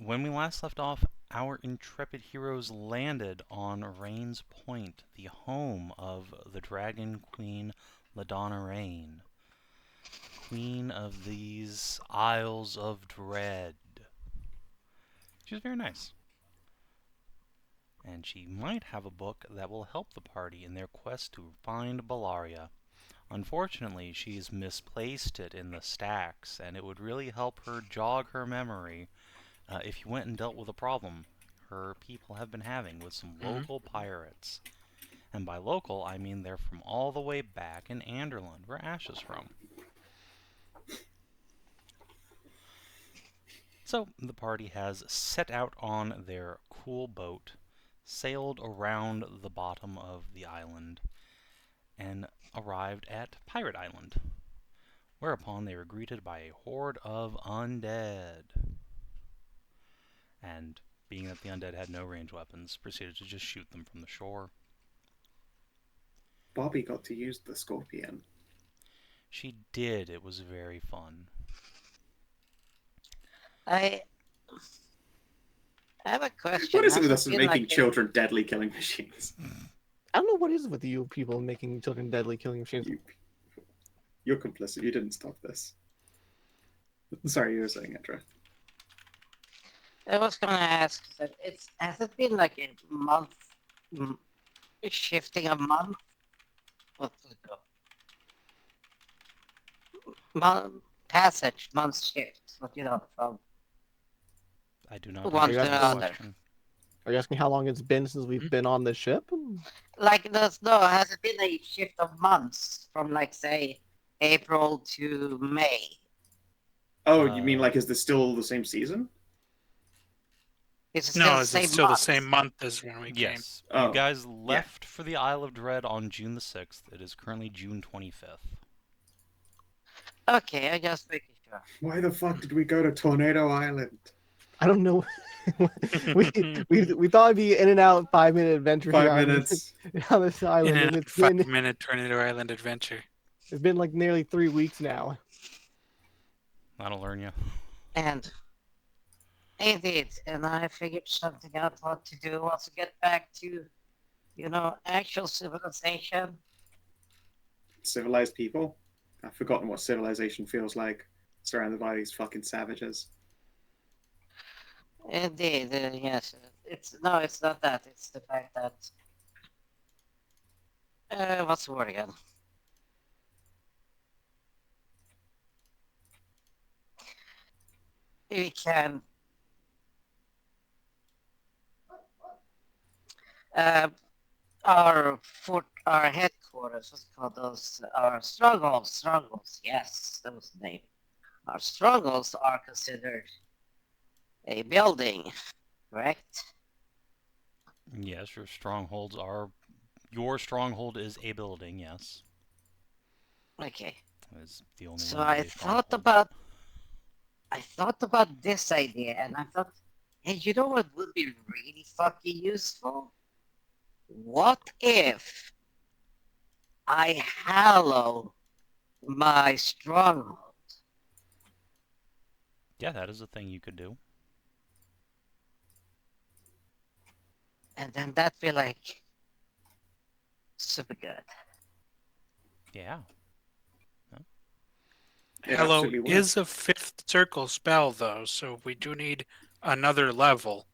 when we last left off, our intrepid heroes landed on Rain's Point, the home of the Dragon Queen LaDonna Rain, Queen of these Isles of Dread. She was very nice. And she might have a book that will help the party in their quest to find Bellaria. Unfortunately, she's misplaced it in the stacks, and it would really help her jog her memory if you went and dealt with a problem her people have been having with some local pirates. And by local, I mean they're from all the way back in Anderland, where Ashe is from. So the party has set out on their cool boat, sailed around the bottom of the island, and arrived at Pirate Island, whereupon they were greeted by a horde of undead. And being that the undead had no ranged weapons, proceeded to just shoot them from the shore. Bobby got to use the scorpion. She did. It was very fun. I have a question. What is it with Has us been making like children deadly killing machines? I don't know what is with you people making children deadly killing machines. You're complicit. You didn't stop this. Sorry, you were saying, Hedrah. I was gonna ask, has it been like a month, shifting a month? What's it called? Month shift. What from I do not one to understand the the other. question. Are you asking how long it's been since we've been on this ship? Like no, has it been a shift of months from like say April to May? Oh, you mean like is this still the same season? Is it still the same still month? the same month as when we came? Yes. Oh, You guys left for the Isle of Dread on June the 6th. It is currently June 25th. Okay, I just making sure. Why the fuck did we go to Tornado Island? I don't know. we thought it'd be in and out 5-minute adventure. 5 minutes. On this island, In and a it's been 5-minute Tornado Island adventure. it's been like nearly 3 weeks now. That'll learn you. And indeed, and I figured something out what to do once we get back to, actual civilization. Civilized people? I've forgotten what civilization feels like. Surrounded by these fucking savages. Indeed, yes. It's not that. It's the fact that what's the word again? We can our headquarters, what's it called those? Our strongholds. Yes, that was the name. Our strongholds are considered a building, correct? Yes, your strongholds are... Your stronghold is a building, yes. Okay. It's the only So one I that is a stronghold. thought about this idea, and I thought, hey, you know what would be really fucking useful? What if I hallow my stronghold? Yeah, that is a thing you could do. And then that'd be like super good. Yeah. It Hello absolutely would. is a 5th circle spell, though, so we do need another level.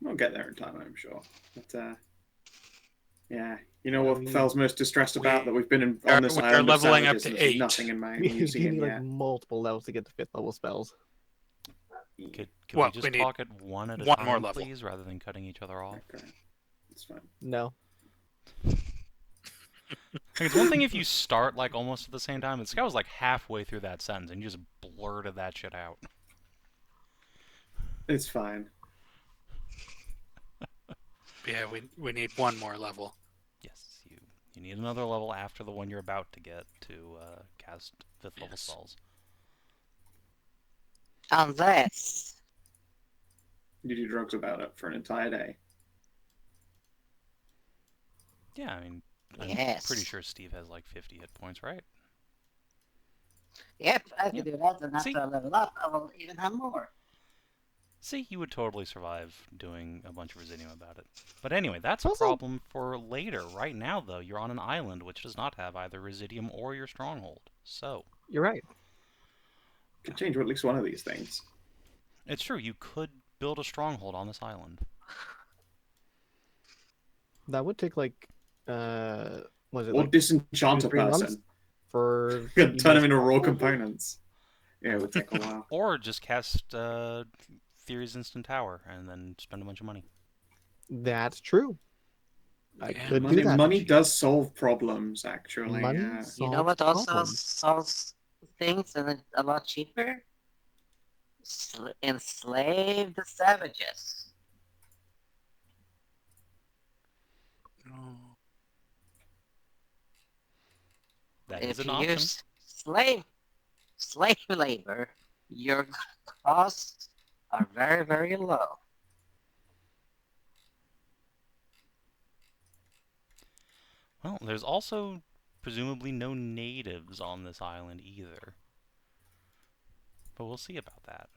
We'll get there in time, I'm sure. But, yeah. You know Yeah, what Fel's most distressed about? That we've been on this we are island of leveling up savages to and there's 8. nothing in my You museum need like yet. multiple levels to get to 5th level spells. Could Well, we just we need talk at one at a one time, more level. please, rather than cutting each other off? Okay. That's fine. No. Like, it's one thing if you start, like, almost at the same time. This guy was, like, halfway through that sentence, and you just blurted that shit out. It's fine. Yeah, we need one more level. Yes, you need another level after the one you're about to get to cast 5th level spells. Unless You do drugs about it for an entire day. Yeah, I mean, I'm Yes. pretty sure Steve has, like, 50 hit points, right? Yep, I can do that, and See? after I level up, I will even have more. See, you would totally survive doing a bunch of Residium about it. But anyway, that's a Also- problem for later. Right now, though, you're on an island which does not have either Residium or your stronghold. So, You're right. Could change at least one of these things. it's true, you could build a stronghold on this island. That would take like, was it Or like disenchant a 3 months person. for Turn you them guys- into raw components. Yeah, it would take a while. Or just cast Theory's Instant Tower and then spend a bunch of money. That's true. I Yeah, could Money, do that. money does solve problems, actually. Money Yeah. You know solves what also problems. solves things and a lot cheaper? Enslave the savages. No. That is If an you option. use slave labor, your costs are very, very low. Well, there's also presumably no natives on this island either. But we'll see about that.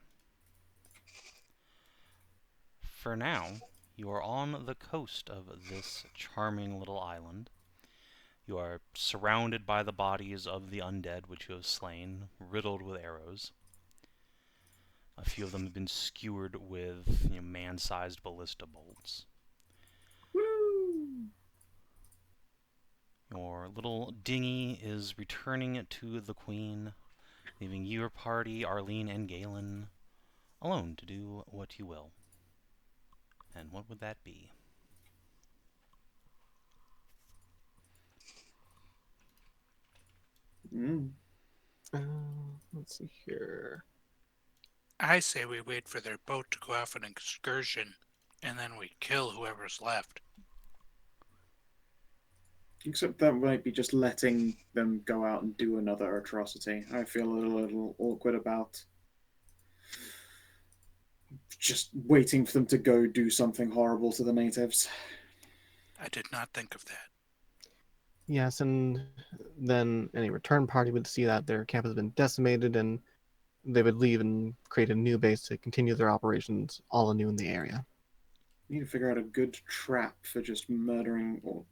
For now, you are on the coast of this charming little island. You are surrounded by the bodies of the undead which you have slain, riddled with arrows. A few of them have been skewered with man-sized ballista bolts. Woo! Your little dinghy is returning to the Queen, leaving your party, Arlene and Galen, alone to do what you will. And what would that be? Mm. Let's see here. I say we wait for their boat to go off an excursion, and then we kill whoever's left. Except that might be just letting them go out and do another atrocity. I feel a little awkward about just waiting for them to go do something horrible to the natives. I did not think of that. Yes, and then any return party would see that their camp has been decimated, and they would leave and create a new base to continue their operations all anew in the area. Need to figure out a good trap for just murdering or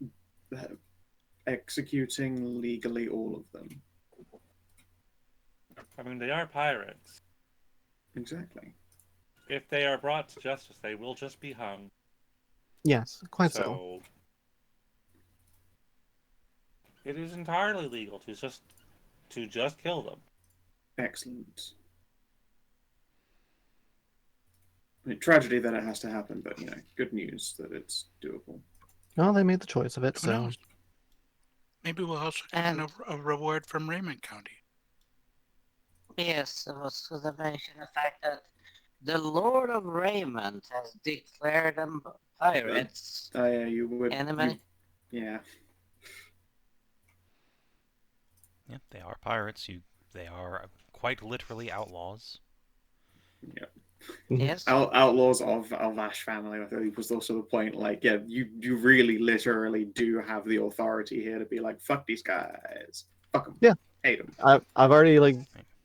executing legally all of them. I mean, they are pirates. Exactly. If they are brought to justice, they will just be hung. Yes, quite so. It is entirely legal to just kill them. Excellent. I mean, tragedy that it has to happen, but good news that it's doable. Well, they made the choice of it, Who so knows? Maybe we'll also get And- a reward from Raymont County. Yes, I was going to mention the fact that the Lord of Raymond has declared them pirates. Yeah, you would. Enemy. Yeah. Yeah, they are pirates. They are quite literally outlaws. Yeah. Yes. Outlaws of Ashe family. I think was also the point. Like, yeah, you really literally do have the authority here to be like, fuck these guys, fuck them, Yeah. hate them. I've already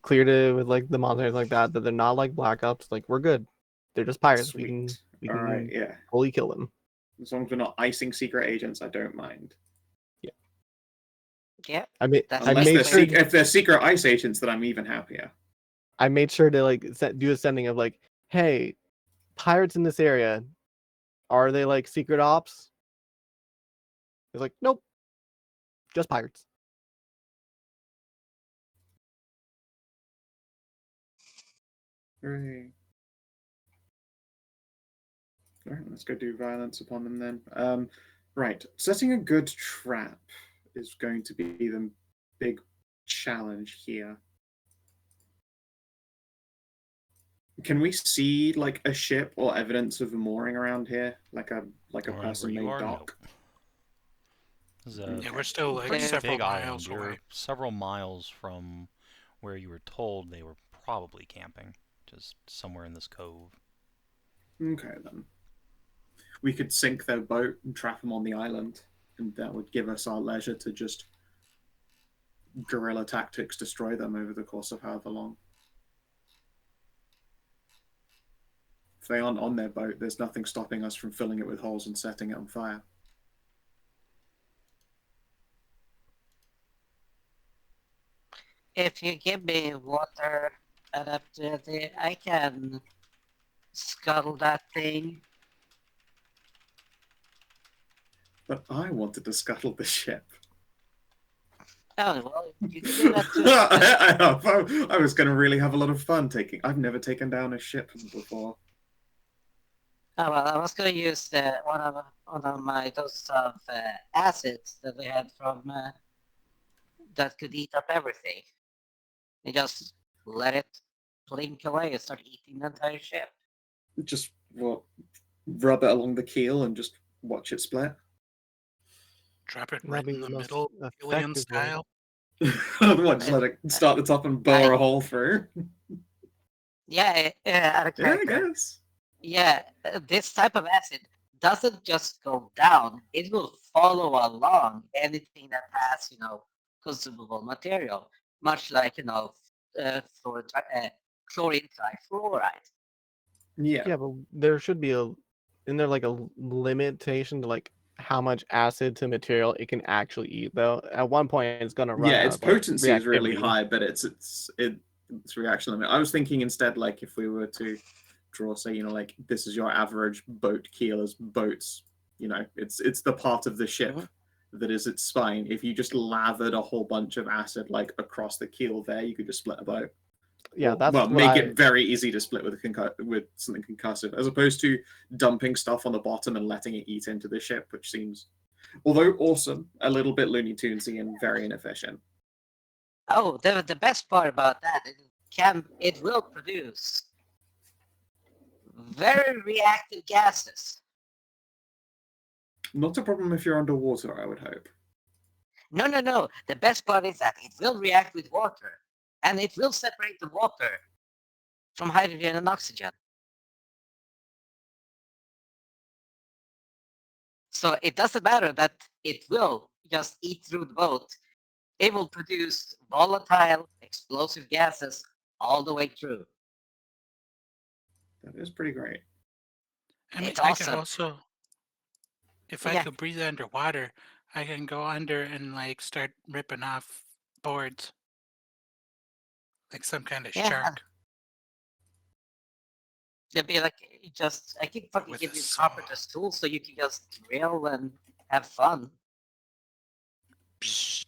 cleared it with they're not like Black Ops. Like, we're good. They're just pirates. Sweet. We All can right, yeah. fully kill them. As long as we're not icing secret agents, I don't mind. Yeah. I made That's I Unless made they're sure if they're secret ice agents, then I'm even happier. I made sure to do a sending of hey, pirates in this area, are they secret ops? It's like, nope, just pirates. Hooray. All right, let's go do violence upon them then. Right, setting a good trap is going to be the big challenge here. Can we see a ship or evidence of a mooring around here, like a Around where person-made you are, dock? nope. This is a Yeah, we're still Pretty several big miles island. You're away. several miles from where you were told they were probably camping, just somewhere in this cove. Okay, then. We could sink their boat and trap them on the island, and that would give us our leisure to just guerrilla tactics destroy them over the course of however long. If they aren't on their boat, there's nothing stopping us from filling it with holes and setting it on fire. If you give me water adapted, I can scuttle that thing. But I wanted to scuttle the ship. Oh, well, you can do that too. I was going to really have a lot of fun taking. I've never taken down a ship before. Oh, well, I was going to use one of my doses of acids that we had from that could eat up everything. You just let it blink away and start eating the entire ship. Just rub it along the keel and just watch it split. Drop it That'd right be in the the most middle, alien effective way. style. Just let it start at the top and bore a hole through. Yeah, out of Yeah, I character. guess. Yeah, this type of acid doesn't just go down; it will follow along anything that has, consumable material, much like chlorine trifluoride. Yeah. Yeah, but there should be isn't there like a limitation to like how much acid to material it can actually eat though? At one point it's gonna run Yeah, out its of like potency is really reactivity. high, but its reaction limit. I was thinking instead, like if we were to draw, say, like this is your average boat keel as boats. It's the part of the ship that is its spine. If you just lathered a whole bunch of acid like across the keel there, you could just split a boat. Yeah, that's well, what make it very easy to split with with something concussive, as opposed to dumping stuff on the bottom and letting it eat into the ship, which seems, although awesome, a little bit Looney Tunesy and very inefficient. Oh, the best part about that, it will produce very reactive gases. Not a problem if you're underwater, I would hope. No. The best part is that it will react with water, and it will separate the water from hydrogen and oxygen. So it doesn't matter that it will just eat through the boat. It will produce volatile, explosive gases all the way through. That is pretty great. I mean, It's I could awesome. also, if I Yeah. could breathe underwater, I can go under and like start ripping off boards, like some kind of Yeah. shark It'd be like, I can fucking with give a you saw. carpenter's tools so you can just drill and have fun. Psh,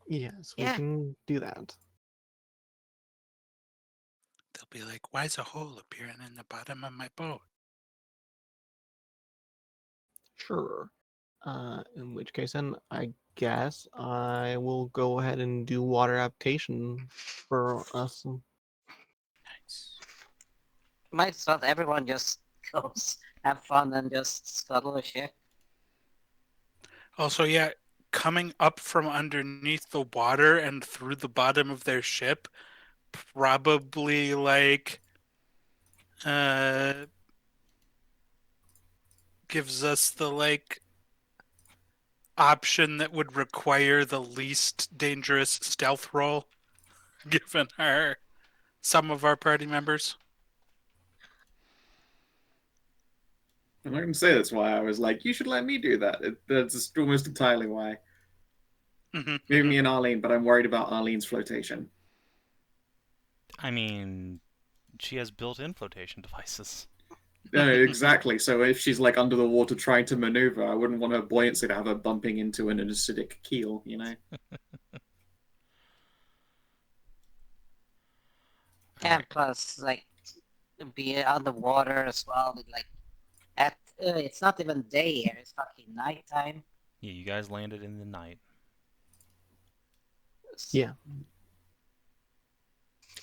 Yes, we Yeah. can do that. they'll be like, "Why is a hole appearing in the bottom of my boat?" Sure. In which case then I guess I will go ahead and do water adaptation for us. Nice. Might as well everyone just goes have fun and just scuttle a ship. Also, yeah, coming up from underneath the water and through the bottom of their ship, probably like gives us the like option that would require the least dangerous stealth roll, given some of our party members. I'm not going to say that's why I was like, you should let me do that. That's almost entirely why. Maybe me and Arlene, but I'm worried about Arlene's flotation. I mean, she has built-in flotation devices. No, exactly. So if she's like under the water trying to maneuver, I wouldn't want her buoyancy to have her bumping into an acidic keel, And plus, like, be underwater as well. Like, it's not even day here; it's fucking nighttime. Yeah, you guys landed in the night. Yeah.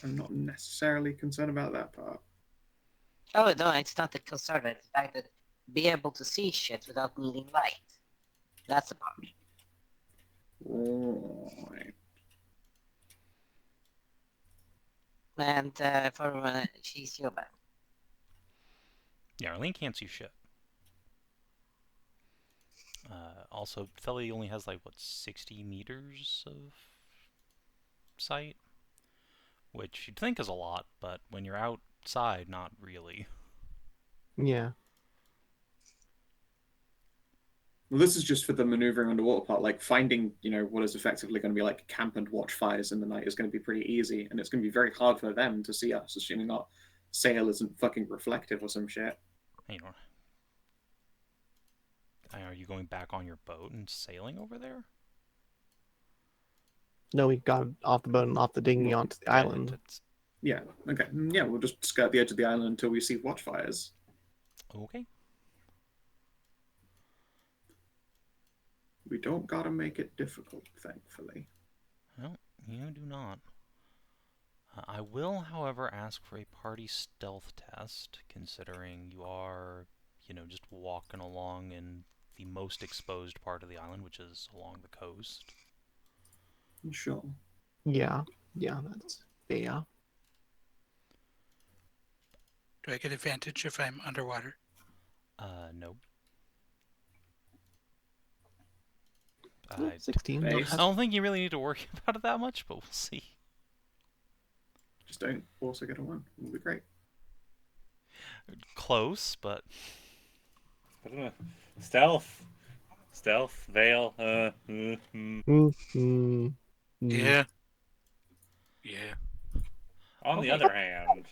I'm not necessarily concerned about that part. Oh no, it's not the concern. It's the fact that be able to see shit without needing light. That's the part. Right. And she's human. Yeah, Arlene can't see shit. Also, Theli only has like, what, 60 meters of sight? Which you'd think is a lot, but when you're outside, not really. Yeah. Well, this is just for the maneuvering underwater part. Like finding, what is effectively going to be like camp and watch fires in the night is going to be pretty easy, and it's going to be very hard for them to see us, assuming our sail isn't fucking reflective or some shit. You know, are you going back on your boat and sailing over there? No, we got off the boat and off the dinghy onto the island. Yeah. Okay. Yeah, we'll just skirt the edge of the island until we see watchfires. Okay. We don't gotta make it difficult, thankfully. No, you do not. I will, however, ask for a party stealth test, considering you are, just walking along in the most exposed part of the island, which is along the coast. Sure. Yeah. Yeah, that's yeah. Do I get advantage if I'm underwater? No. 16. Base. I don't think you really need to worry about it that much, but we'll see. Just don't also get a 1. It'll be great. Close, but I don't know. Stealth, veil. Yeah. Yeah. On the Okay. other hand,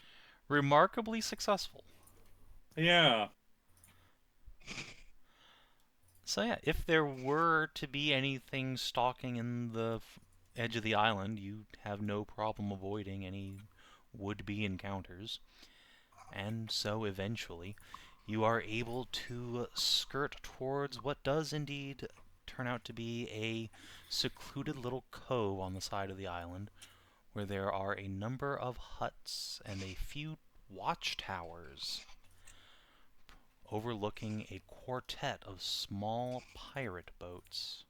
remarkably successful. yeah. So yeah, if there were to be anything stalking in the edge of the island, you have no problem avoiding any would-be encounters. And so eventually, you are able to skirt towards what does indeed turn out to be a secluded little cove on the side of the island, where there are a number of huts and a few watchtowers overlooking a quartet of small pirate boats.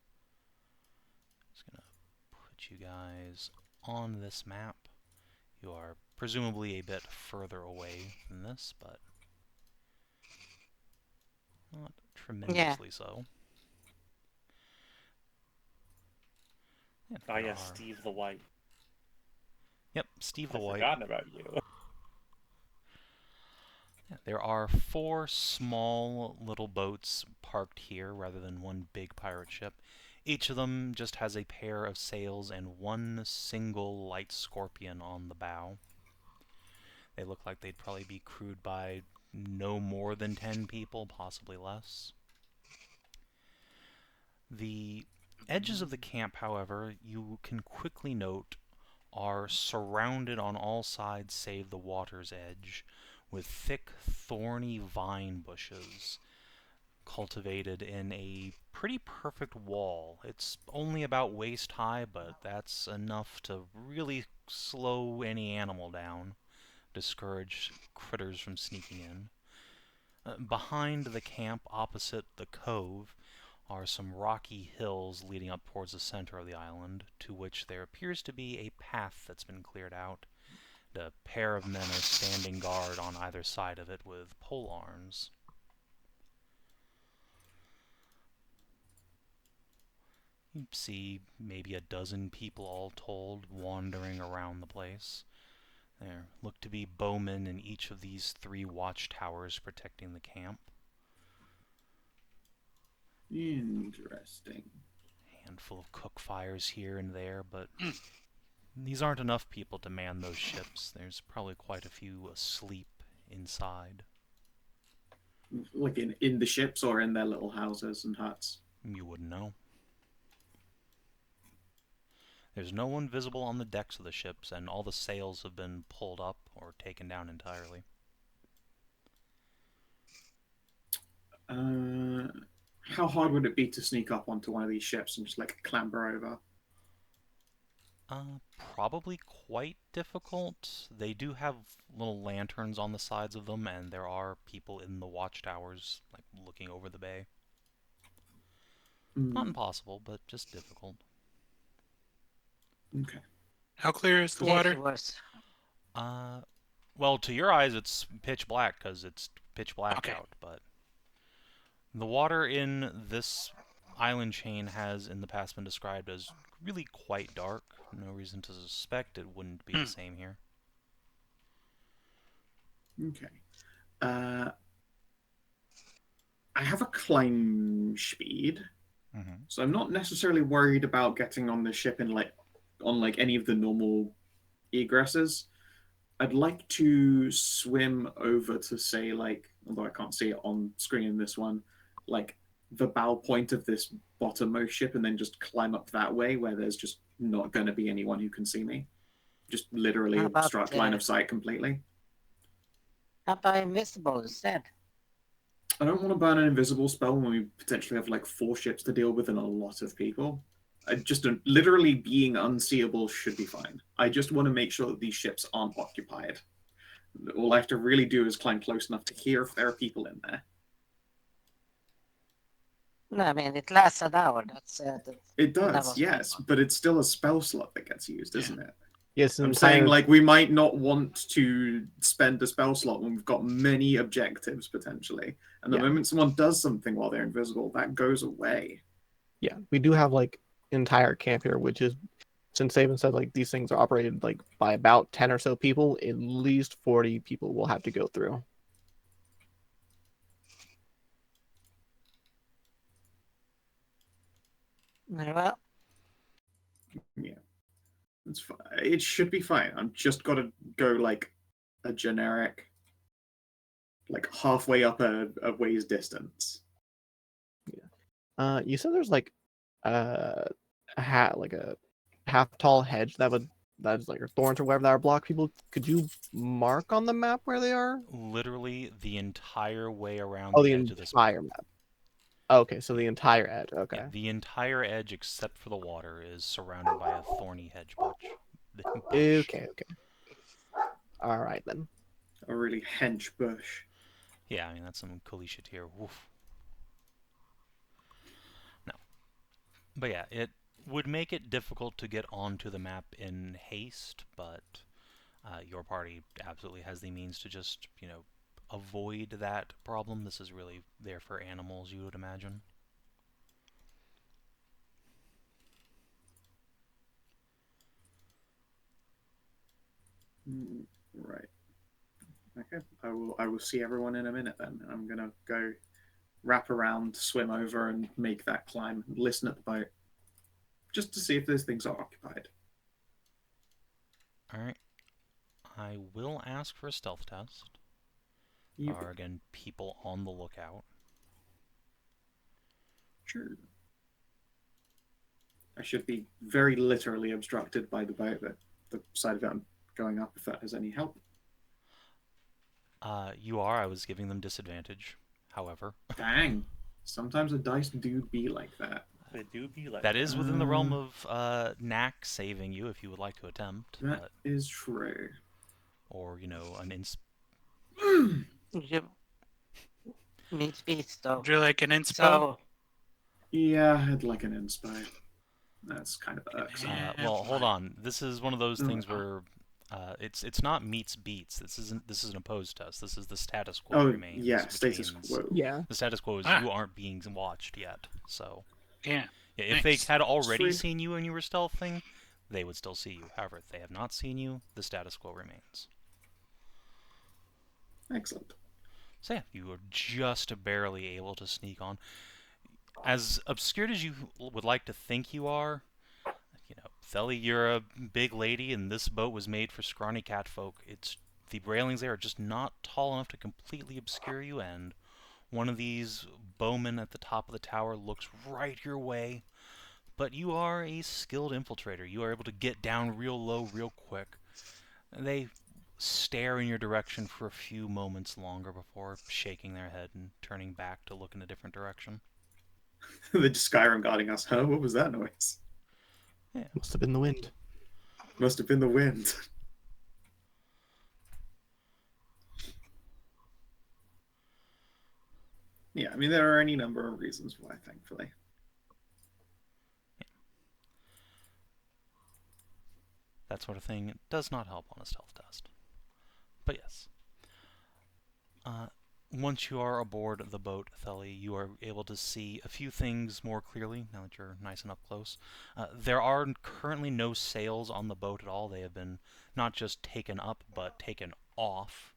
Just gonna put you guys on this map. You are presumably a bit further away than this, but not tremendously so. Yeah, Ah, there yes, are- Steve the White. Yep, Steve the I've White. forgotten about you. Yeah, there are 4 small little boats parked here rather than one big pirate ship. Each of them just has a pair of sails and one single light scorpion on the bow. They look like they'd probably be crewed by no more than 10 people, possibly less. The edges of the camp, however, you can quickly note are surrounded on all sides save the water's edge with thick, thorny vine bushes cultivated in a pretty perfect wall. It's only about waist high, but that's enough to really slow any animal down, discourage critters from sneaking in. Behind the camp, opposite the cove, are some rocky hills leading up towards the center of the island, to which there appears to be a path that's been cleared out. A pair of men are standing guard on either side of it with pole arms. You see maybe a dozen people all told wandering around the place. There look to be bowmen in each of these 3 watchtowers protecting the camp. Interesting. Handful of cook fires here and there, but these aren't enough people to man those ships. There's probably quite a few asleep inside. Like in the ships or in their little houses and huts? You wouldn't know. There's no one visible on the decks of the ships, and all the sails have been pulled up or taken down entirely. How hard would it be to sneak up onto one of these ships and just like clamber over? Probably quite difficult. They do have little lanterns on the sides of them, and there are people in the watchtowers, like looking over the bay. Not impossible, but just difficult. Okay. How clear is the Yeah, water? it was. Well, to your eyes, it's pitch black because it's pitch black Okay. out, but the water in this island chain has in the past been described as really quite dark. No reason to suspect it wouldn't be the same here. Okay. I have a climb speed, Mm-hmm. so I'm not necessarily worried about getting on the ship in on any of the normal egresses. I'd like to swim over to say although I can't see it on screen in this one, like the bow point of this bottommost ship, and then just climb up that way where there's just not going to be anyone who can see me. Just literally How about, obstruct line of sight completely. How about invisible instead? I don't want to burn an invisible spell when we potentially have 4 ships to deal with and a lot of people. Literally being unseeable should be fine. I just want to make sure that these ships aren't occupied. All I have to really do is climb close enough to hear if there are people in there. No, I mean, it lasts an hour. It that does, was yes, fine. but it's still a spell slot that gets used, isn't it? Yes, I'm saying we might not want to spend a spell slot when we've got many objectives potentially, and the Yeah. moment someone does something while they're invisible, that goes away. Yeah, we do have entire camp here, which is, since Savin said these things are operated by about 10 or so people, at least 40 people will have to go through. Very well. Yeah, it's fine. It should be fine. I'm just got to go a generic, halfway up a ways distance. You said there's a half tall hedge that's thorns or whatever that are block people. Could you mark on the map where they are? Literally the entire way around Oh, the the edge of this entire map. Okay, so the entire edge. Okay. Yeah, the entire edge except for the water is surrounded by a thorny hedge bush. Okay. All right then. A really hench bush. Yeah, I mean that's some cool shit here. Woof. No. But yeah, it would make it difficult to get onto the map in haste, but your party absolutely has the means to just, avoid that problem. This is really there for animals, you would imagine. Right. Okay. I will see everyone in a minute then. I'm gonna go wrap around, swim over, and make that climb. Listen at the boat, just to see if those things are occupied. All right. I will ask for a stealth test. There are again people on the lookout. Sure. I should be very literally obstructed by the boat, but the side of it I'm going up, if that has any help. You are. I was giving them disadvantage, however. Dang. Sometimes the dice do be like that. They do be like That is within the realm of knack saving you if you would like to attempt. That is true. Or, an You meet speeds though. Would you like an inspo? So Yeah, I'd like an inspo. That's kind of irksome. well, hold on. This is one of those things where it's not meets beats. This is an opposed test. This is the status quo remains. Yeah, status quo. Yeah. The status quo is you aren't being watched yet. So Yeah. if they had already seen you and you were stealthing, they would still see you. However, if they have not seen you, the status quo remains. Excellent. So yeah, you are just barely able to sneak on. As obscured as you would like to think you are, Theli, you're a big lady, and this boat was made for scrawny catfolk. The railings there are just not tall enough to completely obscure you, and one of these bowmen at the top of the tower looks right your way. But you are a skilled infiltrator. You are able to get down real low real quick. They stare in your direction for a few moments longer before shaking their head and turning back to look in a different direction. The Skyrim guarding us. Huh? What was that noise? Yeah. Must have been the wind. Must have been the wind. Yeah, I mean, there are any number of reasons why, thankfully. Yeah. That sort of thing does not help on a stealth test. But yes. Once you are aboard the boat, Theli, you are able to see a few things more clearly now that you're nice and up close. There are currently no sails on the boat at all. They have been not just taken up, but taken off.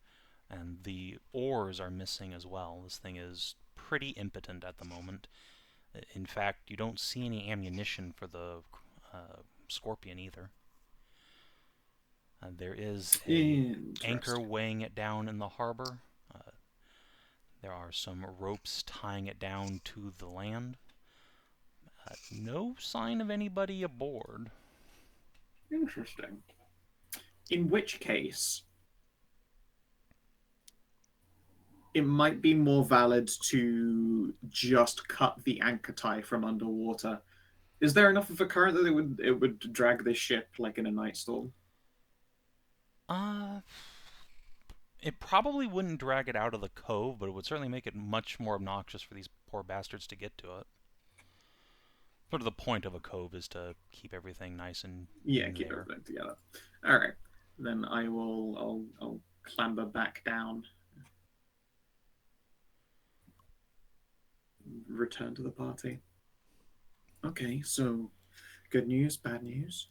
And the oars are missing as well. This thing is pretty impotent at the moment. In fact, you don't see any ammunition for the Scorpion either. There is an anchor weighing it down in the harbor. There are some ropes tying it down to the land. No sign of anybody aboard. Interesting. In which case, it might be more valid to just cut the anchor tie from underwater. Is there enough of a current that it would drag this ship like in a night storm? It probably wouldn't drag it out of the cove, but it would certainly make it much more obnoxious for these poor bastards to get to it. Sort of the point of a cove is to keep everything nice and keep everything together. All right, then I'll clamber back down. Return to the party. Okay, so good news, bad news.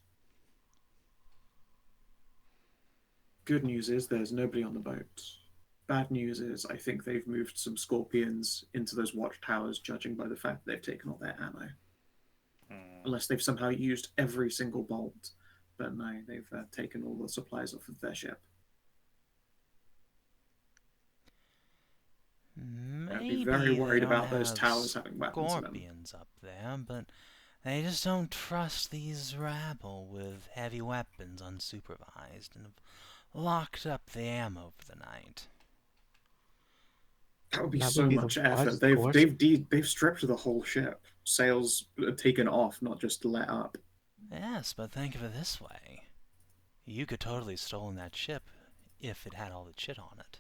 Good news is there's nobody on the boat. Bad news is I think they've moved some scorpions into those watchtowers, judging by the fact that they've taken all their ammo. Unless they've somehow used every single bolt. But no, they've taken all the supplies off of their ship. Maybe I'd be very worried they don't about those have towers having weapons in them. scorpions up there, but they just don't trust these rabble with heavy weapons unsupervised and have locked up the ammo for the night. That would be That so would be the much wisest effort. course. They've stripped the whole ship. Sails are taken off, not just let up. Yes, but think of it this way. You could totally have stolen that ship if it had all the shit on it.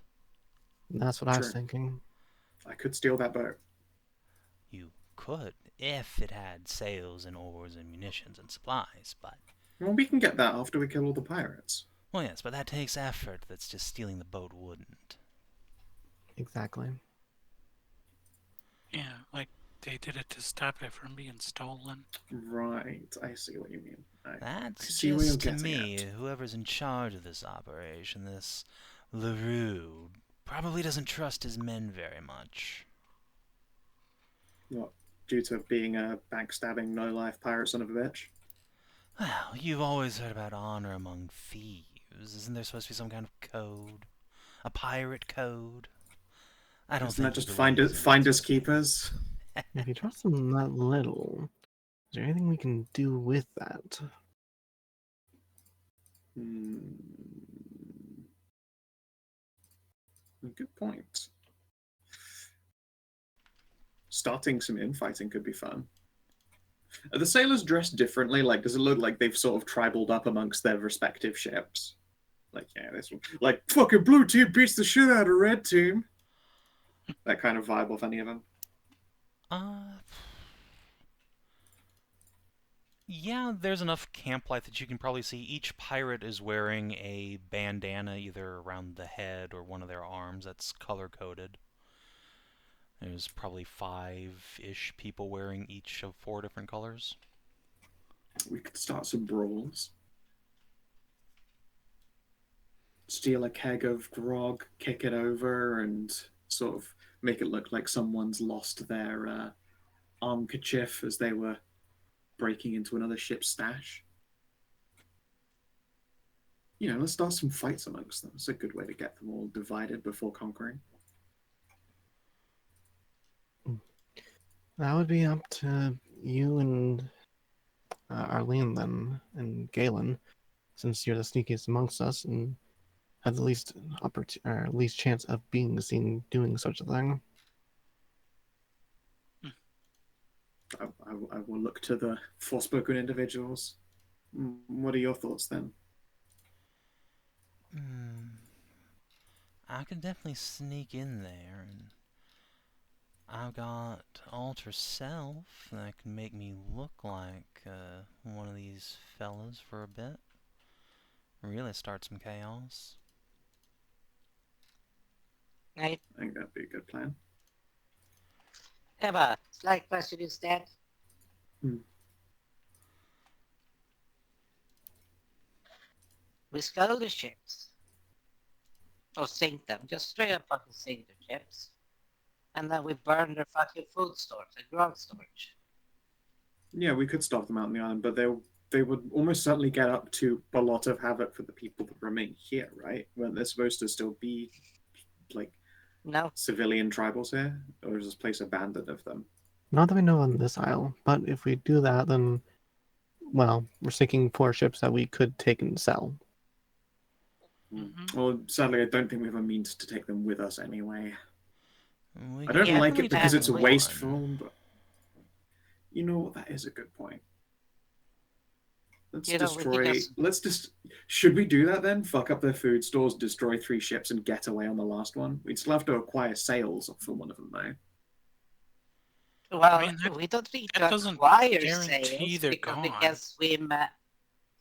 That's what I was True. thinking. I could steal that boat. You could if it had sails and oars and munitions and supplies, but... Well, we can get that after we kill all the pirates. Well, yes, but that takes effort that's just stealing the boat wouldn't. Exactly. Yeah, like they did it to stop it from being stolen. Right, I see what you mean. I That see where you're suggests to getting me at. whoever's in charge of this operation, this LaRue, probably doesn't trust his men very much. What, due to being a backstabbing, no-life pirate son of a bitch? Well, you've always heard about honor among thieves. Isn't there supposed to be some kind of code? A pirate code? I don't Isn't that think just he believes in finders it. keepers? If you trust them that little, is there anything we can do with that? Good point. Starting some infighting could be fun. Are the sailors dressed differently? Like, does it look like they've sort of tribaled up amongst their respective ships? Like, yeah, this one. Like, fucking blue team beats the shit out of red team. That kind of vibe of any of them. Yeah, there's enough camp life that you can probably see each pirate is wearing a bandana either around the head or one of their arms that's color-coded. There's probably 5-ish people wearing each of 4 different colors. We could start some brawls. Steal a keg of grog, kick it over, and sort of make it look like someone's lost their handkerchief as they were breaking into another ship's stash. You know, let's start some fights amongst them. It's a good way to get them all divided before conquering. That would be up to you and Arlene then, and Galen, since you're the sneakiest amongst us and have the least least chance of being seen doing such a thing. I will look to the Forspoken individuals. What are your thoughts then? I could definitely sneak in there, and I've got Alter Self that can make me look like one of these fellas for a bit. Really start some chaos. I I think that'd be a good plan. have a slight question instead. We scuttle the ships. Or sink them. Just straight up fucking sink the ships. And then we burn their fucking food stores and grog storage. Yeah, we could stop them out on the island, but they would almost certainly get up to a lot of havoc for the people that remain here, right? When they're supposed to still be like No, civilian tribals here, or is this place abandoned of them? Not that we know on this isle, but if we do that, then, well, we're sinking 4 ships that we could take and sell. Well, sadly, I don't think we have a means to take them with us anyway. We I don't Yeah, like definitely it because have it's one. wasteful, but you know that is a good point. Let's You know, we can destroy. just- Let's just. Should we do that then? Fuck up their food stores, destroy 3 ships, and get away on the last one. We'd still have to acquire sails for one of them, though. well, I mean, we don't need that to doesn't acquire guarantee sails they're because we gone. can swim.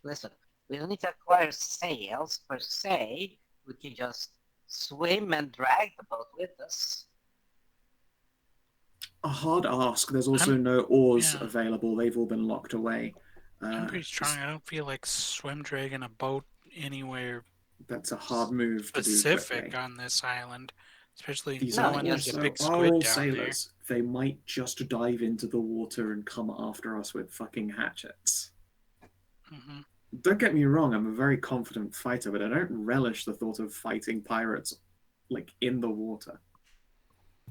Listen, we don't need to acquire sails per se. We can just swim and drag the boat with us. A hard ask. There's also no oars available. They've all been locked away. I'm pretty strong. I don't feel like swim dragging a boat anywhere That's a hard move to do specific quickly. on this island, especially These No, are knowing there's a also big are squid all down sailors. They might just dive into the water and come after us with fucking hatchets. there. Hmm. Don't get me wrong, I'm a very confident fighter, but I don't relish the thought of fighting pirates like in the water.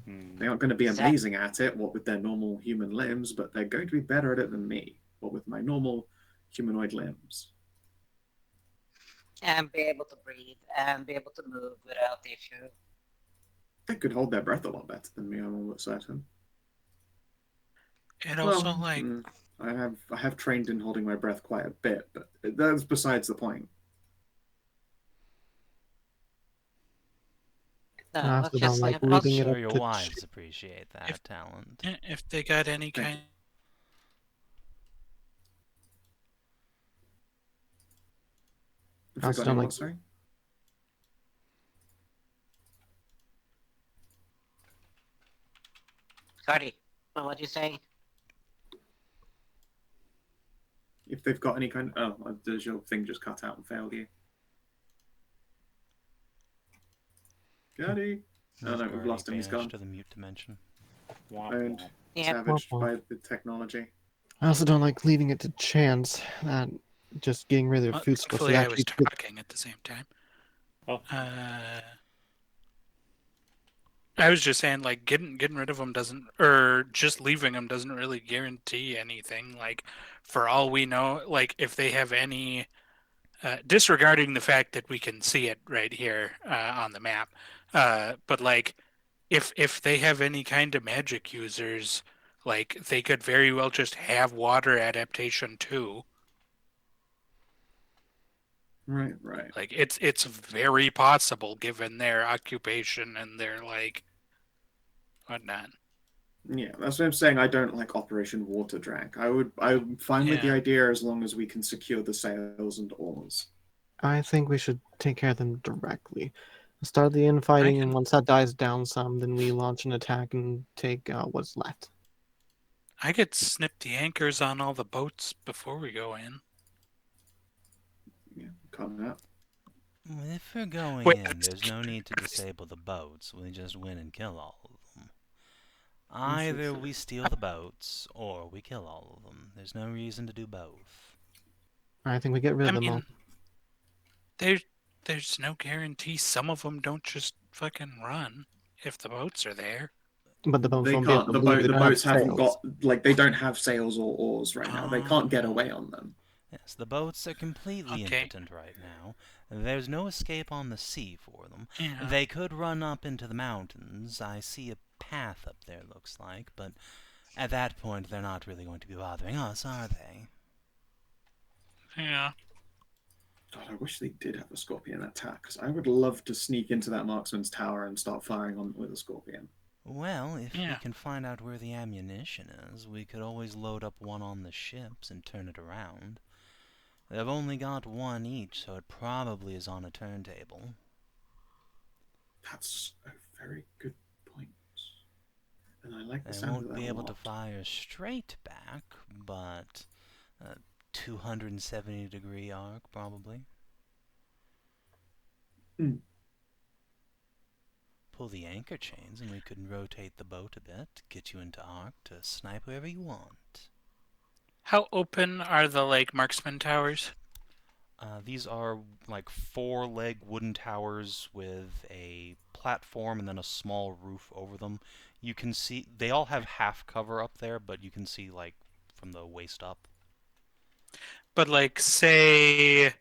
They aren't going to be amazing at it, what with their normal human limbs, but they're going to be better at it than me, what with my normal humanoid limbs. And be able to breathe and be able to move without issue. They could hold their breath a lot better than me, I'm almost certain. It also Well, like I have trained in holding my breath quite a bit, but that's besides the point. No, I also let's don't just like say- leaving it Sure, up your to wives appreciate that talent. if they got any Thank kind. If I I also got don't any like- what, sorry? Cardi, what do you say? If they've got any kind of... Oh, does your thing just cut out and failed you? Gaddy! Oh Has no, we've Gordy lost him, he's vanished gone. to the mute dimension. Owned, Yeah. savaged by the technology. I also don't like leaving it to chance that just getting rid of Well, food stores. thankfully, I was actually talking at the same time. Oh. I was just saying, like, getting rid of them doesn't, or just leaving them doesn't really guarantee anything. Like, for all we know, like, if they have any, disregarding the fact that we can see it right here on the map, but like, if they have any kind of magic users, like, they could very well just have water adaptation too. Right. Like, it's very possible given their occupation and their like whatnot. Yeah, that's what I'm saying. I don't like Operation Water Drag. I'm fine with the Yeah. idea as long as we can secure the sails and oars. I think we should take care of them directly. Start the infighting, and once that dies down some, then we launch an attack and take what's left. I could snip the anchors on all the boats before we go in. Yeah, cut that. Well, if we're going Wait, in, there's no need to disable the boats. We just win and kill all of them. Either we steal the boats, or we kill all of them. There's no reason to do both. I think we get rid I of them all. mean, there's no guarantee some of them don't just fucking run if the boats are there. But the boats They won't be able can't. to The move. They don't have boats haven't sails. got like they don't have sails or oars right now. They can't get Oh. away on them. Yes, the boats are completely Okay. impotent right now. There's no escape on the sea for them. Yeah. They could run up into the mountains. I see a path up there, looks like, but at that point, they're not really going to be bothering us, are they? Yeah. God, I wish they did have a scorpion attack, because I would love to sneak into that marksman's tower and start firing on with a scorpion. Well, if we Yeah. can find out where the ammunition is, we could always load up one on the ships and turn it around. They've only got one each, so it probably is on a turntable. That's a very good point. And I like the They sound of won't that be a able to lot. fire straight back, but 270-degree arc, probably. Hmm. pull the anchor chains and we could rotate the boat a bit, get you into arc to snipe whoever you want. How open are the like marksman towers? These are like 4-leg wooden towers with a platform and then a small roof over them. You can see they all have half cover up there, but you can see like from the waist up. But like, say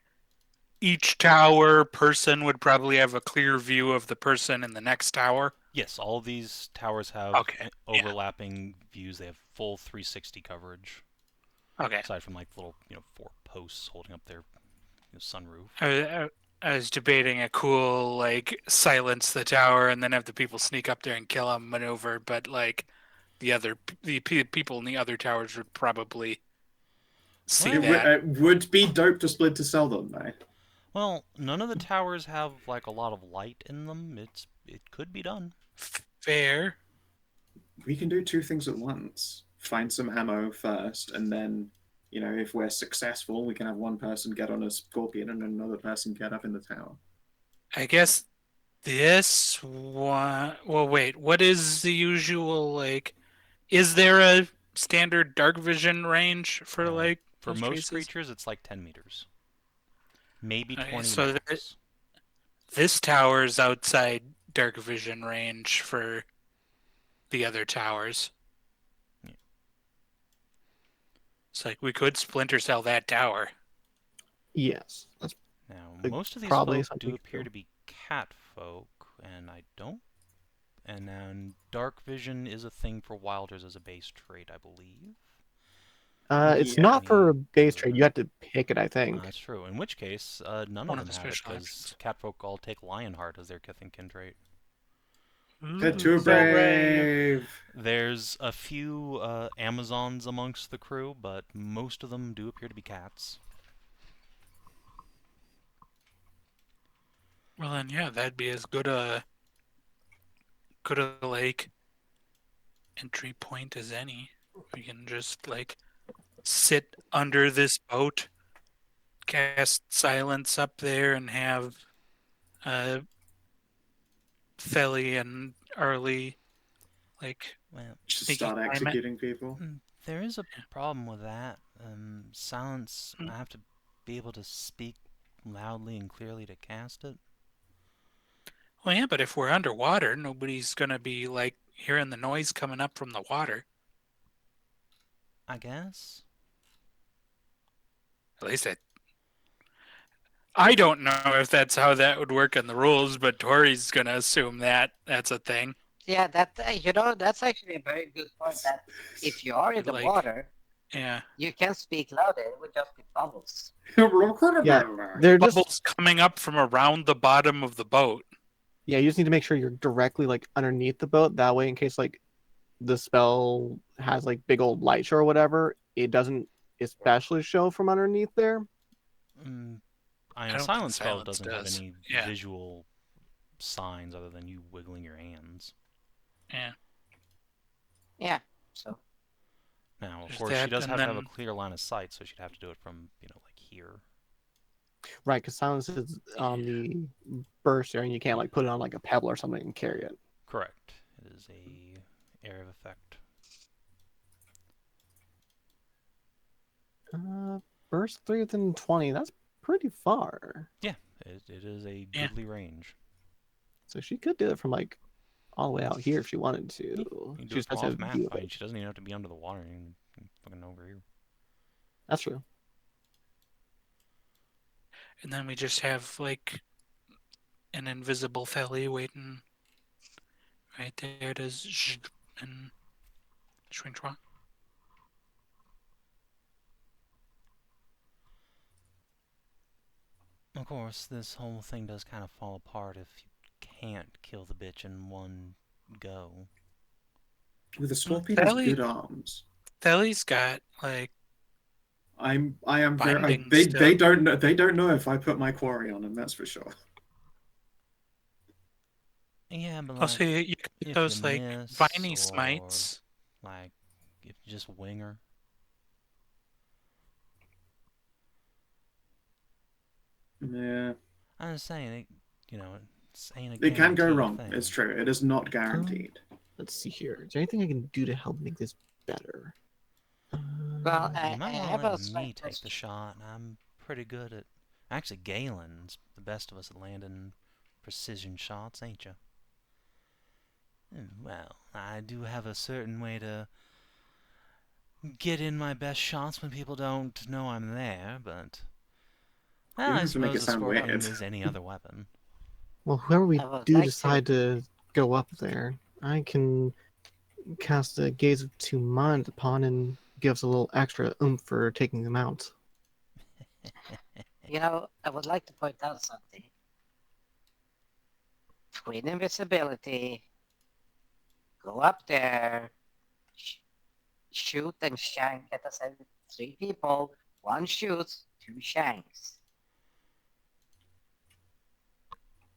each tower person would probably have a clear view of the person in the next tower. Yes, all of these towers have Okay. overlapping views. They have full 360 coverage. Okay. Aside from like little, 4 posts holding up their sunroof. I was debating a cool like silence the tower and then have the people sneak up there and kill them maneuver, but like the people in the other towers would probably see Well, that. It would be dope to split to sell them, though. Well, none of the towers have like a lot of light in them. It could be done. Fair. We can do 2 things at once. Find some ammo first, and then, if we're successful, we can have one person get on a scorpion and another person get up in the tower. I guess this one. Well, wait. What is the usual like? Is there a standard dark vision range for like For most cases? creatures, it's like 10 meters. Maybe Okay, 20 so max. this tower's outside dark vision range for the other towers. Yeah. It's like we could splinter cell that tower. Yes, that's Now, Like, most of these probably folk something do we could appear do. to be cat folk, and I don't. And then dark vision is a thing for wilders as a base trait, I believe. It's Yeah. not for a Any base good? trade. You have to pick it, I think. That's true. In which case, none One of of them the have it special because actions. catfolk all take Lionheart as their kith and kin trait. They're too So brave. There's a few Amazons amongst the crew, but most of them do appear to be cats. Well then, yeah, that'd be as good a like entry point as any. We can just like sit under this boat, cast silence up there, and have Theli and Arlie like Well, Just making start climate. executing people. there is a Yeah. problem with that. Silence, Mm. I have to be able to speak loudly and clearly to cast it. Well, yeah, but if we're underwater, nobody's gonna be like hearing the noise coming up from the water. I guess. At least I don't know if that's how that would work in the rules, but Tori's gonna assume that that's a thing. Yeah, that's actually a very good point. That if you are in the Like- water, Yeah, you can speak louder. It would just be bubbles. Yeah, they're just bubbles coming up from around the bottom of the boat. yeah. You just need to make sure you're directly like underneath the boat. That way, in case like the spell has like big old light show or whatever, it doesn't especially show from underneath there. I A don't think silence spell silence doesn't have does. any Yeah. visual signs other than you wiggling your hands. Yeah. Yeah. So Now, of There's course, she that, does and have to have a then- clear line of sight, so she'd have to do it from, like here. Right, because silence is on the burst area, and you can't like put it on like a pebble or something and carry it. Correct. It is a area of effect. Burst 3 within 20. That's pretty far. It is a Yeah. goodly range. So she could do it from like all the way out here if she wanted to. You can do She it just has from to off map. view I mean, it. she doesn't even have to be under the water. You can fucking over here. That's true. And then we just have like an invisible Theli waiting right there to and swing tron. Of course, this whole thing does kind of fall apart if you can't kill the bitch in one go. With a scorpion has Belly- good arms. Theli's got like I am very. Binding They stuff. don't know. They don't know if I put my quarry on them. That's for sure. Yeah, but like, also you can if get those you like miss viney or, smites. like, if you just wing her. Yeah. I was saying, This ain't a It can go guaranteed wrong. thing. It's true. It is not guaranteed. Let's see here. Is there anything I can do to help make this better? Well, You I might want to have let a slight me take the question. shot. I'm pretty good at... Actually, Galen's the best of us at landing precision shots, ain't you? Well, I do have a certain way to get in my best shots when people don't know I'm there, but... You Well, don't I have to make suppose it the sound score button weird. is any other weapon. Well, whoever we I would do like decide to go up there, I can cast a Gaze of Two Minds upon and give us a little extra oomph for taking them out. You know, I would like to point out something. Twin invisibility. Go up there. Shoot and shank at us. 3 people. 1 shoots, 2 shanks.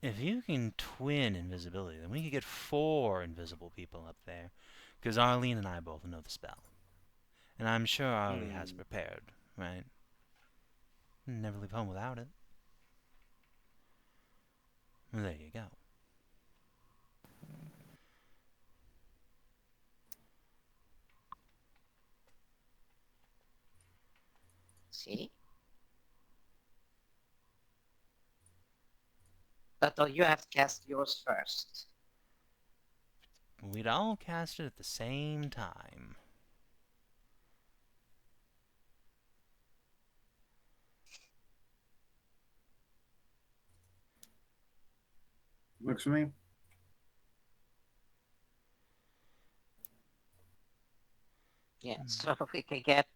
If you can twin invisibility, then we could get 4 invisible people up there. Because Arlene and I both know the spell. And I'm sure Arlie has it prepared, right? Never leave home without it. Well, there you go. See? But you have to cast yours first. We'd all cast it at the same time. Works for me. Yeah, so we can get...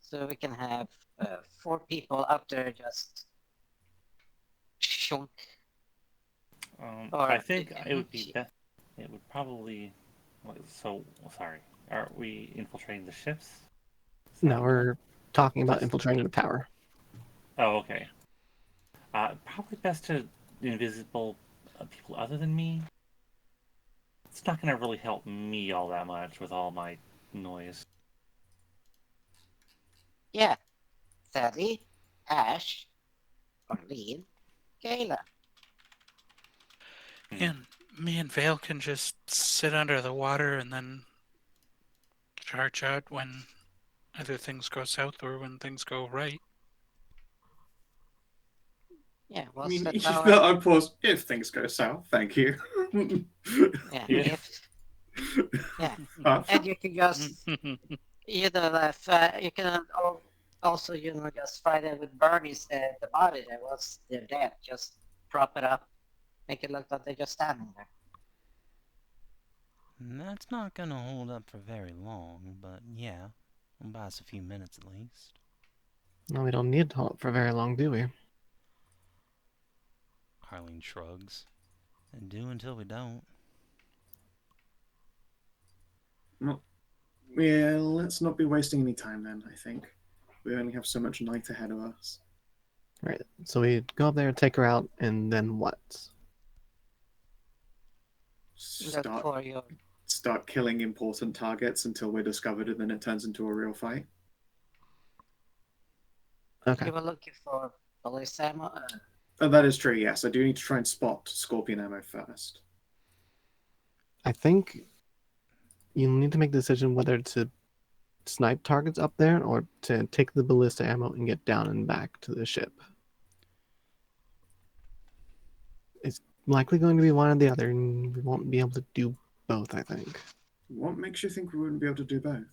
So we can have 4 people up there just... shunk. Or I think you can- it would be best. It would probably. So sorry. Are we infiltrating the ships? No, we're talking about Just- infiltrating the tower. Oh, okay. Probably best to invisible people other than me. It's not going to really help me all that much with all my noise. Yeah. Sally, Ashe, Arlene, Kayla. And me and Vale can just sit under the water and then charge out when either things go south or when things go right. Yeah, I what's mean, the you tower? know, I'd pause if things go south. Thank you. Yeah, Yeah. yeah. Huh? And you can just, you know, you can also, you know, just find it with Bernie's the body that was they're dead. Just prop it up, make it look like they're just standing there. That's not gonna hold up for very long, but yeah. It'll buy us a few minutes at least. No, we don't need to hold it for very long, do we? Arlene shrugs. And do until we don't. Well, yeah, let's not be wasting any time then, I think. We only have so much night ahead of us. Right. So we go up there, take her out, and then what? Look Start for your... start killing important targets until we're discovered, and then it turns into a real fight. Okay. You were looking for police ammo. Oh, that is true, yes. I do need to try and spot scorpion ammo first. I think you need to make the decision whether to snipe targets up there or to take the ballista ammo and get down and back to the ship. It's likely going to be one or the other, and we won't be able to do both, I think. What makes you think we wouldn't be able to do both?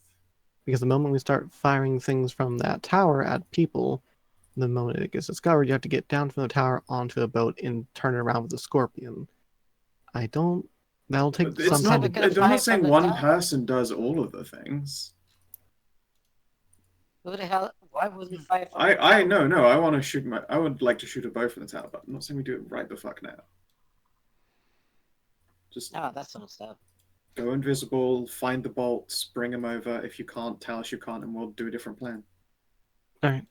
Because the moment we start firing things from that tower at people, the moment it gets discovered, you have to get down from the tower onto a boat and turn it around with a scorpion. I don't... That'll take It's some not. time. gonna I'm fire not saying from the one tower. person does all of the things. Who the hell? Why would we fight? From the I tower? no. I want to shoot my. I would like to shoot a bow from the tower, but I'm not saying we do it right the fuck now. Just No, that's some stuff. go invisible, find the bolts, bring them over. If you can't, tell us you can't, and we'll do a different plan. All right.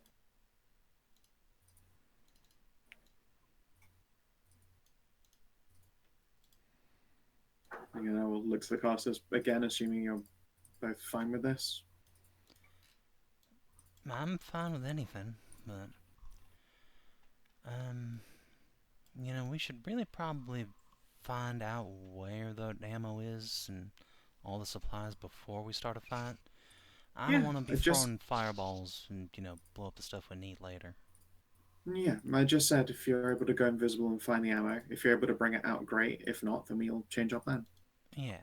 You know, we'll look to the casters again, assuming you're both fine with this. I'm fine with anything, but... We should really probably find out where the ammo is and all the supplies before we start a fight. I don't Yeah, want to be I just throwing fireballs and, blow up the stuff we need later. yeah, I just said if you're able to go invisible and find the ammo, if you're able to bring it out, great. If not, then we'll change our plan. Yeah.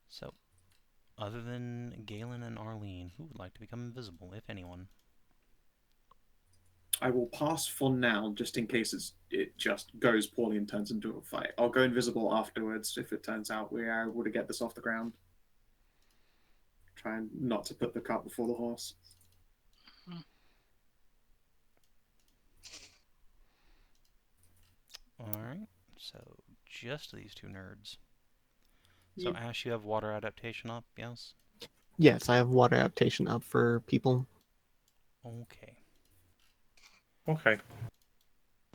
So, other than Galen and Arlene, who would like to become invisible, if anyone? I will pass for now, just in case it just goes poorly and turns into a fight. I'll go invisible afterwards if it turns out we are able to get this off the ground. Trying not to put the cart before the horse. Alright, so just these two nerds. So, Yep. Ash, you have water adaptation up, yes? Yes, I have water adaptation up for people. Okay. Okay.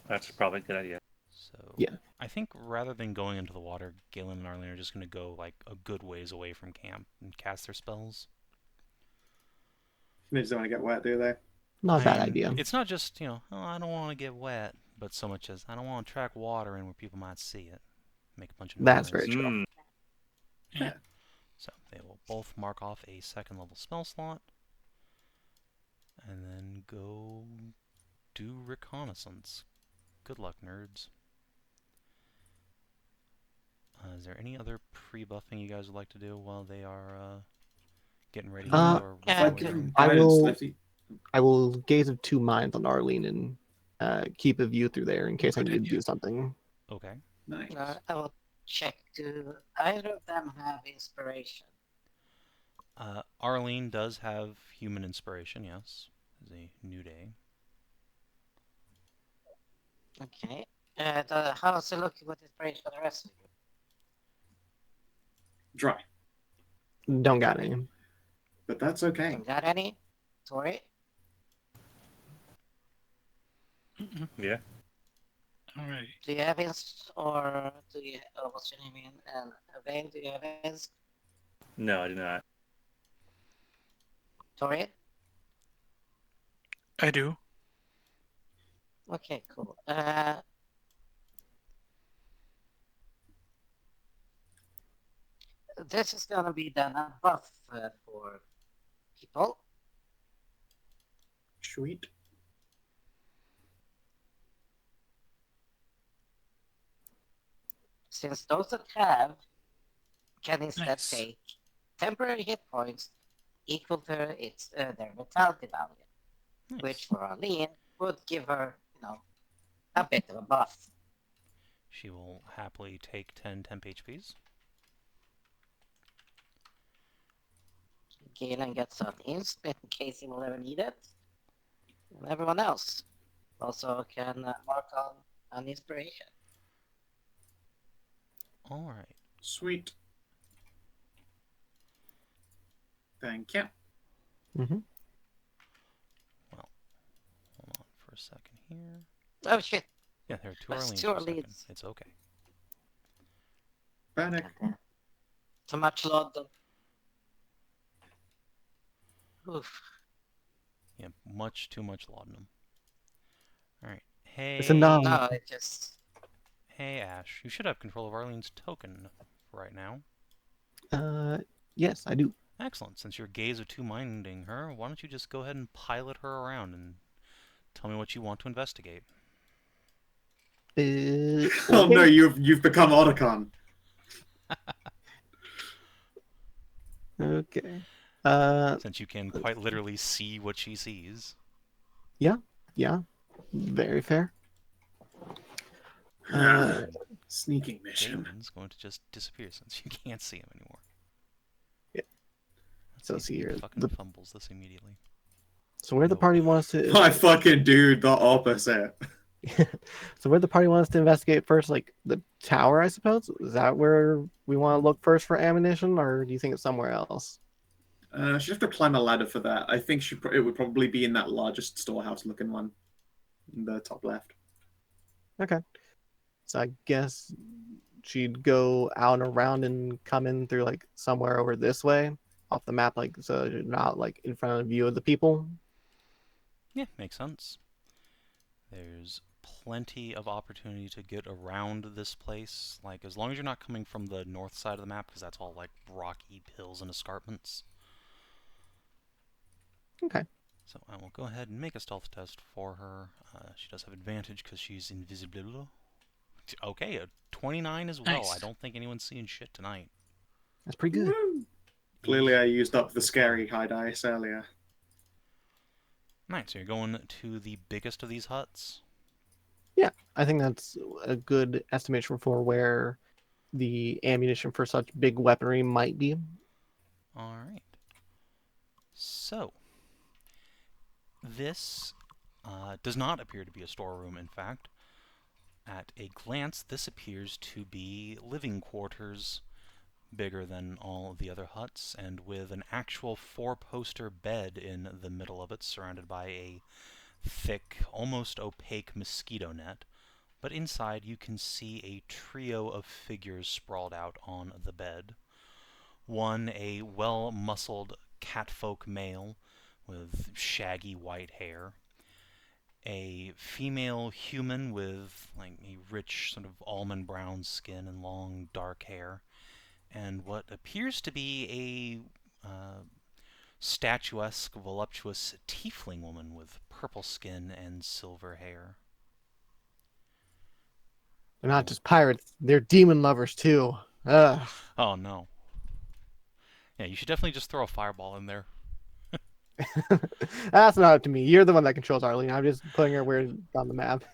That's probably a good idea. So, Yeah. I think rather than going into the water, Galen and Arlene are just going to go, like, a good ways away from camp and cast their spells. They just don't want to get wet, do they? Not a I bad mean, idea. It's not just, oh, I don't want to get wet, but so much as I don't want to track water in where people might see it. Make a bunch of noise. That's very true. Mm. Yeah. So they will both mark off a second level spell slot. And then go do reconnaissance. Good luck, nerds. Is there any other pre-buffing you guys would like to do while they are getting ready for If I Yeah, give recording? him I guidance, will- Lefty. I will gaze of two minds on Arlene and keep a view through there in case I Good need to idea. do something. Okay. Nice. I will check. Do either of them have inspiration? Arlene does have human inspiration, yes. It's a new day. Okay. How's it looking with inspiration for the rest of you? Dry. Don't got any. But that's okay. Don't got any? Tori? Yeah. All right. Do you have or do you? What's your name again? And Vane, do you have No, I do not. Tori? I do. Okay, cool. This is gonna be then a buff for people. Sweet. Since those that have can instead Nice. take temporary hit points equal to their vitality value, Nice. which for Arlene would give her, a bit of a buff. She will happily take 10 temp HPs. Galen gets an insp in case he will ever need it. And everyone else also can mark on an inspiration. Alright. Sweet. Thank you. Mm-hmm. Hold on for a second here. Oh shit! Yeah, there are two That's Arlenes two for a second. Arlenes. It's okay. Panic. Too much London. Oof. Yeah, much too much laudanum. Alright. Hey, It's a nom. No, it just. hey Ash, you should have control of Arlene's token right now. Yes, I do. Excellent. Since you're gaze of two minding her, why don't you just go ahead and pilot her around and tell me what you want to investigate? Oh no, Okay. you've become Otacon. Okay. Since you can quite literally see what she sees. Yeah, very fair. Uh, Sneaking mission. Galen's going to just disappear since you can't see him anymore. Yeah. Let's So see if see he here, fucking fumbles this immediately. So where the Nope. party wants to I fucking do the opposite. So where the party wants to investigate first, like the tower, I suppose? Is that where we want to look first for ammunition, or do you think it's somewhere else? She'd have to climb a ladder for that. I think it would probably be in that largest storehouse looking one. In the top left. Okay. So I guess she'd go out and around and come in through like somewhere over this way. off the map, like so you're not like in front of view of the people. Yeah, makes sense. There's plenty of opportunity to get around this place. Like, as long as you're not coming from the north side of the map, because that's all, like, rocky hills and escarpments. Okay. So I will go ahead and make a stealth test for her. She does have advantage because she's invisible. Okay, a 29 as well. Nice. I don't think anyone's seeing shit tonight. That's pretty good. Woo! Clearly, I used up the scary high dice earlier. Nice, so you're going to the biggest of these huts? Yeah, I think that's a good estimation for where the ammunition for such big weaponry might be. Alright. So, this does not appear to be a storeroom, in fact. At a glance, this appears to be living quarters, bigger than all of the other huts, and with an actual four-poster bed in the middle of it, surrounded by a thick, almost opaque mosquito net. But inside you can see a trio of figures sprawled out on the bed. One, a well-muscled catfolk male with shaggy white hair. A female human with like a rich sort of almond brown skin and long dark hair. And what appears to be a statuesque, voluptuous tiefling woman with purple skin and silver hair. They're not just pirates; they're demon lovers too. Ugh. Oh no. Yeah, you should definitely just throw a fireball in there. That's not up to me. You're the one that controls Arlene. I'm just putting her where on the map.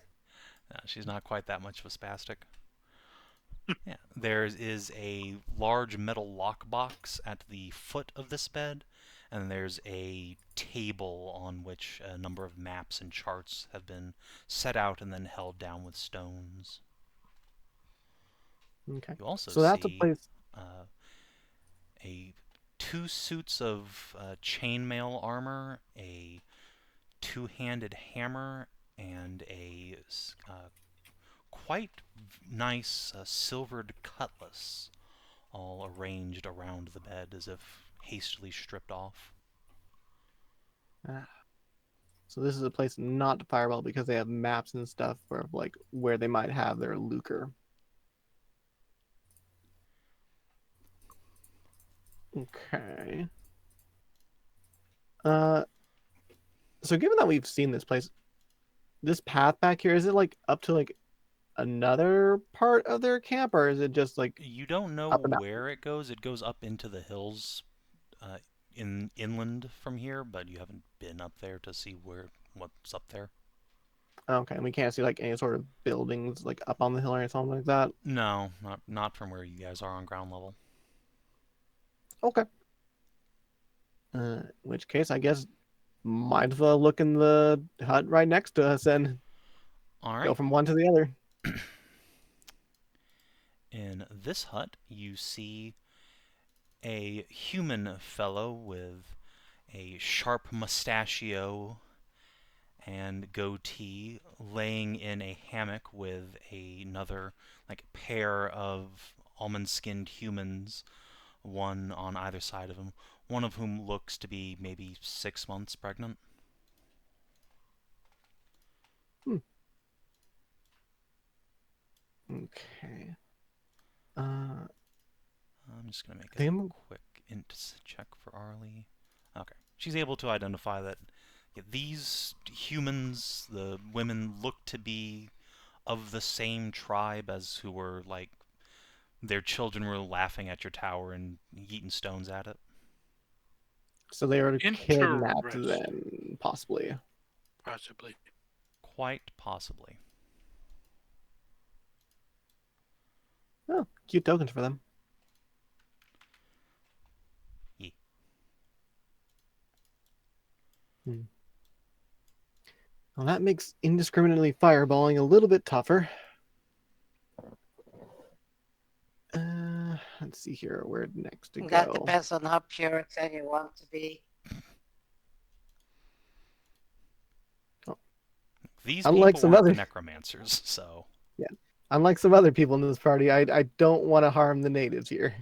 She's not quite that much of a spastic. Yeah, there is a large metal lockbox at the foot of this bed, and there's a table on which a number of maps and charts have been set out and then held down with stones. Okay. You also So that's a see place. two suits of chainmail armor, a two-handed hammer, and a quite nice silvered cutlass, all arranged around the bed as if hastily stripped off. So this is a place not to fireball because they have maps and stuff for like where they might have their lucre. Okay. So given that we've seen this place, this path back here, is it like up to like another part of their camp, or is it just like You don't know up and down? where it goes. It goes up into the hills inland from here, but you haven't been up there to see what's up there. Okay, and we can't see like any sort of buildings like up on the hill or something like that. No, not from where you guys are on ground level. Okay. In which case, I guess might as well look in the hut right next to us and All go right. from one to the other. In this hut, you see a human fellow with a sharp mustachio and goatee laying in a hammock with another like pair of almond-skinned humans, one on either side of him, one of whom looks to be maybe 6 months pregnant. Okay. I'm just going to make a Them- quick int check for Arlie. Okay. She's able to identify that these humans, the women, look to be of the same tribe as who were, like, their children were laughing at your tower and yeeting stones at it. So they were kidnapped Interesting. then, possibly. Possibly. Quite possibly. Oh, cute tokens for them. Yeah. Well, that makes indiscriminately fireballing a little bit tougher. Let's see here where next to That go. depends on how Puritan you want to be. These Unlike people some aren't the other- necromancers, so... Unlike some other people in this party, I don't want to harm the natives here.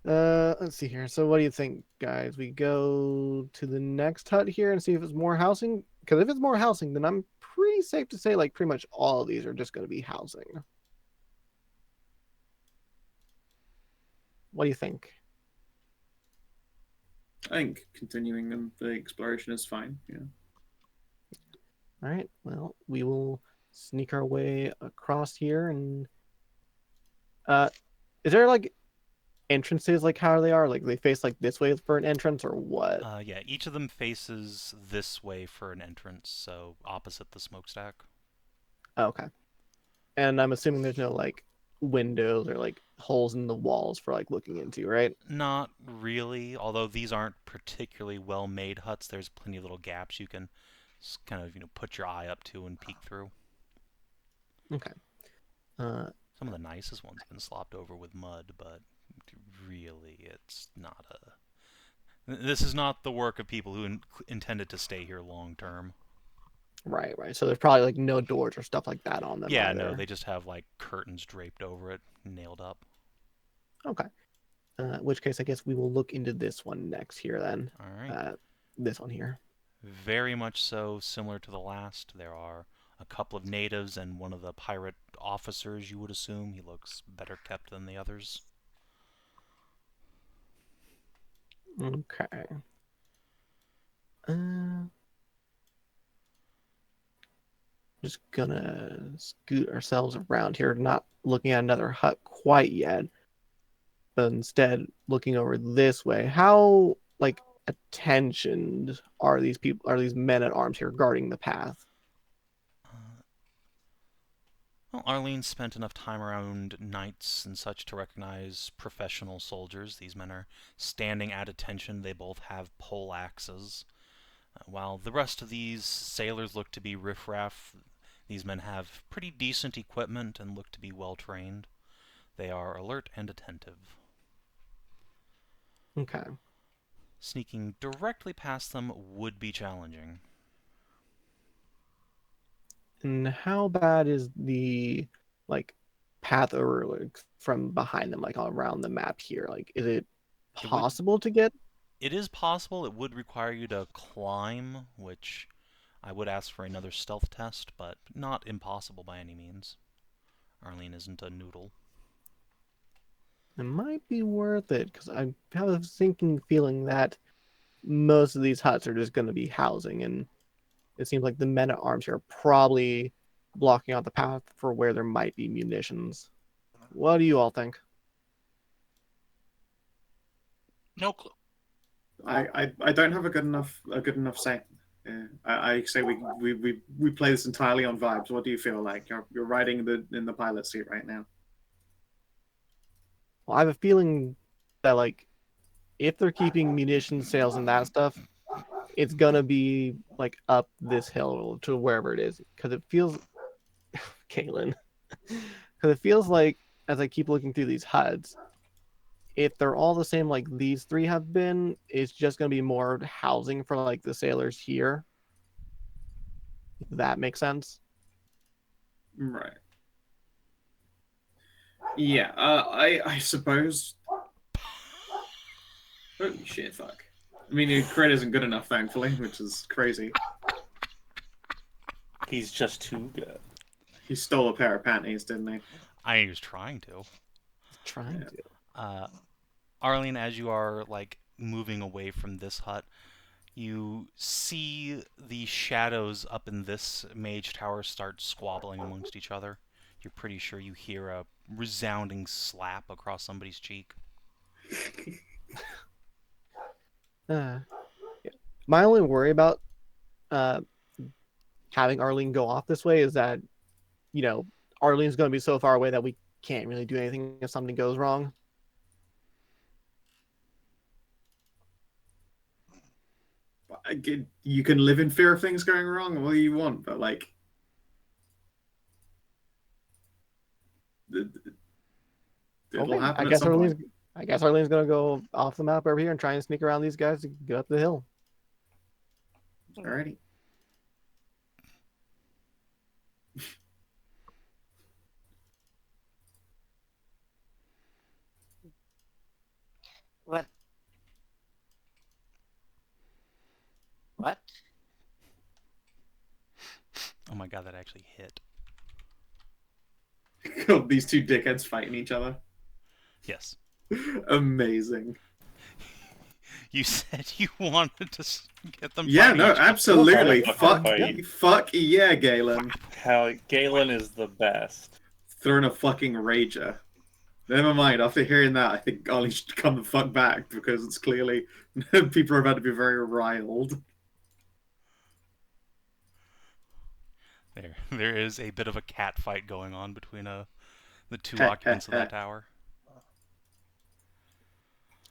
Let's see here. So what do you think, guys? We go to the next hut here and see if it's more housing? Because if it's more housing, then I'm pretty safe to say like pretty much all of these are just going to be housing. What do you think? I think continuing the exploration is fine. Yeah. All right. Well, we will sneak our way across here and is there like entrances like how they are? Like they face like this way for an entrance or what? Yeah, each of them faces this way for an entrance, so opposite the smokestack. Okay. And I'm assuming there's no like windows or like holes in the walls for like looking into, right? Not really, although these aren't particularly well-made huts. There's plenty of little gaps you can kind of, put your eye up to and peek through. Okay. Uh, Some of the nicest ones have been slopped over with mud, but really, it's not a... This is not the work of people who intended to stay here long term. right. So there's probably like no doors or stuff like that on them Yeah, either. no, they just have like curtains draped over it, nailed up. Okay. In which case, I guess we will look into this one next here then. All right. This one here. Very much so, similar to the last. There are a couple of natives and one of the pirate officers, you would assume. He looks better kept than the others. Okay. Just gonna scoot ourselves around here, not looking at another hut quite yet, but instead looking over this way. How like attentioned are these people? Are these men at arms here guarding the path? Well, Arlene spent enough time around knights and such to recognize professional soldiers. These men are standing at attention. They both have pole axes. While the rest of these sailors look to be riffraff, these men have pretty decent equipment and look to be well trained. They are alert and attentive. Okay. Sneaking directly past them would be challenging. And how bad is the like path over like from behind them, like around the map here? Like, is it It would possible to get? it is possible it would require you to climb, which I would ask for another stealth test, but not impossible by any means. Arlene isn't a noodle. It might be worth it because I have a sinking feeling that most of these huts are just going to be housing, and it seems like the men at arms here are probably blocking out the path for where there might be munitions. What do you all think? No clue. I don't have a good enough say. I say we play this entirely on vibes. What do you feel like? You're riding in the pilot seat right now. Well, I have a feeling that like if they're keeping munitions sales and that stuff, it's gonna be like up this hill to wherever it is because it feels, Caitlin, because it feels like as I keep looking through these HUDs, if they're all the same like these three have been, it's just gonna be more housing for like the sailors here. If that makes sense. Right. Yeah. I suppose. Holy shit! Fuck. I mean, your crit isn't good enough, thankfully, which is crazy. He's just too good. He stole a pair of panties, didn't he? I was trying to. Trying Yeah. to. Arlene, as you are like moving away from this hut, you see the shadows up in this mage tower start squabbling amongst each other. You're pretty sure you hear a resounding slap across somebody's cheek. Yeah. My only worry about uh, having Arlene go off this way is that, Arlene's going to be so far away that we can't really do anything if something goes wrong. You can live in fear of things going wrong all you want, but like, it'll Okay, happen at some point. I guess Arlene's going to go off the map over here and try and sneak around these guys to get up the hill. Alrighty. What? What? Oh my god, that actually hit. God, these two dickheads fighting each other. Yes. Amazing. You said you wanted to get them Yeah, fighting no, each other. absolutely. Fuck Fuck, fight. fuck yeah, Galen. How Galen is the best. Throwing a fucking rager. Never mind, after hearing that, I think Ollie should come the fuck back because it's clearly people are about to be very riled. There is a bit of a cat fight going on between the two occupants of that tower.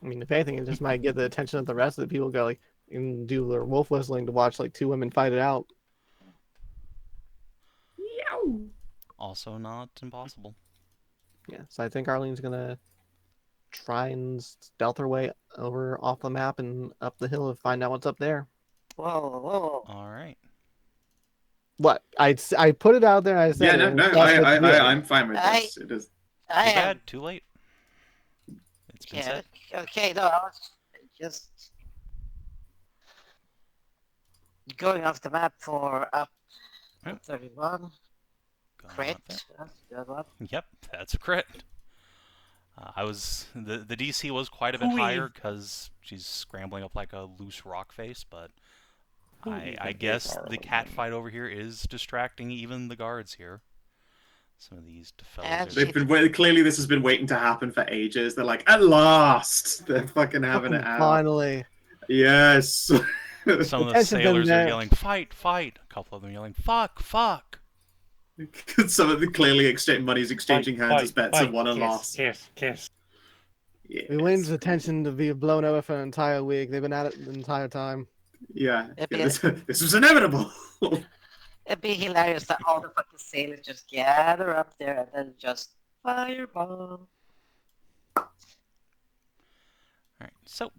I mean, if anything, it just might get the attention of the rest of the people. Go like and do their wolf whistling to watch like two women fight it out. Also not impossible. Yeah, so I think Arlene's gonna try and stealth her way over off the map and up the hill and find out what's up there. Whoa. All right. What? I put it out there. And I said, Yeah, it, no, and that's what's real. I'm fine with this. It is. Too I am. bad. Too late. It's been Yeah, said. okay, no, I was just going off the map for up Yep. 31. Going Crit. up there. That's a good one. Yep, that's a crit. The DC was quite a bit Hooey. higher because she's scrambling up like a loose rock face, but Who I even guess is the Arlene? cat fight over here is distracting even the guards here. Some of these And fellas are... They've been clearly this has been waiting to happen for ages. They're like, at last, they're fucking having it out. Finally. Yes. Some of the Attention's been sailors are there. yelling, fight, fight. A couple of them yelling, fuck, fuck. Some of the clearly money's exchanging hands as bets have won and lost. Kiss. Yes. We waited for attention to be blown over for an entire week. They've been at it the entire time. Yeah, It'd be, this was inevitable. it'd be hilarious that all the fucking sailors just gather up there and then just fireball. Alright, so,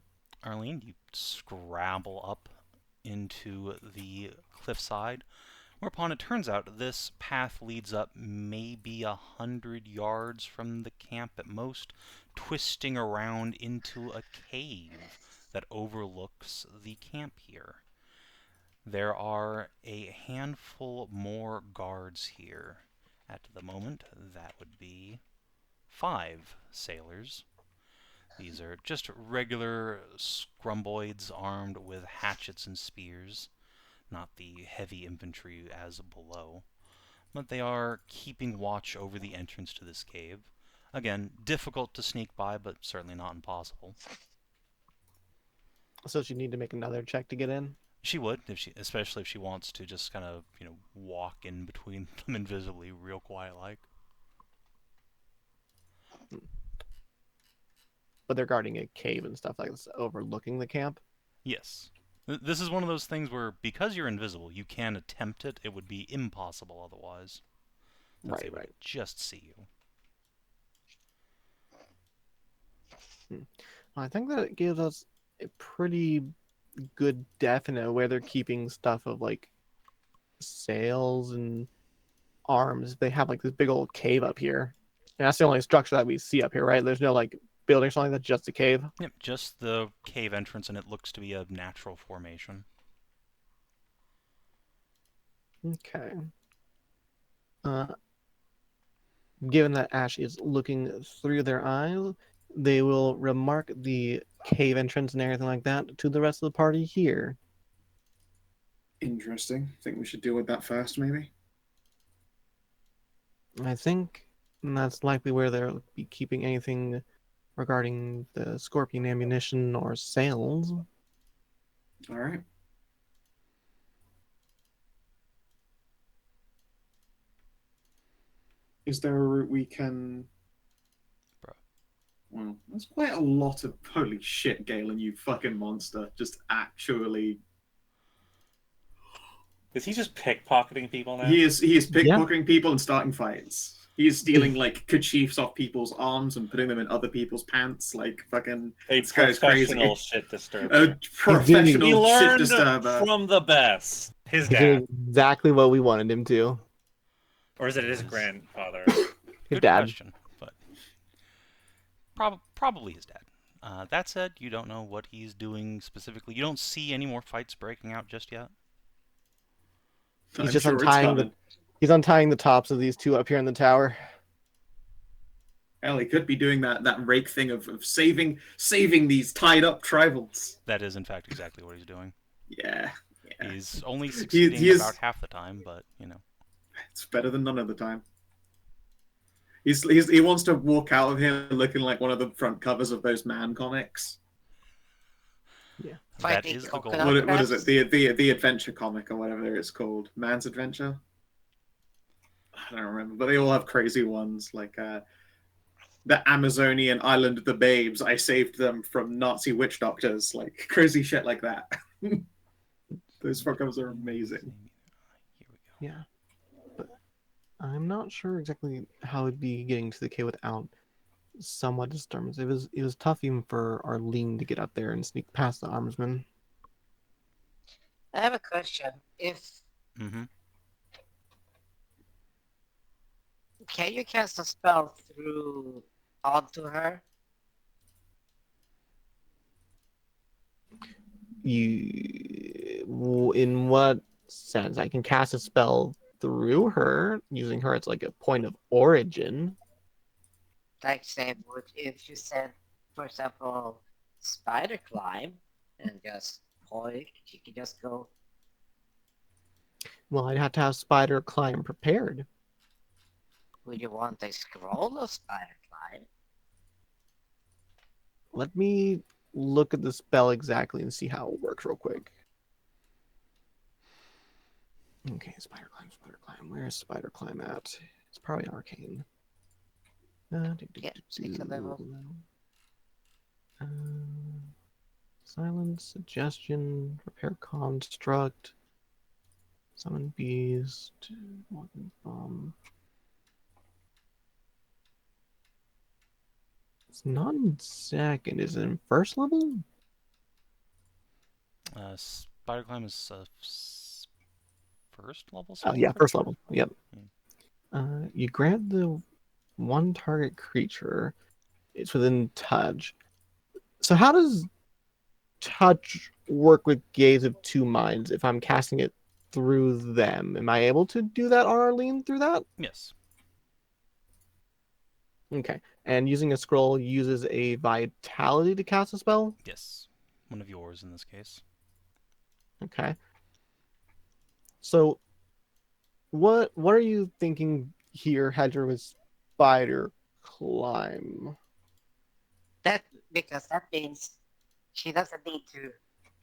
Arlene, you scramble up into the cliffside, whereupon it turns out this path leads up maybe 100 yards from the camp at most, twisting around into a cave that overlooks the camp here. There are a handful more guards here. At the moment, that would be 5 sailors. These are just regular scrumboids armed with hatchets and spears, not the heavy infantry as below. But they are keeping watch over the entrance to this cave. Again, difficult to sneak by, but certainly not impossible. So she need to make another check to get in. She would, especially if she wants to just kind of, walk in between them invisibly, real quiet-like. But they're guarding a cave and stuff like this, overlooking the camp. Yes. This is one of those things where, because you're invisible, you can attempt it. It would be impossible otherwise. Since they would just see you. Well, I think that it gives us a pretty good definite where they're keeping stuff of like sails and arms. They have like this big old cave up here. And that's the only structure that we see up here, right? There's no like building or something, that's just a cave. Yep, just the cave entrance, and it looks to be a natural formation. Okay. Given that Ashe is looking through their eyes, they will remark the cave entrance and everything like that to the rest of the party here. Interesting. Think we should deal with that first, maybe? I think that's likely where they'll be keeping anything regarding the Scorpion ammunition or sails. All right. Is there a route we can... Bro. Well, that's quite a lot of... Holy shit, Galen, you fucking monster. Just actually... Is he just pickpocketing people now? He is pickpocketing people and starting fights. He is stealing, like, kerchiefs off people's arms and putting them in other people's pants, like, fucking... A This guy's professional crazy. shit disturber. A He professional shit learned disturber. from the best. His He did dad. exactly what we wanted him to. Or is it his grandfather? His Good dad. question, but probably his dad. That said, you don't know what he's doing specifically. You don't see any more fights breaking out just yet. He's I'm just sure it's untying coming. he's untying the tops of these two up here in the tower. Hell, he could be doing that rake thing of saving these tied up tribals. That is, in fact, exactly what he's doing. Yeah. He's only succeeding about half the time, but, you know. It's better than none of the time. He wants to walk out of here looking like one of the front covers of those Man comics. Yeah. That Fighting is the goal. coconut What is crabs? it? The adventure comic or whatever it's called. Man's Adventure? I don't remember, but they all have crazy ones like the Amazonian island of the babes. I saved them from Nazi witch doctors, like crazy shit like that. Those front covers are amazing. Here we go. Yeah. But I'm not sure exactly how it'd be getting to the cave without somewhat disturbance. It was tough even for Arlene to get up there and sneak past the armorsman. I have a question. Mm-hmm. Can you cast a spell through onto her? In what sense? I can cast a spell through her, using her as like a point of origin. Like say, if you said, for example, spider climb and just point, she could just go. Well, I'd have to have spider climb prepared. Would you want a scroll of spider climb? Let me look at the spell exactly and see how it works real quick. Okay, spider climb, spider climb. Where's spider climb at? It's probably arcane. Yeah, second level. Silence, suggestion, repair construct, summon beast, walking bomb. It's not in second. Is it in first level? Spider Climb is first level Oh spell? yeah, first level. Yep. Hmm. You grant the one target creature. It's within touch. So how does touch work with Gaze of Two Minds if I'm casting it through them? Am I able to do that on Arlene through that? Yes. Okay. And using a scroll uses a vitality to cast a spell? Yes. One of yours in this case. Okay. So what are you thinking here, Hedrah, with spider climb? That because that means she doesn't need to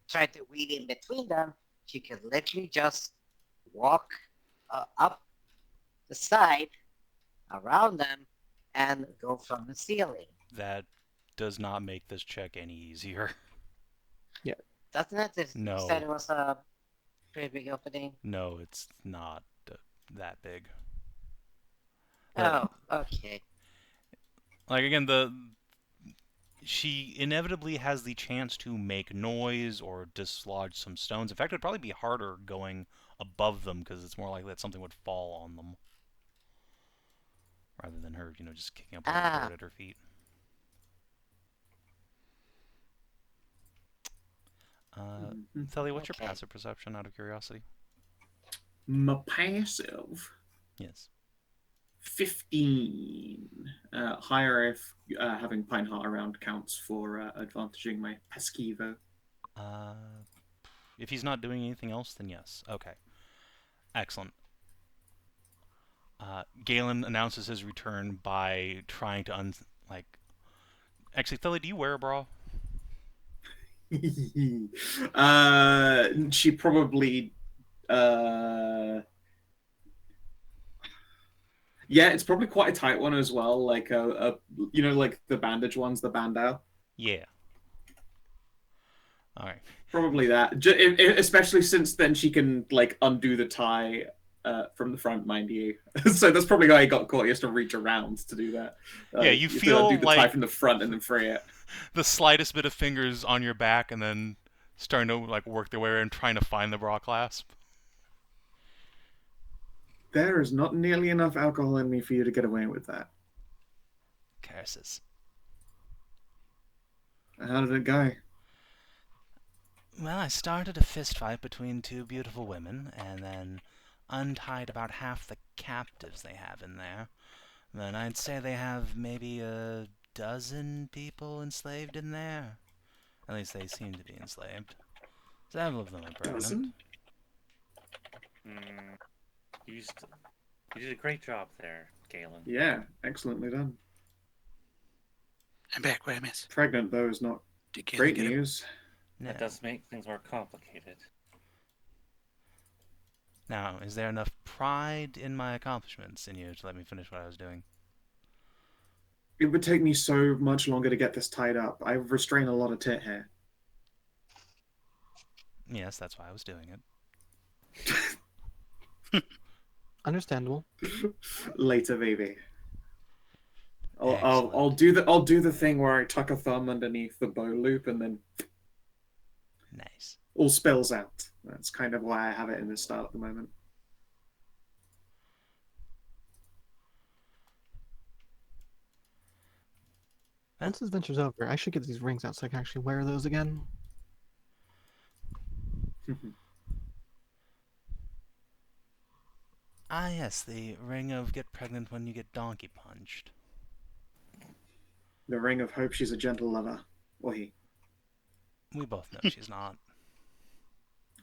try to weave in between them. She can literally just walk up the side around them and go from the ceiling. That does not make this check any easier. Doesn't it? You No. said it was a pretty big opening. No, it's not that big. Oh, okay. Like again, she inevitably has the chance to make noise or dislodge some stones. In fact, it'd probably be harder going above them because it's more likely that something would fall on them rather than her, just kicking up all the dirt at her feet. Theli, what's your passive perception, out of curiosity? My passive. Yes. 15. Higher if having Pine Heart around counts for advantaging my Pesquivo. If he's not doing anything else, then yes. Okay. Excellent. Galen announces his return by trying to Actually, Theli, do you wear a bra? She probably. Yeah, it's probably quite a tight one as well. Like like the bandage ones, the bandau. Yeah. All right. Probably that. Especially since then she can undo the tie from the front, mind you. So that's probably why he got caught. He has to reach around to do that. Yeah, you feel undo the like tie from the front and then free it. The slightest bit of fingers on your back, and then starting to work their way around, trying to find the bra clasp. There is not nearly enough alcohol in me for you to get away with that. Curses. How did it go? Well, I started a fist fight between two beautiful women, and then untied about half the captives they have in there. Then I'd say they have maybe a dozen people enslaved in there. At least they seem to be enslaved. Several of them are pregnant. Dozen? Hmm. You, st- you did a great job there, Galen. Yeah, excellently done. I'm back. What I miss? Pregnant, though, is not Did Galen great get him? news. No. That does make things more complicated. Now, is there enough pride in my accomplishments in you to let me finish what I was doing? It would take me so much longer to get this tied up. I restrain a lot of tit hair. Yes, that's why I was doing it. Understandable. Later, baby. I'll Excellent. do the thing where I tuck a thumb underneath the bow loop and then Nice. all spills out. That's kind of why I have it in this style at the moment. Once this venture's over, I should get these rings out so I can actually wear those again. Ah, yes, the ring of get pregnant when you get donkey punched. The ring of hope she's a gentle lover. Or he. We both know she's not.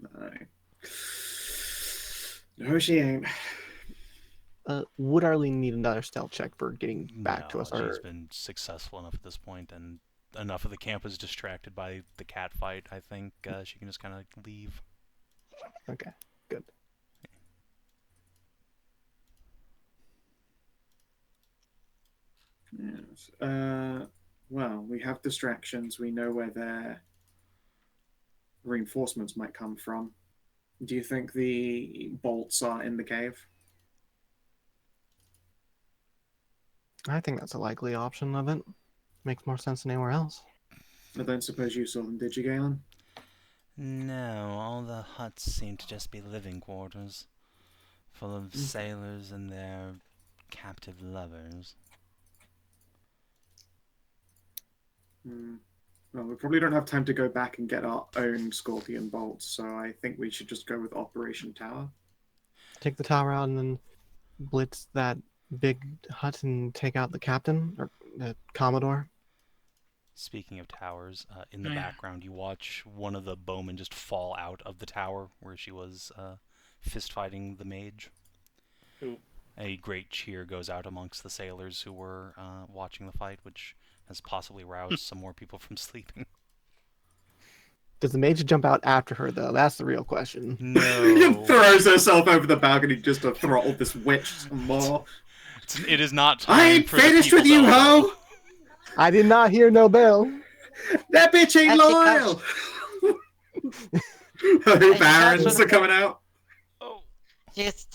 No. No, she ain't. Would Arlene need another stealth check for getting back to No, us? she's Or been successful enough at this point, and enough of the camp is distracted by the cat fight. I think she can just kind of leave. okay, good. Yes. Well, we have distractions. We know where their reinforcements might come from. Do you think the bolts are in the cave? I think that's a likely option of it. Makes more sense than anywhere else. I don't suppose you saw them, did you, Galen? No, all the huts seem to just be living quarters, full of sailors and their captive lovers. Well, we probably don't have time to go back and get our own scorpion bolts, so I think we should just go with Operation Tower. Take the tower out and then blitz that big hut and take out the captain or the commodore. Speaking of towers, in the Oh, yeah. background you watch one of the bowmen just fall out of the tower where she was fist fighting the mage. Ooh. A great cheer goes out amongst the sailors who were watching the fight, which has possibly roused some more people from sleeping. Does the mage jump out after her though? That's the real question. No. Throws herself over the balcony just to throttle this witch some more. It is not time I ain't for the finished with people's you, elbow. ho! I did not hear no bell. That bitch ain't loyal! Her barons are coming out. Oh. She's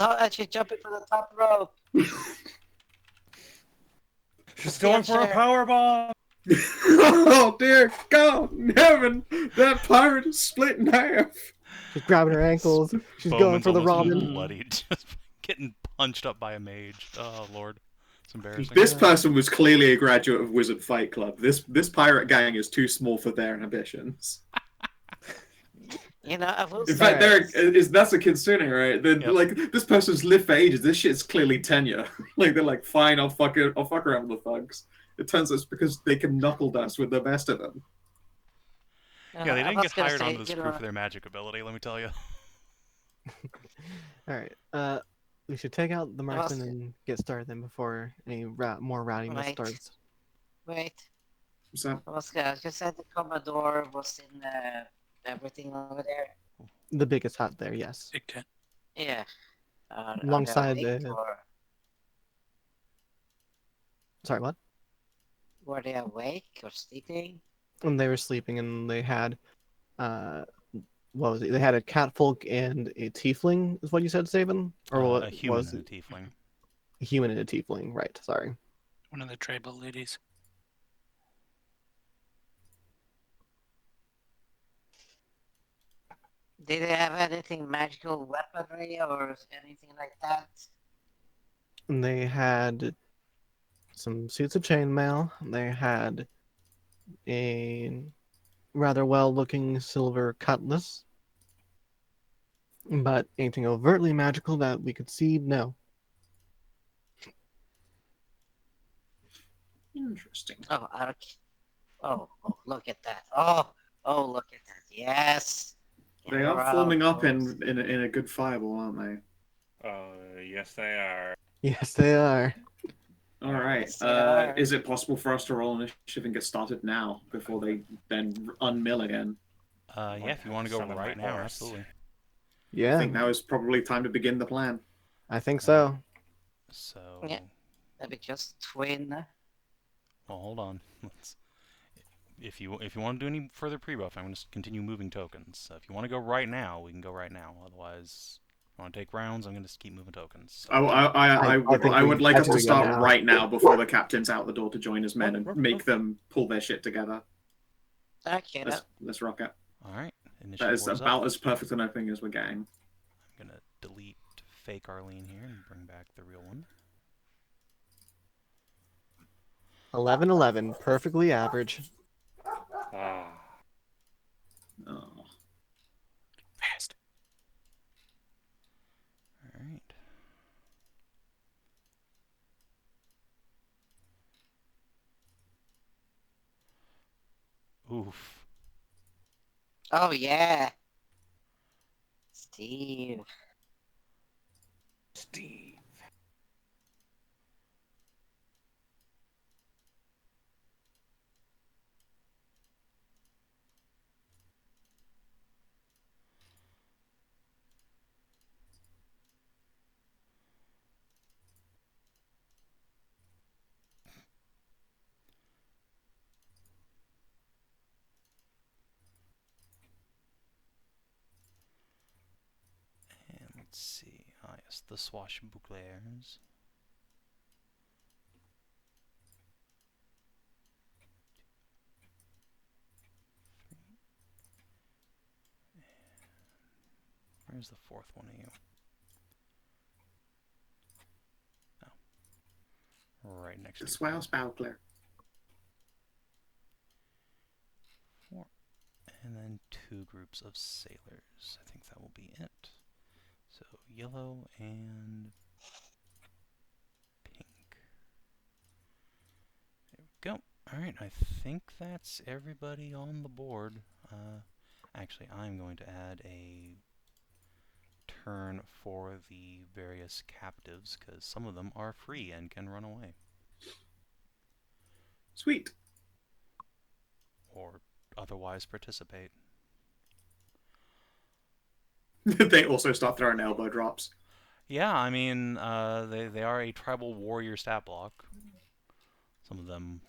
jumping from the top rope. She's going for a power bomb. Oh dear God in heaven! That pirate is split in half. She's grabbing her ankles. She's going Bowman's for the almost Robin. bloodied, just getting punched up by a mage. Oh lord, it's embarrassing. This person was clearly a graduate of Wizard Fight Club. This pirate gang is too small for their ambitions. You know, I will In say. fact, that's a kitsune, right? Then like this person's lived for ages. This shit's clearly tenure. Like they're like, fine, I'll fuck around with the thugs. It turns out it's because they can knuckle dust with the best of them. Yeah, they I didn't was get gonna hired say, onto this you crew know, for their magic ability, let me tell you. All right. We should take out the marksman and get started then before any more rowdiness Right. starts. Wait. What's that? I was gonna just said the Commodore was in everything over there. The biggest hut there, yes. Big tent. Yeah. Alongside are they awake, the- or Sorry, what? were they awake or sleeping? And they were sleeping, and they had, what was it? They had a catfolk and a tiefling, is what you said, Savin? Or what A human was and it? a tiefling. A human and a tiefling, right? Sorry. One of the tribal ladies. Did they have anything magical weaponry or anything like that? And they had some suits of chainmail. They had a rather well-looking silver cutlass. But anything overtly magical that we could see, no. Interesting. Oh, look at that. Oh, look at that. Yes. They are Get forming around, up folks. in a good fireball, aren't they? Yes, they are. Yes, they are. All right. Yes, they are. Is it possible for us to roll initiative and get started now before they then unmill again? Yeah, if you want to go Summon my right now, horse. absolutely. I Yeah, think now is probably time to begin the plan. I think so. So, Yeah. Let me just twin. well, hold on. Let's. If you want to do any further pre-buff, I'm going to continue moving tokens. So if you want to go right now, we can go right now. Otherwise, if you want to take rounds, I'm going to just keep moving tokens. So, I would like us to think we go start now. right now before the captain's out the door to join his men and make them pull their shit together. Okay, Let's rock it. all right, That initiative is order's about up. as perfect an opening as we're getting. I'm going to delete fake Arlene here and bring back the real one. 11-11, perfectly average. Ah. Oh. Fast. All right. Oof. Oh, yeah. Steve. Steve. And let's see. Ah, yes, the swashbucklers. Where's the fourth one of you? Oh. Right next to The you. swell Spoutler. Four. And then two groups of sailors. I think that will be it. So yellow and pink. There we go. Alright, I think that's everybody on the board. Actually, I'm going to add a turn for the various captives, because some of them are free and can run away. Sweet. Or otherwise participate. They also start throwing elbow drops. Yeah, I mean, they are a tribal warrior stat block. Some of them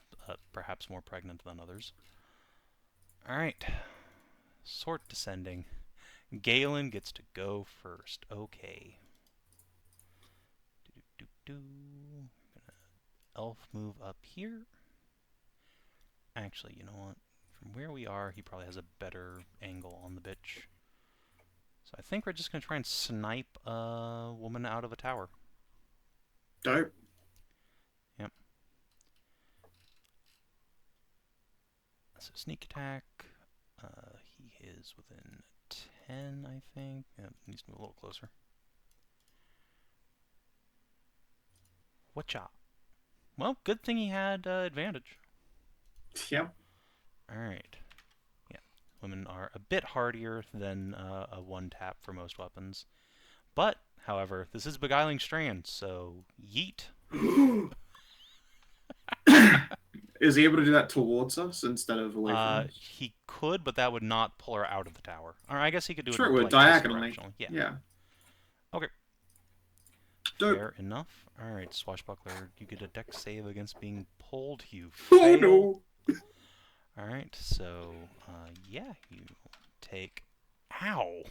perhaps more pregnant than others. Alright. Sort descending. Galen gets to go first. Okay. Gonna elf move up here. Actually, you know what? From where we are, he probably has a better angle on the bitch. So I think we're just going to try and snipe a woman out of a tower. Dope. Yep. So sneak attack. He is within 10, I think. Yeah, needs to move a little closer. Whatcha? Well, good thing he had advantage. Yep. Alright. Yeah. Women are a bit hardier than a one-tap for most weapons. But, however, this is Beguiling Strand, so yeet. Is he able to do that towards us instead of away from us? He could, but that would not pull her out of the tower. Or I guess he could do Sure, it it would, like diagonally. this directionally. Yeah. Yeah. Okay. Dope. Fair enough. Alright, Swashbuckler, you get a dex save against being pulled. You Oh fail. no! Alright, so, yeah, you take, ow,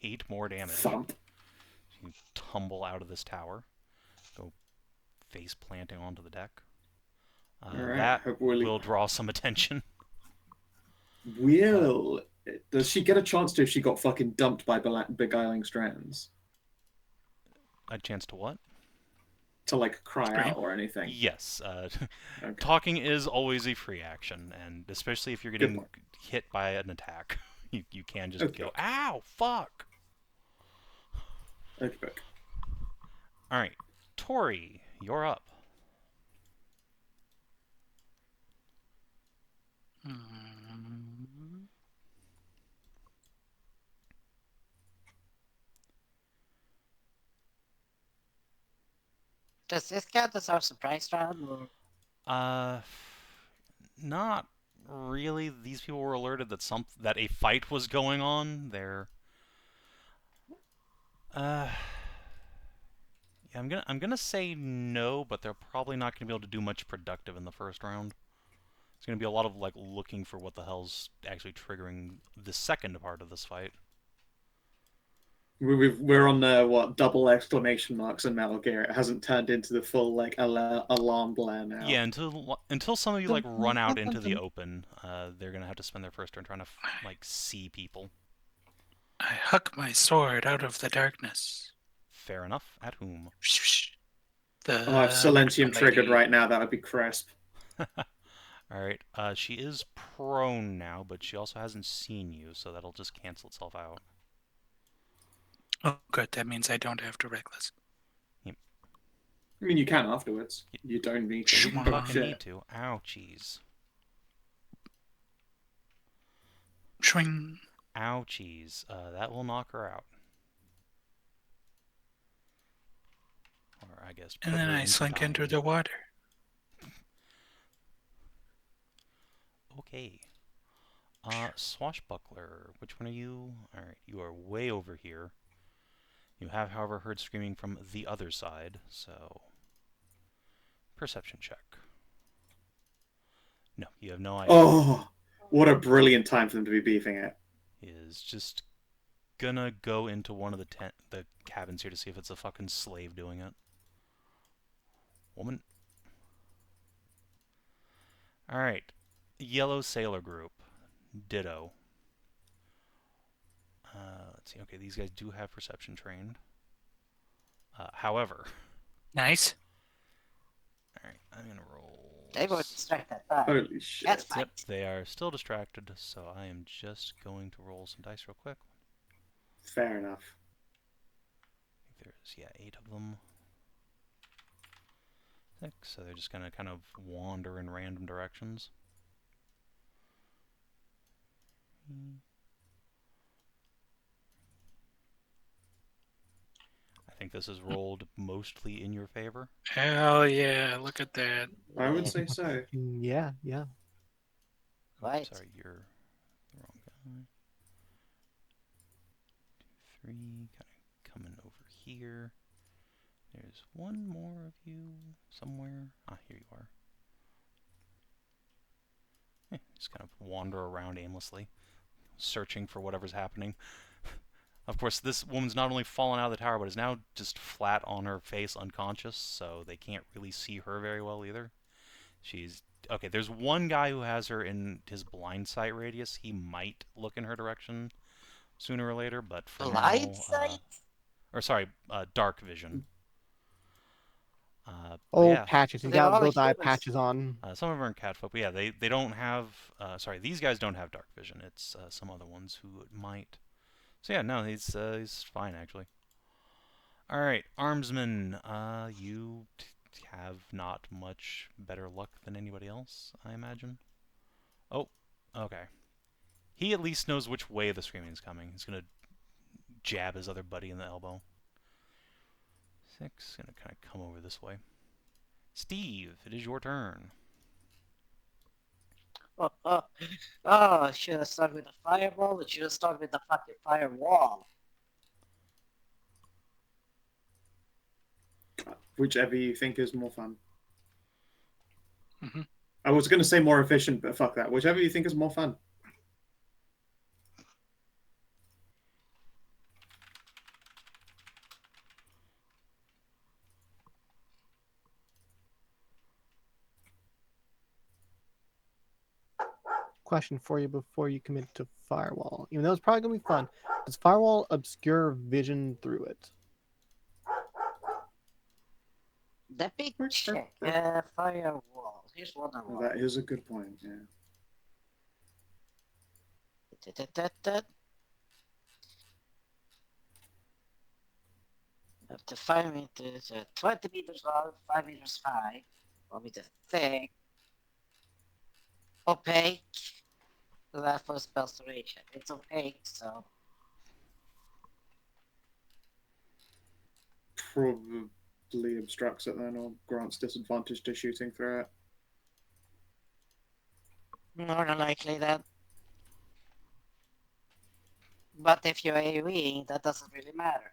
8 more damage. Thump. You tumble out of this tower. Go face planting onto the deck. Alright, That hopefully- will draw some attention. Does she get a chance to if she got fucking dumped by Beguiling Strands? A chance to what? to like cry Scream? out or anything? Yes, Okay. talking is always a free action, and especially if you're Good getting point. hit by an attack, you can just Okay. go, "Ow, fuck!" Okay. Okay. All right, Tori, you're up. Hmm. Does this count as our surprise round? Or... Uh, not really. These people were alerted that a fight was going on. Uh, yeah, I'm gonna say no, but they're probably not gonna be able to do much productive in the first round. It's gonna be a lot of like looking for what the hell's actually triggering the second part of this fight. We're on the what double exclamation marks in Metal Gear. It hasn't turned into the full like alarm blare now. Yeah, until some of you like run out into the open, they're gonna have to spend their first turn trying to like see people. I huck my sword out of the darkness. Fair enough. At whom? The Oh, if Silentium Prison triggered Lady. right now, that would be crisp. Alright, she is prone now, but she also hasn't seen you, so that'll just cancel itself out. Oh, good. That means I don't have to reckless. I mean, you can afterwards. You don't need to. You didn't Oh, fucking shit. need to. Ouchies. Swing. Ouchies. That will knock her out. Or I guess put And then her I into slink into dying. the water. Okay. Swashbuckler. Which one are you? Alright, you are way over here. You have, however, heard screaming from the other side, so... Perception check. No, you have no idea. Oh, what a brilliant time for them to be beefing it. He is just gonna go into one of the cabins here to see if it's a fucking slave doing it. Woman. Alright. Yellow Sailor Group. Ditto. Let's see. Okay, these guys do have perception trained. However... Nice. Alright, I'm gonna roll... They were distracted. But Holy shit. that's fine. Yep, they are still distracted, so I am just going to roll some dice real quick. Fair enough. I think there's, 8 of them. 6, so they're just gonna kind of wander in random directions. I think this is rolled mostly in your favor. Hell yeah, look at that. I would say so. Yeah, yeah. Right. Sorry, you're the wrong guy. 2, 3, kind of coming over here. There's one more of you somewhere. Ah, here you are. Just kind of wander around aimlessly, searching for whatever's happening. Of course, this woman's not only fallen out of the tower, but is now just flat on her face, unconscious, so they can't really see her very well either. She's... Okay, there's one guy who has her in his blind sight radius. He might look in her direction sooner or later, but for Blind now... sight? or sorry, dark vision. Oh, yeah, patches. So You they're got all those eye humans. patches on. some of them are in catfolk, but yeah, they don't have... sorry, these guys don't have dark vision. It's some other ones who might... So yeah, no, he's fine, actually. Alright, Armsman, you have not much better luck than anybody else, I imagine. Oh, okay. He at least knows which way the screaming's coming. He's gonna jab his other buddy in the elbow. 6, gonna kind of come over this way. Steve, it is your turn. Oh, should have started with the fireball. It should have started with the fucking firewall. Whichever you think is more fun. Mhm. I was going to say more efficient, but fuck that. Whichever you think is more fun. Question for you before you commit to firewall. Even though it's probably gonna be fun, does firewall obscure vision through it? The big Right, check. Firewall. Here's one I want. That is a good point. Yeah. Da-da-da-da. Up to 5 meters, 20 meters long, 5 meters high, 1 meter thick, opaque. That for spell duration. It's opaque, so Probably obstructs it then, or grants disadvantage to shooting through it. more than likely that. But if you're AoEing, that doesn't really matter.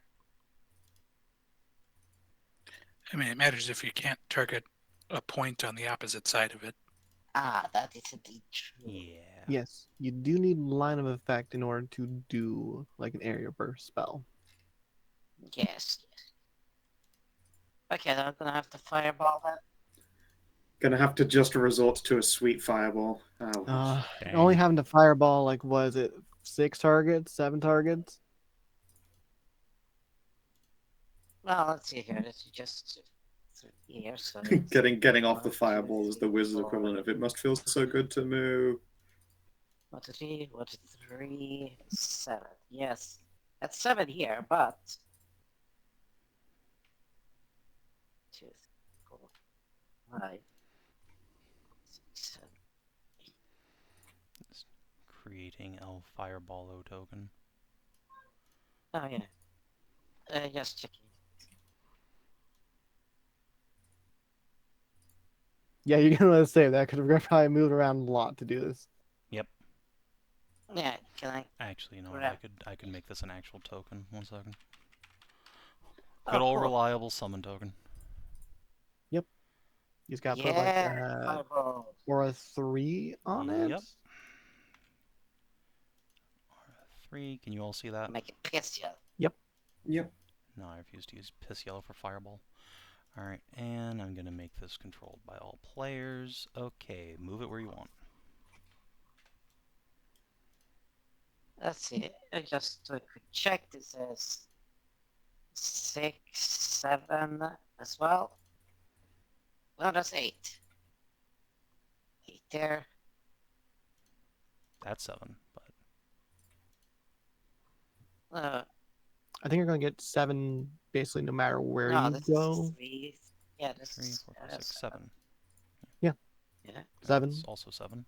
I mean, it matters if you can't target a point on the opposite side of it. Ah, that is indeed true. Yeah. Yes, you do need line of effect in order to do like an area burst spell. Yes. Okay, then I'm gonna have to fireball that. Gonna have to just resort to a sweet fireball. Dang. Only having to fireball like was it 6 targets, 7 targets? Well, let's see here. This is just here, so it's getting off the 1, 2, fireball is the 3, wizard 4, equivalent of it must feel so good to move. 1, 2, 3, 1, 2, 3, 7. Yes, that's 7 here, but 2, 3, 4, 5, 6, 7. Creating L Fireball O token. Oh yeah. Just checking. Yeah, you're gonna want to save that because we're gonna probably move around a lot to do this. Yeah, can I? Actually, you know what? Grab. I could make this an actual token. 1 second. Oh, Good old cool. reliable summon token. You just gotta Yeah, put like fireball. or a 3 on it. Yep. 3. Can you all see that? Make it piss you. Yep. No, I refuse to use Piss Yellow for Fireball. Alright, and I'm gonna make this controlled by all players. Okay, move it where you want. Let's see. I just do a quick check. This is 6, 7 as well. No, that's 8. 8 there. That's 7, but I think you're gonna get 7 basically no matter where no, you this go. is 3. Yeah, this 3, is 4, 5, 6, 7. Yeah. Seven. That's also 7.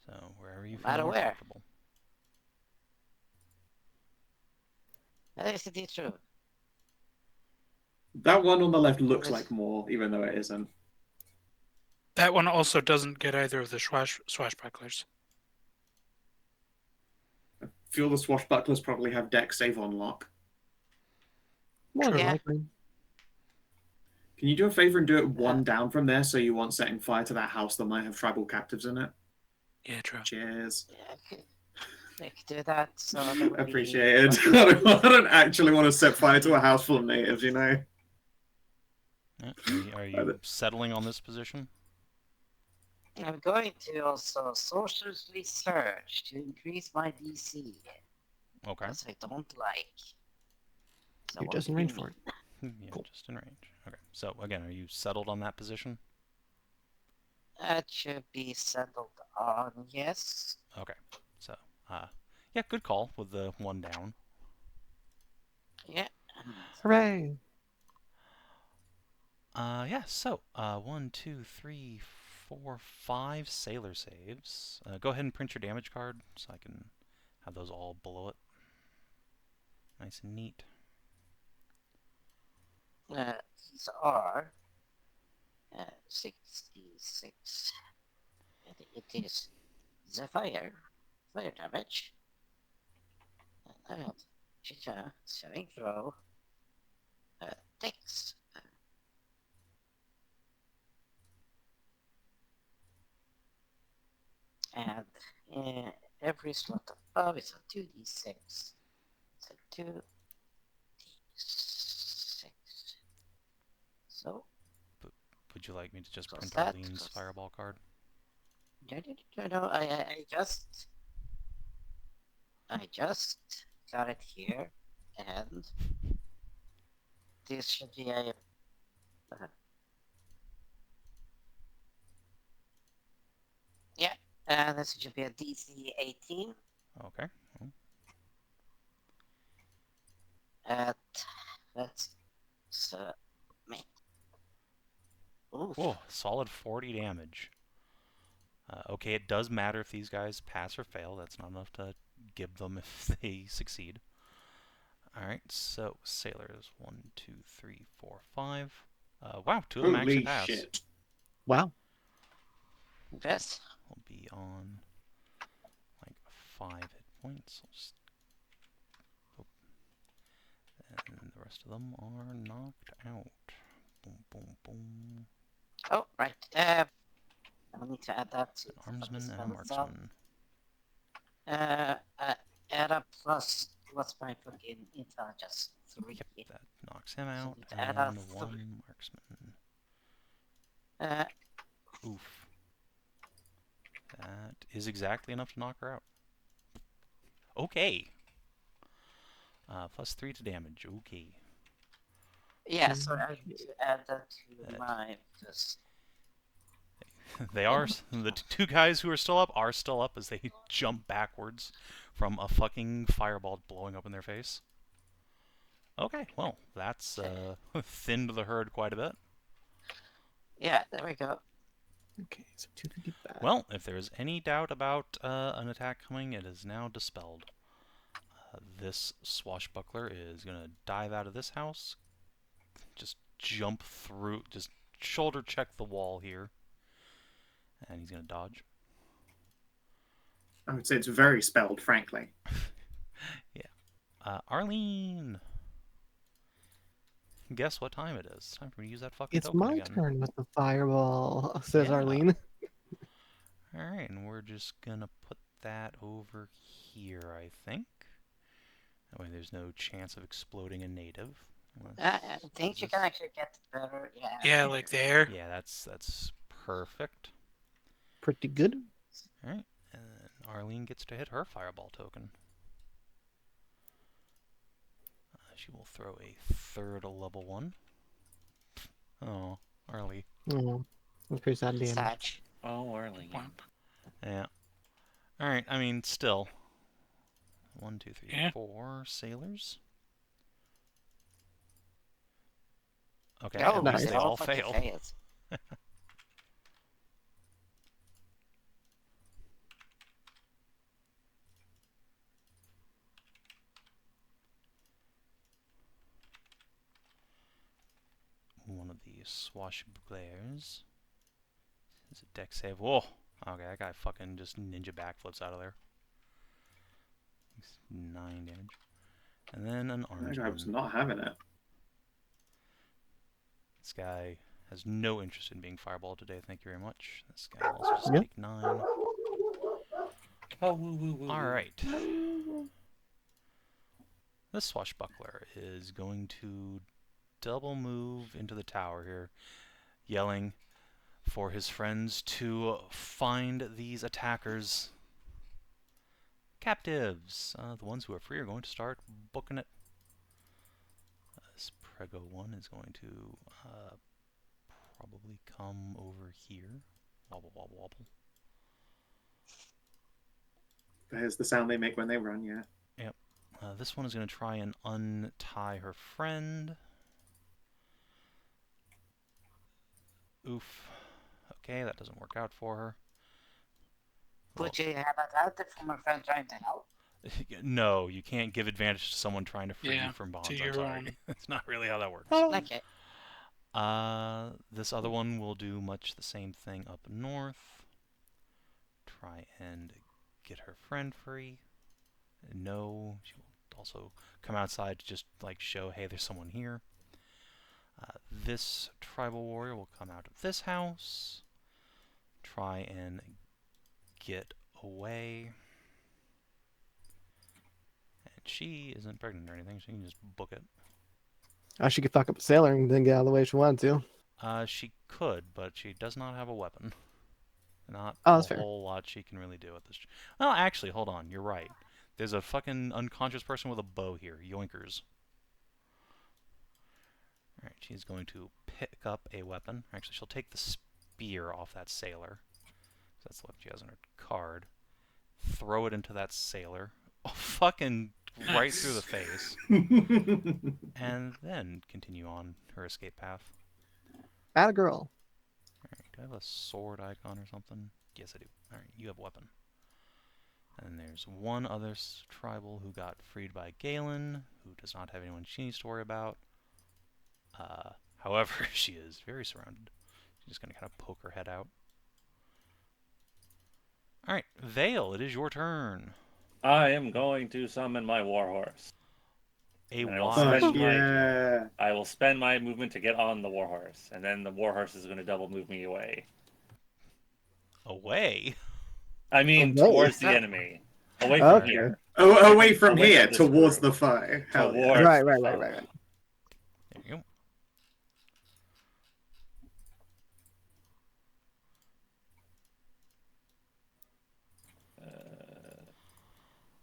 So wherever you No feel matter more where. comfortable. That is indeed true. That one on the left looks Yes. like more, even though it isn't. That one also doesn't get either of the swashbucklers. I feel the swashbucklers probably have deck save on lock. More than Yeah. likely. Can you do a favor and do it 1 down from there so you want setting fire to that house that might have tribal captives in it? Yeah, true. Cheers. Yeah, I could do that. So that would be Appreciated. I don't actually want to set fire to a house full of natives, you know? Yeah. Are you settling on this position? I'm going to also Sorcerer's Research to increase my DC. Okay. Because I don't like. So You're what just do in you range for mean? it. Yeah, Cool. just in range. Okay. So again, are you settled on that position? That should be settled on, yes. Okay. So, yeah, good call with the 1 down. Yeah. Hooray! Yeah, so, 1, 2, 3, 4, 5 sailor saves. Go ahead and print your damage card so I can have those all below it. Nice and neat. These are 66. And it is the fire damage. And saving throw. Dex. And every slot above is a 2d6. It's a 2d6. So, Would you like me to just So print that Arlene's goes- fireball card? no, I just got it here, and this should be a Yeah, this should be a DC 18. Okay. That's so me. Oof. Whoa, solid 40 damage. Okay, it does matter if these guys pass or fail. That's not enough to give them if they succeed. Alright, so sailors 1, 2, 3, 4, 5. Wow, 2 of them actually Holy pass. shit. Wow. Yes. We'll be on like 5 hit points. I'll just... And the rest of them are knocked out. Boom, boom, boom. Oh, right. I need to add that to An armsman and a spell itself. marksman. Add up plus what's my fucking intelligence? 3. Yep, that knocks him out. need to add a And th- 1 marksman. Oof. That is exactly enough to knock her out. Okay. Plus 3 to damage. Okay. Yeah, so I need to add that to That- my just They are, the 2 guys who are still up are still up as they jump backwards from a fucking fireball blowing up in their face. Okay, well, that's thinned the herd quite a bit. yeah, there we go. Okay, so 255. Well, if there's any doubt about an attack coming, it is now dispelled. This swashbuckler is going to dive out of this house, just jump through, just shoulder check the wall here, and he's going to dodge. I would say it's very spelled, frankly. Arlene! Guess what time it is? It's time for me to use that fucking It's token my again. turn with the fireball, says Yeah. Arlene. Alright, and we're just going to put that over here, I think. That way there's no chance of exploding a native. I think you can actually get better. Yeah. Yeah, like there. Yeah, that's perfect. Pretty good. Alright, and Arlene gets to hit her fireball token. She will throw a third level 1. Oh, Arlie. Oh, that's pretty sad damage. Sad. Oh, early. Womp. Yeah. Alright, I mean, still. 1, 2, 3, Yeah. 4 sailors. Okay, Oh, at nice. least they all fucking fail. fails. One of the swashbucklers. Is a deck save. Whoa! Okay, that guy fucking just ninja backflips out of there. 9 damage. And then an That guy was armsman. not having it. This guy has no interest in being fireballed today, thank you very much. This guy will also just Yep. take 9. Oh, woo, woo, woo. Alright. This swashbuckler is going to double move into the tower here, yelling for his friends to find these attackers. Captives! The ones who are free are going to start booking it. This Prego one is going to probably come over here. Wobble, wobble, wobble. There's the sound they make when they run, yeah. This one is going to try and untie her friend. Oof. Okay, that doesn't work out for her. Would you have adapted from a friend trying to help? No, you can't give advantage to someone trying to free Yeah, you from bonds. to I'm your sorry. own. That's not really how that works. Okay. This other one will do much the same thing up north. Try and get her friend free. No, she will also come outside to just like show, hey, there's someone here. This tribal warrior will come out of this house. Try and get away. And she isn't pregnant or anything, so you can just book it. She could fuck up a sailor and then get out of the way if she wanted to. She could, but she does not have a weapon. Not Oh, a that's fair. whole lot she can really do at this. Well, actually, hold on. You're right. There's a fucking unconscious person with a bow here. Yoinkers. Alright, she's going to pick up a weapon. Actually, she'll take the spear off that sailor. That's what she has on her card. Throw it into that sailor. Oh, fucking right through the face. And then continue on her escape path. Bad girl. Alright, do I have a sword icon or something? Yes, I do. Alright, you have a weapon. And there's one other tribal who got freed by Galen, who does not have anyone she needs to worry about. However, she is very surrounded. She's just going to kind of poke her head out. Alright, Vale, it is your turn. I am going to summon my warhorse. A And I will wise spend my- yeah. I will spend my movement to get on the warhorse, and then the warhorse is going to double move me away. away. I mean, Away? towards the enemy. Away from Okay. here. Oh, away from Away here, from this towards group. the foe. Hell yeah. Towards Right. the There you go.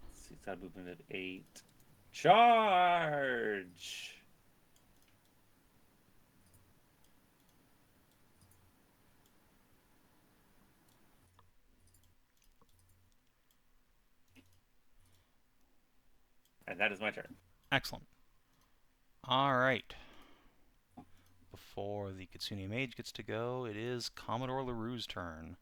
Let's see, it's got a movement of 8. Charge! And that is my turn. Excellent. Alright. Before the Kitsune Mage gets to go, it is Commodore LaRue's turn.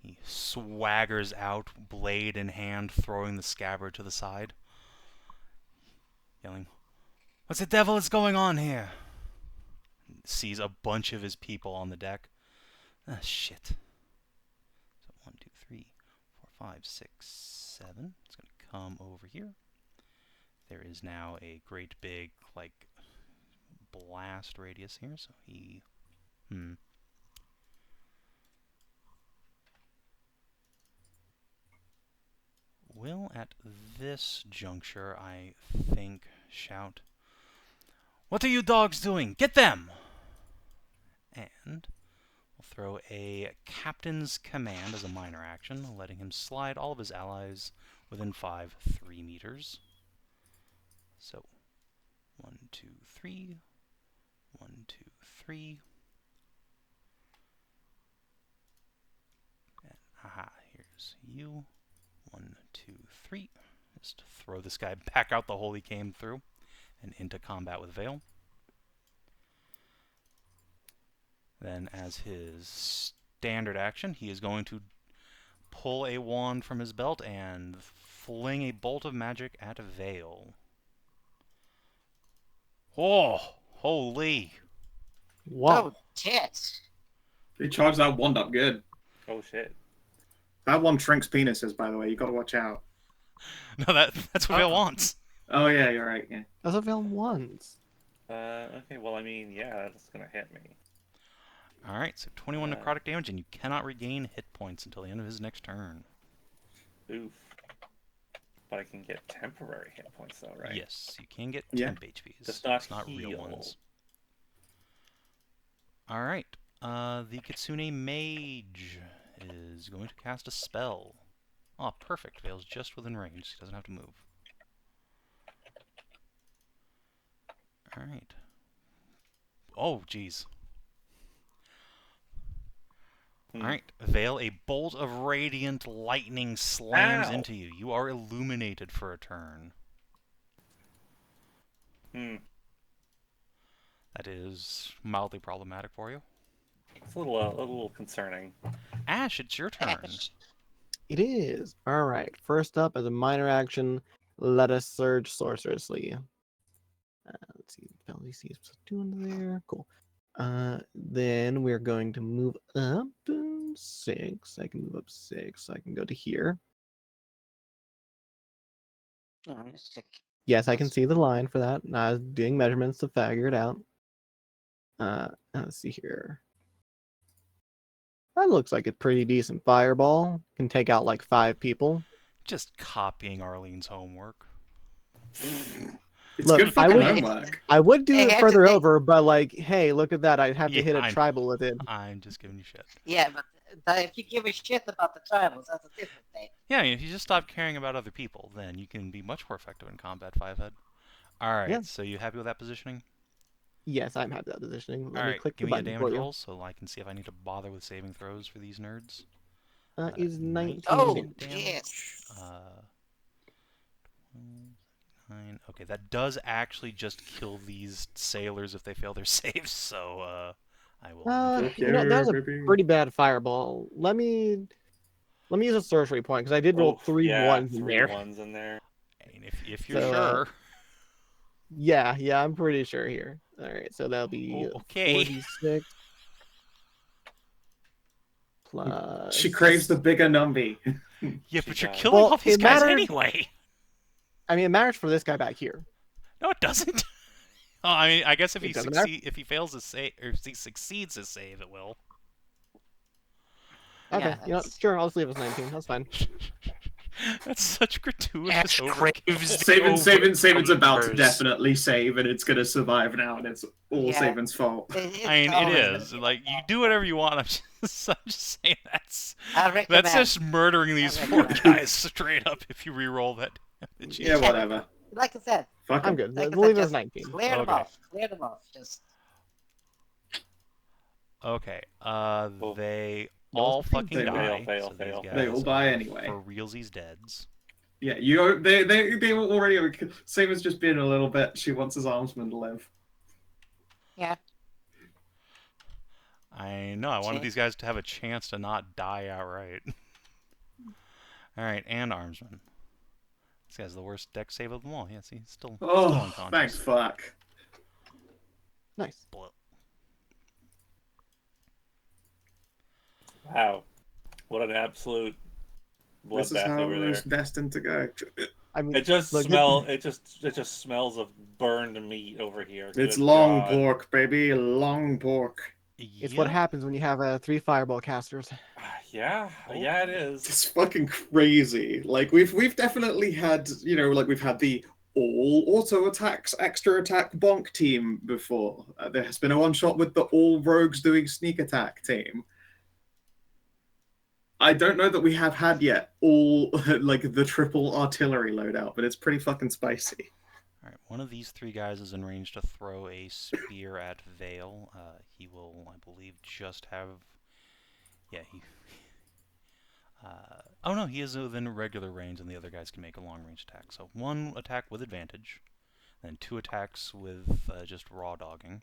He swaggers out, blade in hand, throwing the scabbard to the side. Yelling, "What the devil is going on here?" Sees a bunch of his people on the deck. Ah, shit. So 1, 2, 3, 4, 5, 6, 7. It's going to come over here. There is now a great big, like, blast radius here, so he... will, at this juncture, I think, shout, "What are you dogs doing? Get them!" And we'll throw a Captain's Command as a minor action, letting him slide all of his allies within 3 meters. So, 1, 2, 3, 1, 2, 3. And, aha, here's you. 1, 2, 3. Just throw this guy back out the hole he came through and into combat with Vale. Then, as his standard action, he is going to pull a wand from his belt and fling a bolt of magic at Vale. Oh, holy! Whoa. Oh, tits. He charged that wand up good. Oh shit. That one shrinks penises, by the way. You got to watch out. No, that's what Vale wants. Oh yeah, you're right. Yeah. That's what Vale wants. Okay, well, I mean, yeah, that's gonna hit me. Alright, so 21 necrotic damage, and you cannot regain hit points until the end of his next turn. Oof. But I can get temporary hit points, though, right? Yes, you can get Yeah. temp HPs. Just not it's not real heal. ones. Alright, the Kitsune Mage is going to cast a spell. Oh, perfect. Vale's just within range. He doesn't have to move. Alright. Oh, jeez. Alright, Vale, a bolt of radiant lightning slams Ow. into you. You are illuminated for a turn. That is mildly problematic for you. It's a little concerning. Ashe, it's your turn. It is. Alright. First up, as a minor action, let us surge sorcerously. Let's see. Penalty see what's doing there. Cool. Then we're going to move up 6. I can move up 6. I can go to here. Oh, it's like- Yes, I can see the line for that. I was doing measurements to figure it out. Let's see here. That looks like a pretty decent fireball. Can take out like 5 people. Just copying Arlene's homework. It's Look, good I fucking would- homework. I would do They it had further to make- over, but like, hey, look at that. I'd have to Yeah, hit a I know. tribal with it. I'm just giving you shit. Yeah, but if you give a shit about the tribals, that's a different thing. Yeah, I mean, if you just stop caring about other people, then you can be much more effective in combat 5-head. Alright, Yeah. so you happy with that positioning? Yes, I'm happy with that positioning. Let me Alright, click the give me a button damage for you. roll so I can see if I need to bother with saving throws for these nerds. Is 19 Oh, damage. yes. 9. Okay, that does actually just kill these sailors if they fail their saves, so I will. Fuck You know, that was you, a baby. pretty bad fireball. Let me use a sorcery point because I did roll Oh, three yeah, ones in 3 there. ones in there. And if you're So, sure. Yeah, I'm pretty sure here. All right, so that'll be Okay. 4d6 plus. She craves the bigger numby. Yeah, She but you're does. killing Well, all these it guys matters- anyway. I mean, it matters for this guy back here. No, it doesn't. Oh, I mean, I guess if It he doesn't matter. if he fails his save, or if he succeeds his save, it will. Okay, Yeah, you know, that's- sure, I'll just leave it as 19. That's fine. That's such gratuitous Ash overkill. craves the Savin's about to numbers. definitely save, and it's gonna survive now, and it's all Yeah. Savin's fault. It's I mean, it always is. gonna be Like, my you fault. do whatever you want. I'm just saying I recommend. that's just murdering these I poor recommend. guys straight up if you re-roll that damage. Yeah, whatever. Like I said, Fuck I'm 'em. good. like I We'll leave said, it as just 19. clear them Okay. off. Clear them off. Just Okay, they Those all things fucking they die. fail, So fail. these They guys all die are anyway. For realsies deads. Yeah, they were already. Savin's just being a little bit. She wants his armsman to live. yeah. I know, I wanted Okay. these guys to have a chance to not die outright. Alright, and Armsman. This guy's the worst deck save of them all. Yeah, see, still Oh, unconscious. thanks, fuck. Nice. Blow. Wow. What an absolute This is bloodbath how over it there. was destined to go. I mean, It just look, it just smells of burned meat over here. It's Good long God. pork, baby, long pork. it's what happens when you have 3 fireball casters. Yeah, yeah, it is. It's fucking crazy. Like we've definitely had, like we've had the all auto attacks, extra attack bonk team before. There has been a one shot with the all rogues doing sneak attack team. I don't know that we have had yet all like the triple artillery loadout, but it's pretty fucking spicy. Alright, one of these 3 guys is in range to throw a spear at Vale. He will, I believe, just have... Yeah, he... oh no, he is within regular range and the other guys can make a long-range attack. So 1 attack with advantage, then 2 attacks with just raw dogging.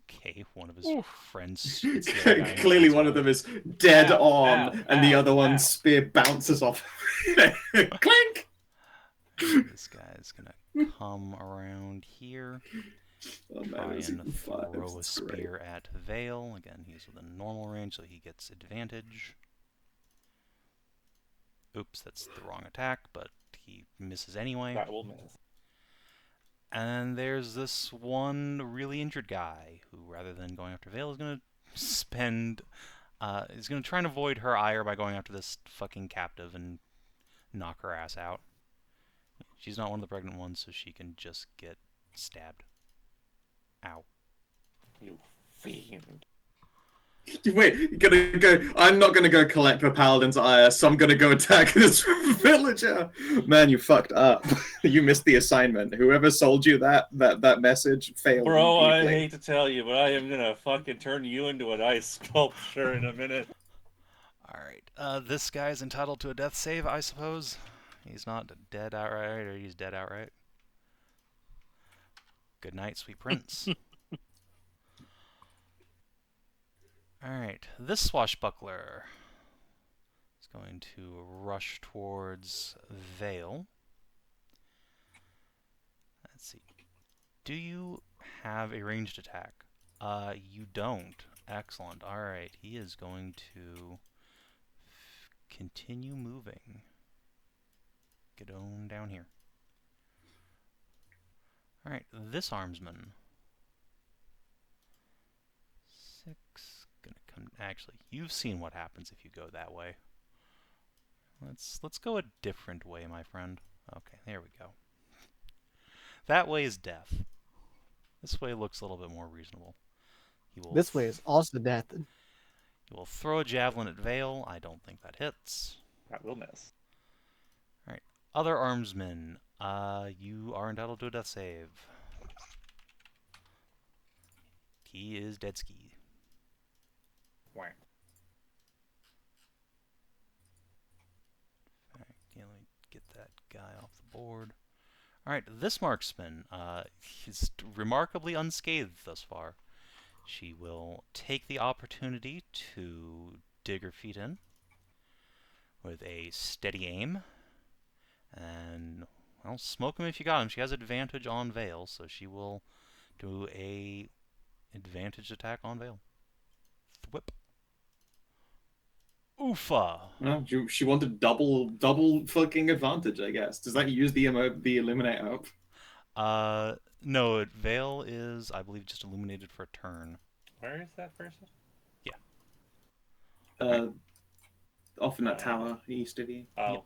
Okay, one of his friends hits the other guy in the Clearly asshole. one of them is dead Ow, on, ow, and the ow, other ow. one's spear bounces off. Clink! This guy's gonna come around here, Oh, try man, it's and even throw fives. a It's great. spear at Vale. Again, he's within normal range, so he gets advantage. Oops, that's the wrong attack, but he misses anyway. That will miss. And there's this one really injured guy who, rather than going after Vale, is gonna spend... is gonna try and avoid her ire by going after this fucking captive and knock her ass out. She's not one of the pregnant ones, so she can just get stabbed. Ow. You fiend. Wait, you're gonna go. I'm not gonna go collect the paladin's ire, so I'm gonna go attack this villager. Man, you fucked up. You missed the assignment. Whoever sold you that message failed. Bro, you I deeply. hate to tell you, but I am gonna fucking turn you into an ice sculpture in a minute. Alright, this guy's entitled to a death save, I suppose. He's not dead outright, or he's dead outright. Good night, sweet prince. Alright, this swashbuckler is going to rush towards Vale. Let's see. Do you have a ranged attack? You don't. Excellent. Alright, he is going to continue moving. Get on down here. Alright, this armsman. 6. Gonna come. Actually, you've seen what happens if you go that way. Let's go a different way, my friend. Okay, there we go. That way is death. This way looks a little bit more reasonable. He will This way is also death. He will throw a javelin at Vale. I don't think that hits. That will miss. Alright. Other armsmen. You are entitled to a death save. He is dead ski. Where? Alright, yeah, let me get that guy off the board. Alright, this marksman, he's remarkably unscathed thus far. She will take the opportunity to dig her feet in with a steady aim. And, well, smoke him if you got him. She has advantage on Veil, so she will do a advantage attack on Veil. Whip. Oofa! No, she wanted double fucking advantage, I guess. Does that use the illuminate up? No, Veil is, I believe, just illuminated for a turn. Where is that person? Off in that tower east of you. Oh. Yep.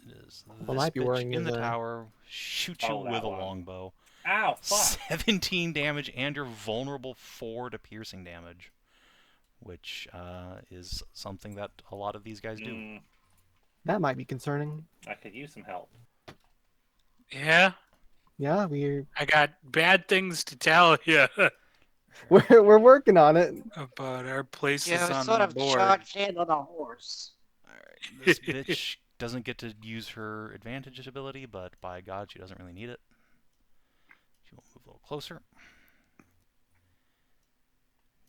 It is Well, this might be bitch wearing in the his, tower, shoot you Oh, that with a one. longbow. Ow, fuck! 17 damage, and you're vulnerable 4 to piercing damage, which is something that a lot of these guys do. That might be concerning. I could use some help. Yeah, Yeah, we're I got bad things to tell you we're working on it. about our places You on sort the of board. charged in on a horse. Alright, this bitch doesn't get to use her advantage ability, but by God, she doesn't really need it. She will move a little closer.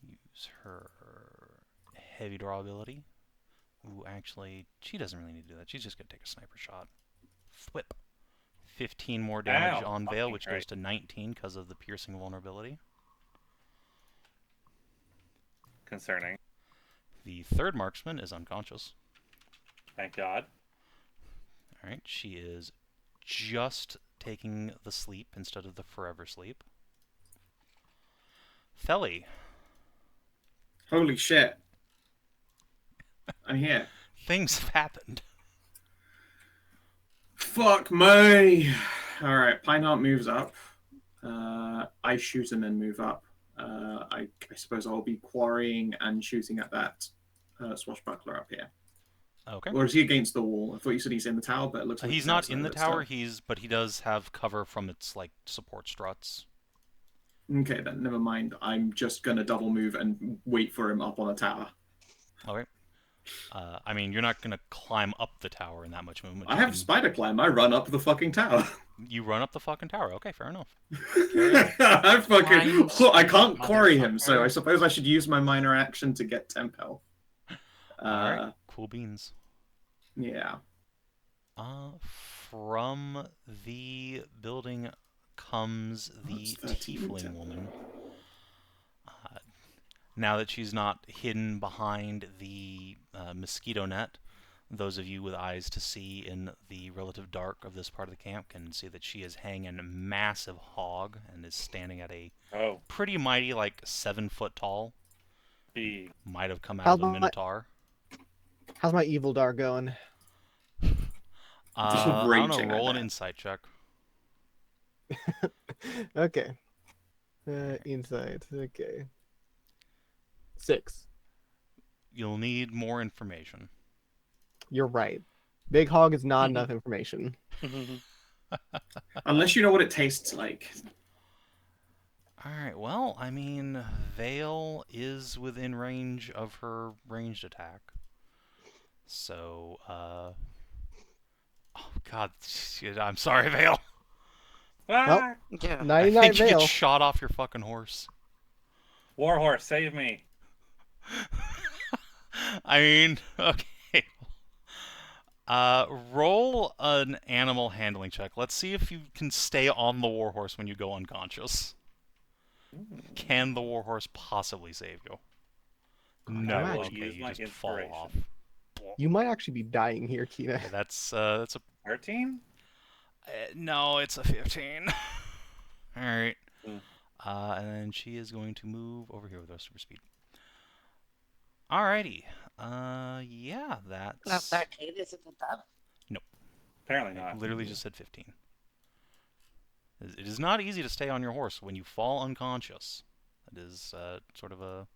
Use her heavy draw ability. Ooh, actually, she doesn't really need to do that. She's just going to take a sniper shot. Whip. 15 more damage Ow, on Veil, fucking which goes Christ. to 19 because of the piercing vulnerability. Concerning. The third marksman is unconscious. Thank God. Alright, she is just taking the sleep instead of the forever sleep. Theli. Holy shit. I'm here. Things have happened. Fuck me. Alright, Pineheart moves up. I shoot and then move up. I suppose I'll be quarrying and shooting at that swashbuckler up here. Okay. Or is he against the wall? I thought you said he's in the tower, but it looks like He's not outside in of the it tower, still. but he does have cover from its like support struts. Okay, then never mind. I'm just gonna double move and wait for him up on a tower. Okay. I mean, you're not gonna climb up the tower in that much movement. I have spider climb. I run up the fucking tower. You run up the fucking tower. Okay, fair enough. I fucking. Climb, I can't quarry him, so motherfucker. I suppose I should use my minor action to get temp health. Alright, cool beans. Yeah. From the building comes the That's 13 tiefling temp. woman. Now that she's not hidden behind the mosquito net, those of you with eyes to see in the relative dark of this part of the camp can see that she is hanging a massive hog and is standing at a Oh, pretty mighty, like 7 foot tall. big. Might have come out How's of a my- minotaur. How's my evil dart going? I don't Raging, know, roll I an bet. insight check. Okay. Insight. Okay. 6. You'll need more information. You're right. Big hog is not enough information. Unless you know what it tastes like. Alright, well, I mean, Veil is within range of her ranged attack. So, oh god, shit, I'm sorry, Veil. Ah! Yeah. I Nighty night think you veil. get shot off your fucking horse. Warhorse, save me. I mean, okay. Roll an animal handling check. Let's see if you can stay on the warhorse when you go unconscious. Can the warhorse possibly save you? No, I will okay, use you my just fall inspiration. off. You might actually be dying here, Kina. Okay, that's a 13? no, it's a 15. All right. Mm. And then she is going to move over here with the rest of her speed. Alrighty. Yeah, Now, that's 13 isn't enough. Apparently I not. literally just said 15. It is not easy to stay on your horse when you fall unconscious. It is sort of a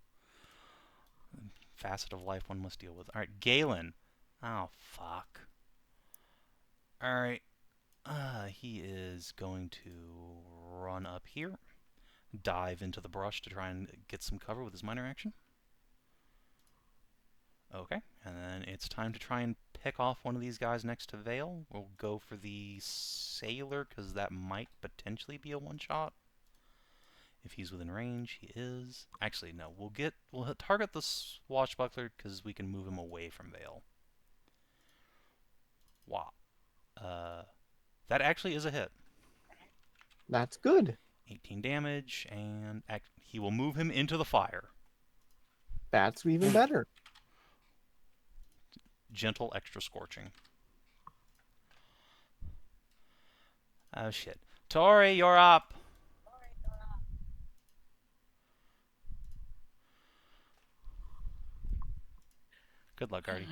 facet of life one must deal with. All right, Galen. Oh fuck. All right. he is going to run up here, dive into the brush to try and get some cover with his minor action. Okay, and then it's time to try and pick off one of these guys next to Vale. We'll go for the Sailor, because that might potentially be a one-shot. If he's within range, he is. Actually, no, we'll target the Swashbuckler, because we can move him away from Vale. Wow. That actually is a hit. That's good. 18 damage, and he will move him into the fire. That's even better. Gentle extra scorching. Oh shit. Tori, you're up! Good luck, Guardy.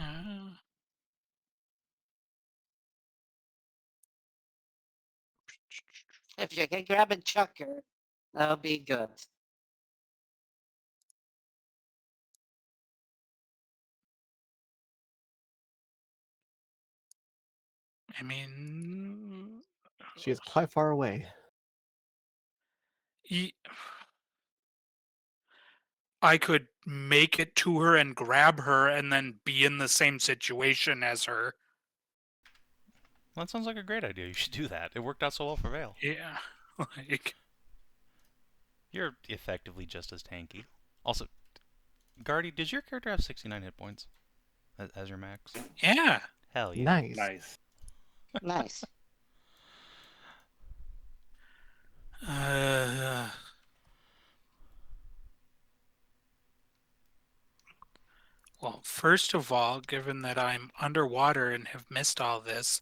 If you can grab and chuck her, that'll be good. I mean, She is quite far away. I could make it to her and grab her and then be in the same situation as her. Well, that sounds like a great idea. You should do that. It worked out so well for Vale. Yeah. Like, You're effectively just as tanky. Also, Guardy, does your character have 69 hit points as your max? yeah. Hell yeah. Nice. Nice. Nice. Well, first of all, given that I'm underwater and have missed all this,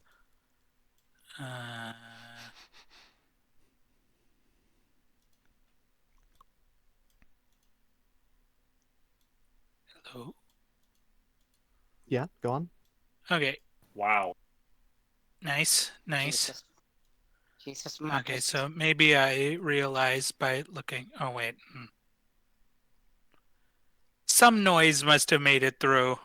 hello? Yeah, go on. Okay, Wow. nice. Jesus Okay, Marcus. so maybe I realized by looking. Oh, wait. Some noise must have made it through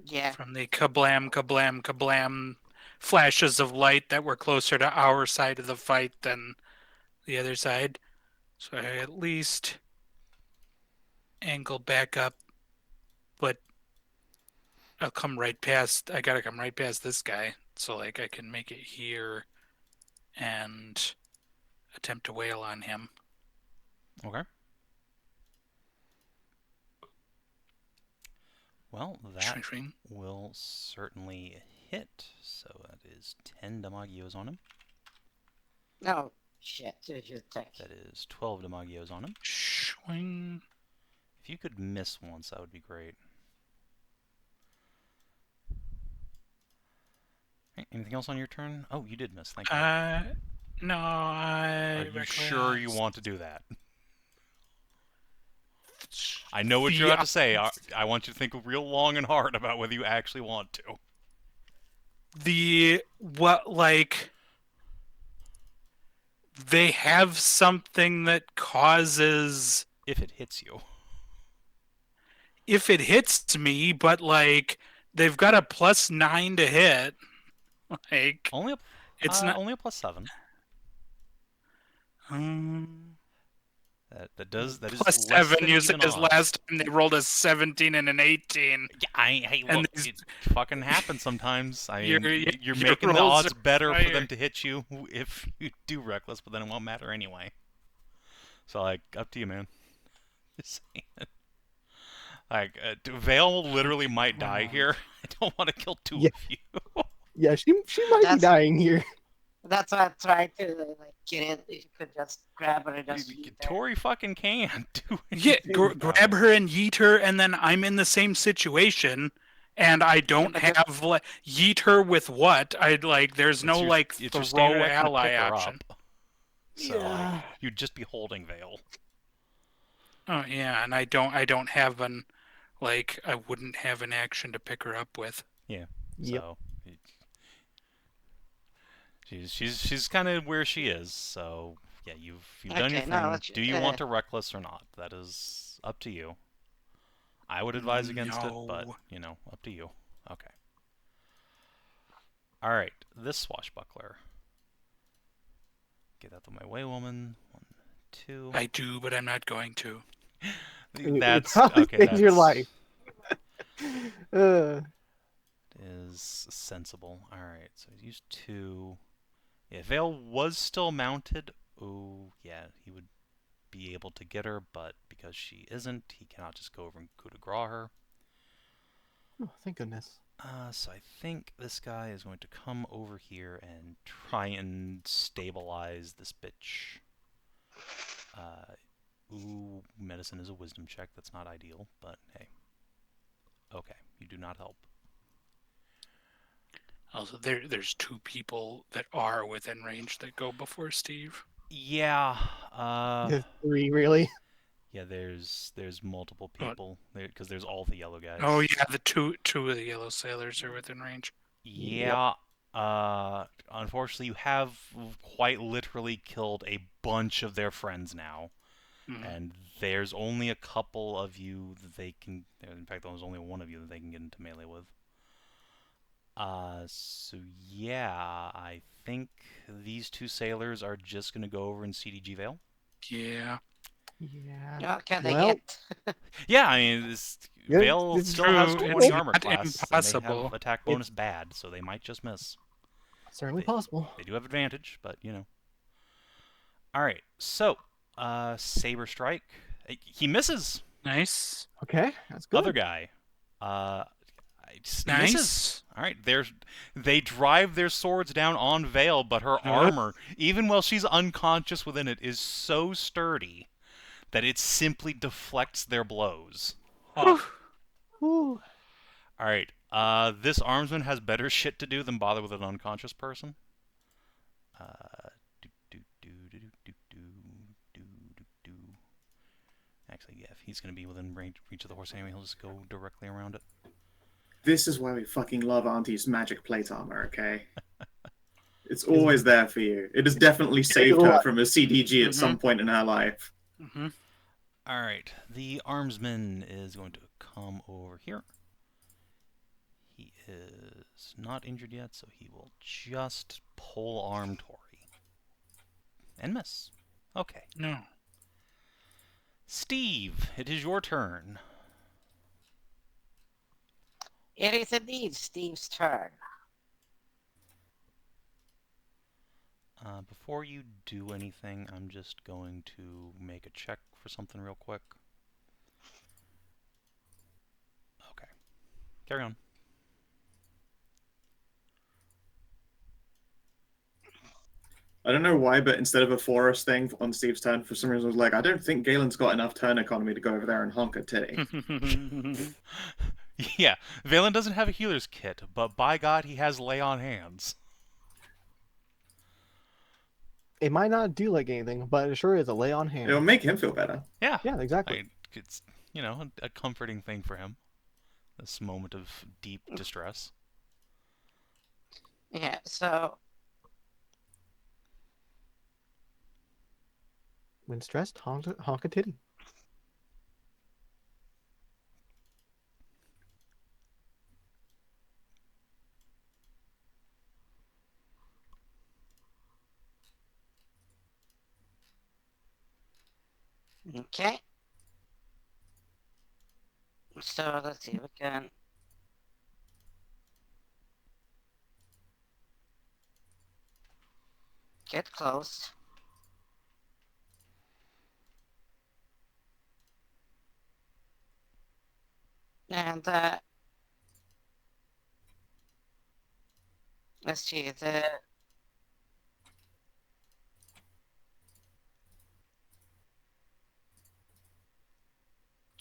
Yeah. from the kablam, kablam, kablam flashes of light that were closer to our side of the fight than the other side. So I at least angle back up, but I gotta come right past this guy. So, like, I can make it here and attempt to wail on him. Okay. Well, that Shring. will certainly hit. So that is 10 Damagios on him. Oh, shit. Take. That is 12 Damagios on him. Swing. If you could miss once, that would be great. Anything else on your turn? Oh, you did miss. Thank you. No, Are you sure you want to do that? I know what you're about to say. I want you to think real long and hard about whether you actually want to. They have something that causes... If it hits you. If it hits me, but, like, they've got a +9 to hit. Like, Only it's not... only a +7. That is less +7. than You even said his odds. last time they rolled a 17 and an 18. Yeah, hey, And look, these- it fucking happens sometimes. I mean, you're your making the rolls odds are better for higher. them to hit you if you do reckless, but then it won't matter anyway. So, like, up to you, man. Just saying. Like, Vale literally might die here. I don't want to kill two Yeah. of you. Yeah, she might be That's- dying here. That's why I'm trying to like get in. You could just grab her and just eat her. Tori fucking can't do Yeah, anything about grab it. her and yeet her, and then I'm in the same situation, and I don't but have like yeet her with what? I'd like. There's It's no your- like it's your throw standard action to ally pick her option. up. So like, you'd just be holding Vale. Oh yeah, and I don't have an like I wouldn't have an action to pick her up with. Yeah. Yep. So she's kind of where she is. So yeah, you've done your Okay, now thing. let's- Do you want to reckless or not? That is up to you. I would advise against it, but No. you know, up to you. Okay. Alright, this swashbuckler. Get out of my way, woman. 1, 2. I do, but I'm not going to. It probably okay. saved your life. Is sensible. Alright, so he's used 2. Yeah, Vale was still mounted. Oh, yeah, he would be able to get her, but because she isn't, he cannot just go over and coup de grace her. Oh, thank goodness. So I think this guy is going to come over here and try and stabilize this bitch. Ooh, medicine is a wisdom check. That's not ideal, but hey. Okay, you do not help. Also, there's 2 people that are within range that go before Steve. Yeah, There's 3, really? yeah, there's multiple people because there's all the yellow guys. Oh yeah, the two of the yellow sailors are within range. Yeah. Unfortunately, you have quite literally killed a bunch of their friends now, and there's only a couple of you that they can. In fact, there's only one of you that they can get into melee with. So yeah, I think these 2 sailors are just gonna go over and CDG Vale. Yeah. Yeah. No, can they Well, get? Yeah, I mean, Yeah, Vale it's still has true. 20 It's armor not class, and they impossible. have attack bonus bad, so they might just miss. Certainly possible. They do have advantage, but you know. Alright, so, Saber Strike. He misses. Nice. Okay, that's good. Other guy. Misses. Nice. Alright, they drive their swords down on Vale, but her armor, even while she's unconscious within it, is so sturdy that it simply deflects their blows. Huh. Whew. Alright, this armsman has better shit to do than bother with an unconscious person. Actually, yeah, if he's going to be within reach of the horse anyway, he'll just go directly around it. This is why we fucking love Auntie's magic plate armor, okay? It's always there for you. It has definitely saved her from a CDG at some point in her life. Alright, the armsman is going to come over here. He is not injured yet, so he will just pole arm Tori. And miss. Okay. No. Steve, it is your turn. It is indeed Steve's turn. Before you do anything, I'm just going to make a check for something real quick. Okay. Carry on. I don't know why, but instead of a forest thing on Steve's turn, for some reason I was like, I don't think Galen's got enough turn economy to go over there and honk a titty. Yeah, Valen doesn't have a healer's kit, but by God, he has lay on hands. It might not do like anything, but it sure is a lay on hand. It'll make him feel better. Yeah. Yeah, exactly. It's, you know, a comforting thing for him. This moment of deep distress. Yeah, so When stressed, honk a titty. okay. So let's see, we can get close. And let's see,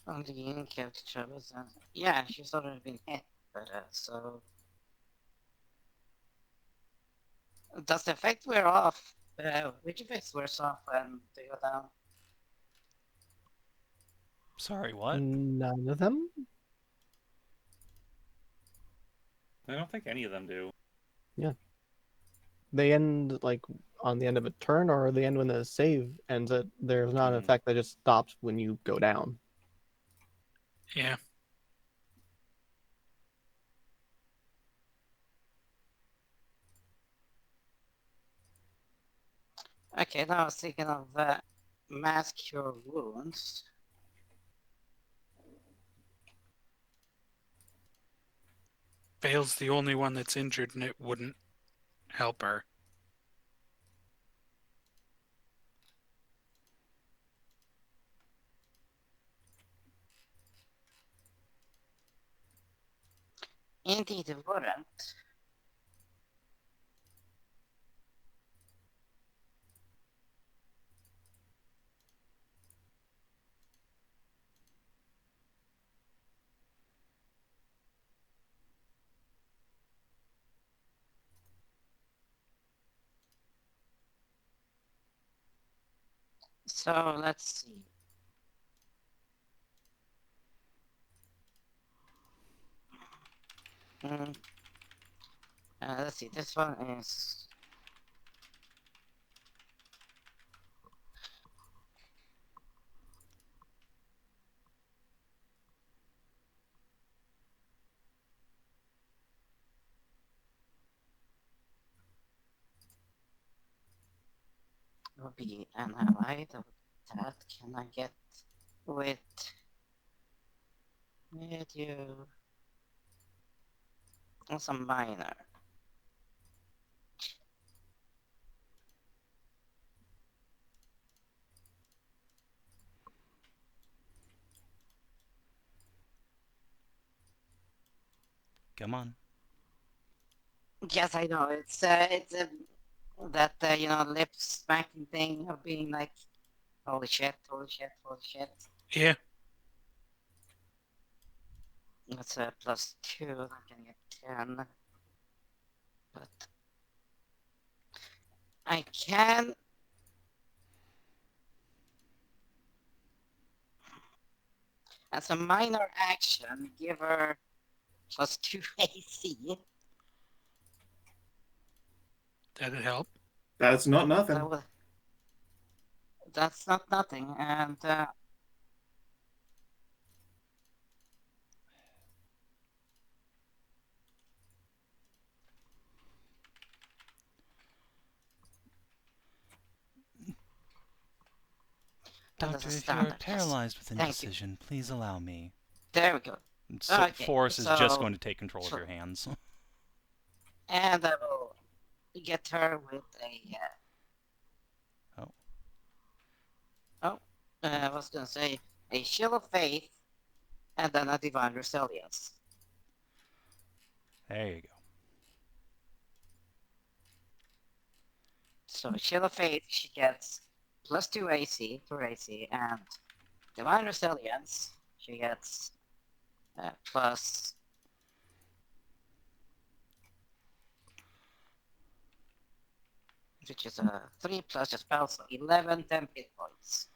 on the unit of troubles, yeah, she's already been hit, but so does the effect wear off? Which effects wears off when they go down? Sorry, what? None of them? I don't think any of them do. Yeah. They end like on the end of a turn, or they end when the save ends. There's not an effect that just stops when you go down. Yeah. Okay, now I was thinking of mask cure wounds. Vale's the only one that's injured, and it wouldn't help her. Indeed, it wouldn't. So let's see. Let's see. This one is. Will be an ally. That can I get with you? Some minor. Come on. Yes, I know. It's that lip smacking thing of being like, holy shit, holy shit, holy shit. Yeah. That's a +2. I'm gonna get 10. But I can. As a minor action, give her +2 AC. That'd help. That's not nothing. That's not nothing, and Doctor, if you are standard, yes. paralyzed with Thank you. indecision, please allow me. There we go. So Okay, Force is just so- going to take control of your hands. And I will get her with a. I was gonna say a Shield of Faith, and then a Divine Resilience. There you go. So Shield of Faith, she gets +2 AC to AC, and Divine Resilience, she gets plus. Which is a 3 plus your spell, so 11 10 hit points.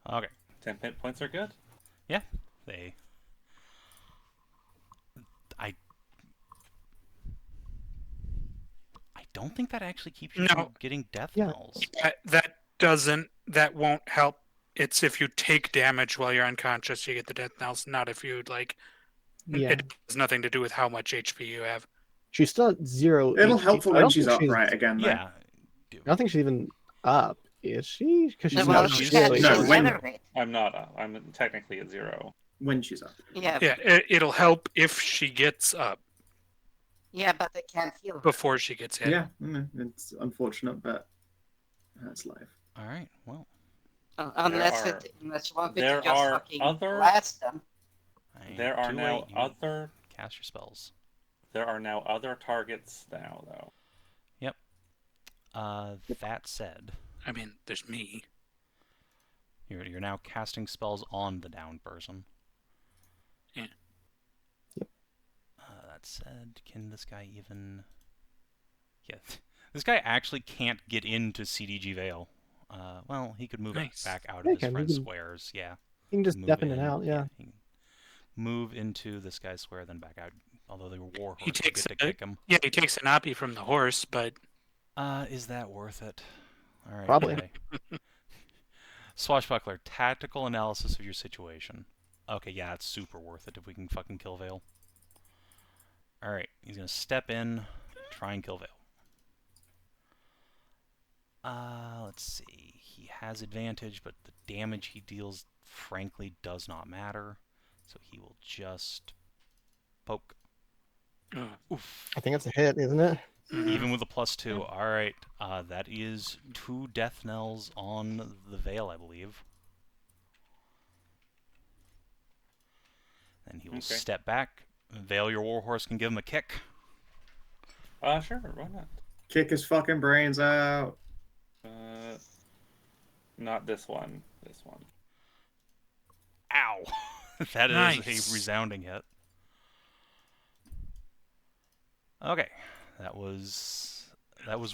Okay. 10 hit points are good. Yeah, they. I don't think that actually keeps you No. from getting death Yeah. knells. That won't help. It's if you take damage while you're unconscious, you get the death knells, not if you, like, Yeah. it has nothing to do with how much HP you have. She's still at 0 It'll HP. help for I when don't she's think upright again, though. Yeah. I don't think she's even up. Is she? Because she's Well, not she she's- can't really. no, when- regenerate. I'm not up. I'm technically at 0. When she's up. Yeah, Yeah, it'll help if she gets up yeah, but they can't heal her. before she gets hit. Yeah, it's unfortunate, but that's life. All right. Well, Unless are- unless you want me there to just are fucking other- blast them. There are now you other. cast your spells. There are now other targets now, though. That said, I mean, there's me. you're now casting spells on the downed person. Yeah. That said, can this guy even? Yeah, this guy actually can't get into CDG Vale. Well, he could move Nice. back out Yeah, of his he friend's can- squares. Yeah. You can just Move step in and out, yeah. he can move into this guy's square, then back out. Although they were war He horse, you takes get to kick him. Yeah, he takes an oppie from the horse, but Is that worth it? All right. Probably. Okay. Swashbuckler, tactical analysis of your situation. Okay, yeah, it's super worth it if we can fucking kill Vale. All right, he's gonna step in, try and kill Vale. Let's let's see. He has advantage, but the damage he deals, frankly, does not matter. So he will just poke. Oof. I think that's a hit, isn't it? Even with a +2. All right. That is 2 death knells on the Veil, I believe. And he will step back. Veil, your warhorse can give him a kick. Sure, why not? Kick his fucking brains out. Not this one. This one. Ow! That is Nice. a resounding hit. Okay, that was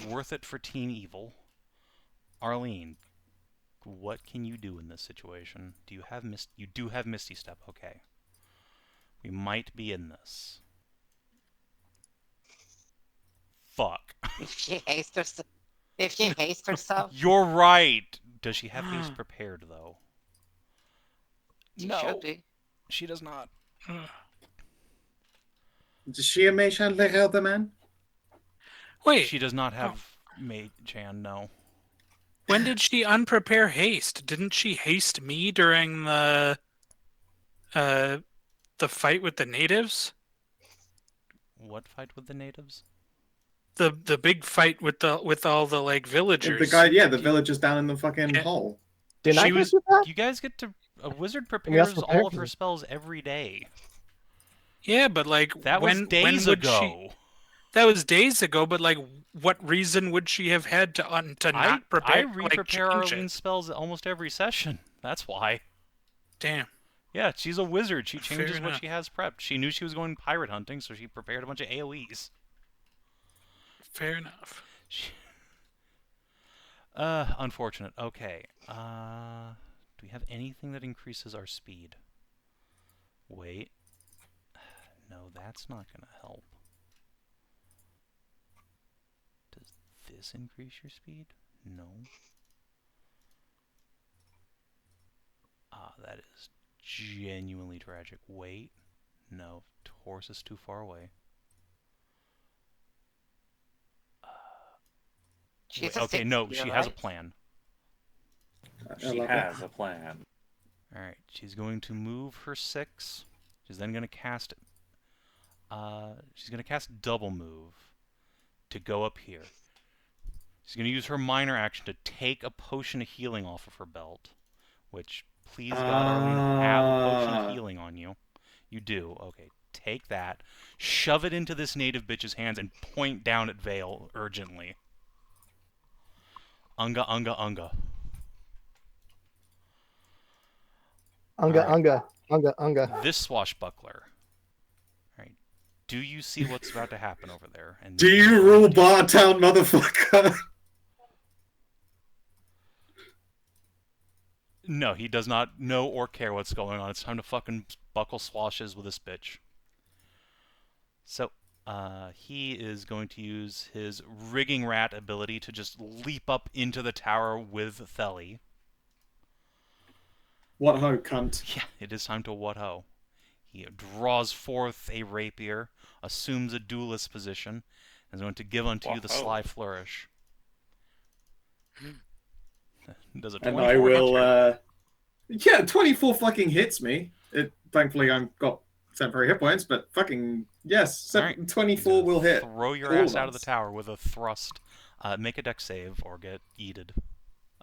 worth it for Teen Evil. Arlene, what can you do in this situation? Do you have You do have Misty Step. Okay, we might be in this. Fuck. If she hastes herself, You're right. Does she have haste prepared though? she No, should be. she does not. Is she a mage hand like the man? Wait, She does not have Mage Hand. No. when did she unprepare haste? Didn't she haste me during the fight with the natives? What fight with the natives? The big fight with all the like villagers. The guy, the villagers down in the fucking hole. Did I She get was- you that? You guys get to... A wizard also prepares prepare all of for her this. spells every day. Yeah, but like That was when days would ago. That was days ago, but like, what reason would she have had to not prepare? I re-prepare like, change Arlene's spells almost every session. That's why. Damn. Yeah, she's a wizard. She Fair changes what enough. she has prepped. She knew she was going pirate hunting, so she prepared a bunch of AoEs. Fair enough. Unfortunate. Okay. Do we have anything that increases our speed? Wait. No, that's not going to help. Does this increase your speed? No. That is genuinely tragic. Wait. No, horse is too far away. She's Wait, a okay, no, 60, she has a right? plan. She has a plan. Alright, she's going to move her 6. She's then going to cast... she's going to cast Double Move to go up here. She's going to use her minor action to take a potion of healing off of her belt. Which, please God, Arlene, have a potion of healing on you. You do. Okay, take that. Shove it into this native bitch's hands and point down at Vale urgently. Unga, unga, unga. Unga. This swashbuckler. Alright. Do you see what's about to happen over there? And Do you rule Bartown, motherfucker? No, he does not know or care what's going on. It's time to fucking buckle swashes with this bitch. So, he is going to use his Rigging Rat ability to just leap up into the tower with Theli. What ho, cunt. Yeah, it is time to what ho. He draws forth a rapier, assumes a duelist position, and is going to give unto you the What-ho. sly flourish. Does a And 24 I will, hit you? 24 fucking hits me. Thankfully, I've got temporary hit points, but fucking, yes, Alright. 24 will hit. Throw your all ass of out of the us. tower with a thrust. Make a dex save or get yeeted.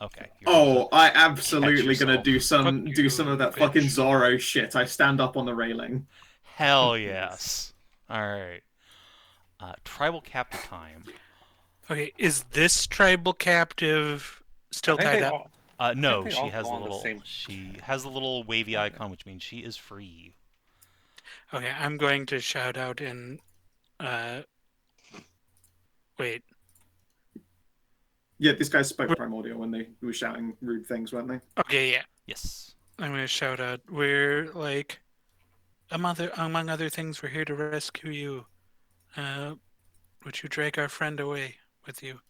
Okay. Oh, I absolutely Catch gonna yourself. do some of that bitch. fucking Zorro shit. I stand up on the railing. Hell yes. Alright. Tribal captive time. Okay, is this tribal captive still I think tied they up? all- No, they she all has go the on the little same- she has the little wavy icon, which means she is free. Okay, I'm going to shout out in. Wait. Yeah, these guys spoke primordial when they were shouting rude things, weren't they? Okay, yeah. Yes. I'm going to shout out. We're like, among other things, we're here to rescue you. Would you drag our friend away with you?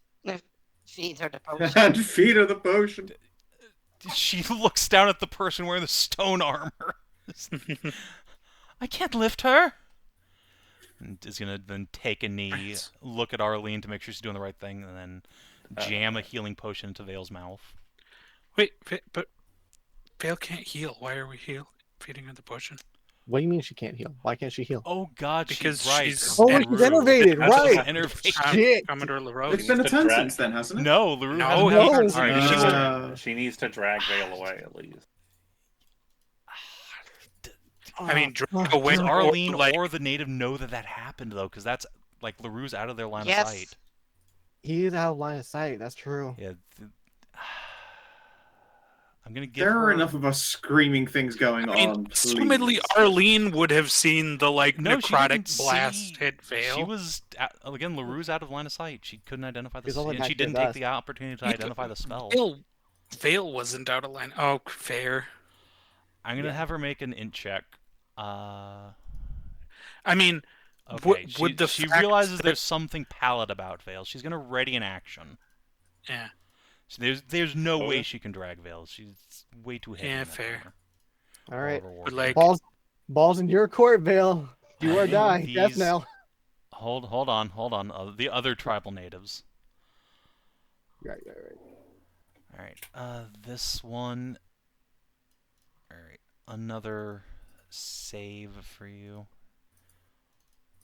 Feed her the potion. And feed her the potion. She looks down at the person wearing the stone armor. I can't lift her. And is gonna then take a knee, Right. look at Arlene to make sure she's doing the right thing, and then jam a healing potion into Vale's mouth. Wait, but Vale can't heal. Why are we feeding her the potion? What do you mean she can't heal? Why can't she heal? Oh God, Because she's right. she's Oh, Luru. she's enervated, That's right? what Enervated. Shit. Commodore LaRose. It's been a to turn drag- since then, hasn't it? No, Luru No, hasn't he had hasn't. All right, She needs, Uh, to, she needs to drag Vale away at least. I mean, drag Oh, away. Does God. Arlene like, or the native know that happened though? Because that's like Larue's out of their line Yes. of sight. He is out of line of sight. That's true. Yeah. I'm gonna give there her are enough of us screaming things going I mean, on. assumedly please. Arlene would have seen the No, she necrotic didn't blast see- hit Vale. She was again. Larue's out of line of sight. She couldn't identify the She's only and she back to didn't take dust. the opportunity to Yeah, identify the spell. Vale wasn't out of line. Oh, fair. I'm gonna Yeah. have her make an int check. I mean, Okay, would the she fact realizes that- there's something pallid about Vale. She's gonna ready an action. yeah. So there's no way Okay. she can drag Vale. She's way too heavy. Yeah, in that fair. corner. All right. But like, Balls in your court, Vale. Do or Hey, die. Death these- knell. Hold on. The other tribal natives. Right. All right. This one. All right. Another save for you.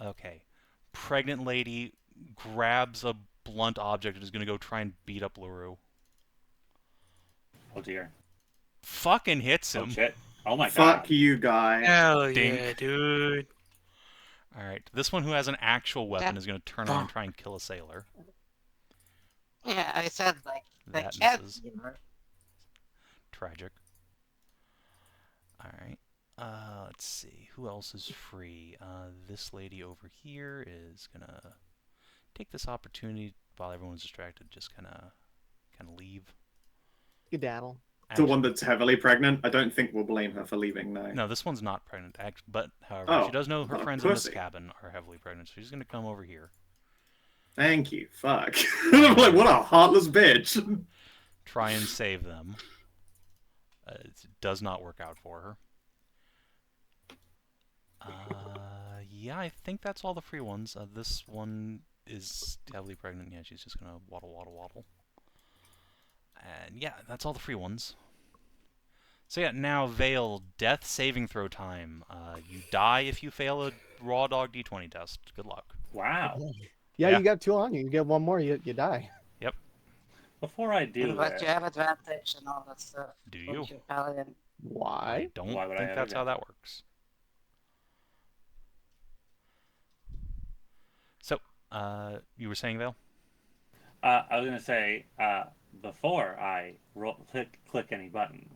Okay. Pregnant lady grabs a blunt object and is gonna go try and beat up LaRue. Oh dear. Fucking hits Oh him. shit. Oh my Fuck god. you, guy. hell Dink. yeah, dude. All right. This one who has an actual weapon That- is gonna turn around and try and kill a sailor. Yeah, I said like the That cat. misses. You know? Tragic. All right. Let's see. Who else is free? This lady over here is gonna take this opportunity while everyone's distracted. Just kind of leave. Skedaddle. The one that's heavily pregnant, I don't think we'll blame her for leaving now. No, this one's not pregnant. But however, Oh, she does know her what a friends in this pussy. cabin are heavily pregnant, so she's gonna come over here. Thank you. Fuck. I'm like, what a heartless bitch. Try and save them. It does not work out for her. Yeah, I think that's all the free ones. This one is heavily pregnant. Yeah, she's just gonna waddle. And yeah, that's all the free ones. So yeah, now Vale, death saving throw time. You die if you fail a raw dog d20 test. Good luck. Wow. Yeah, Yeah. you got 2 on you. You get 1 more, you die. Before I do But that, you have advantage and all that stuff. Do Don't you? you, Paladin? I Why? don't Why would I think have that's how that advantage? works. So, you were saying, Vale? I was gonna say before I click any buttons,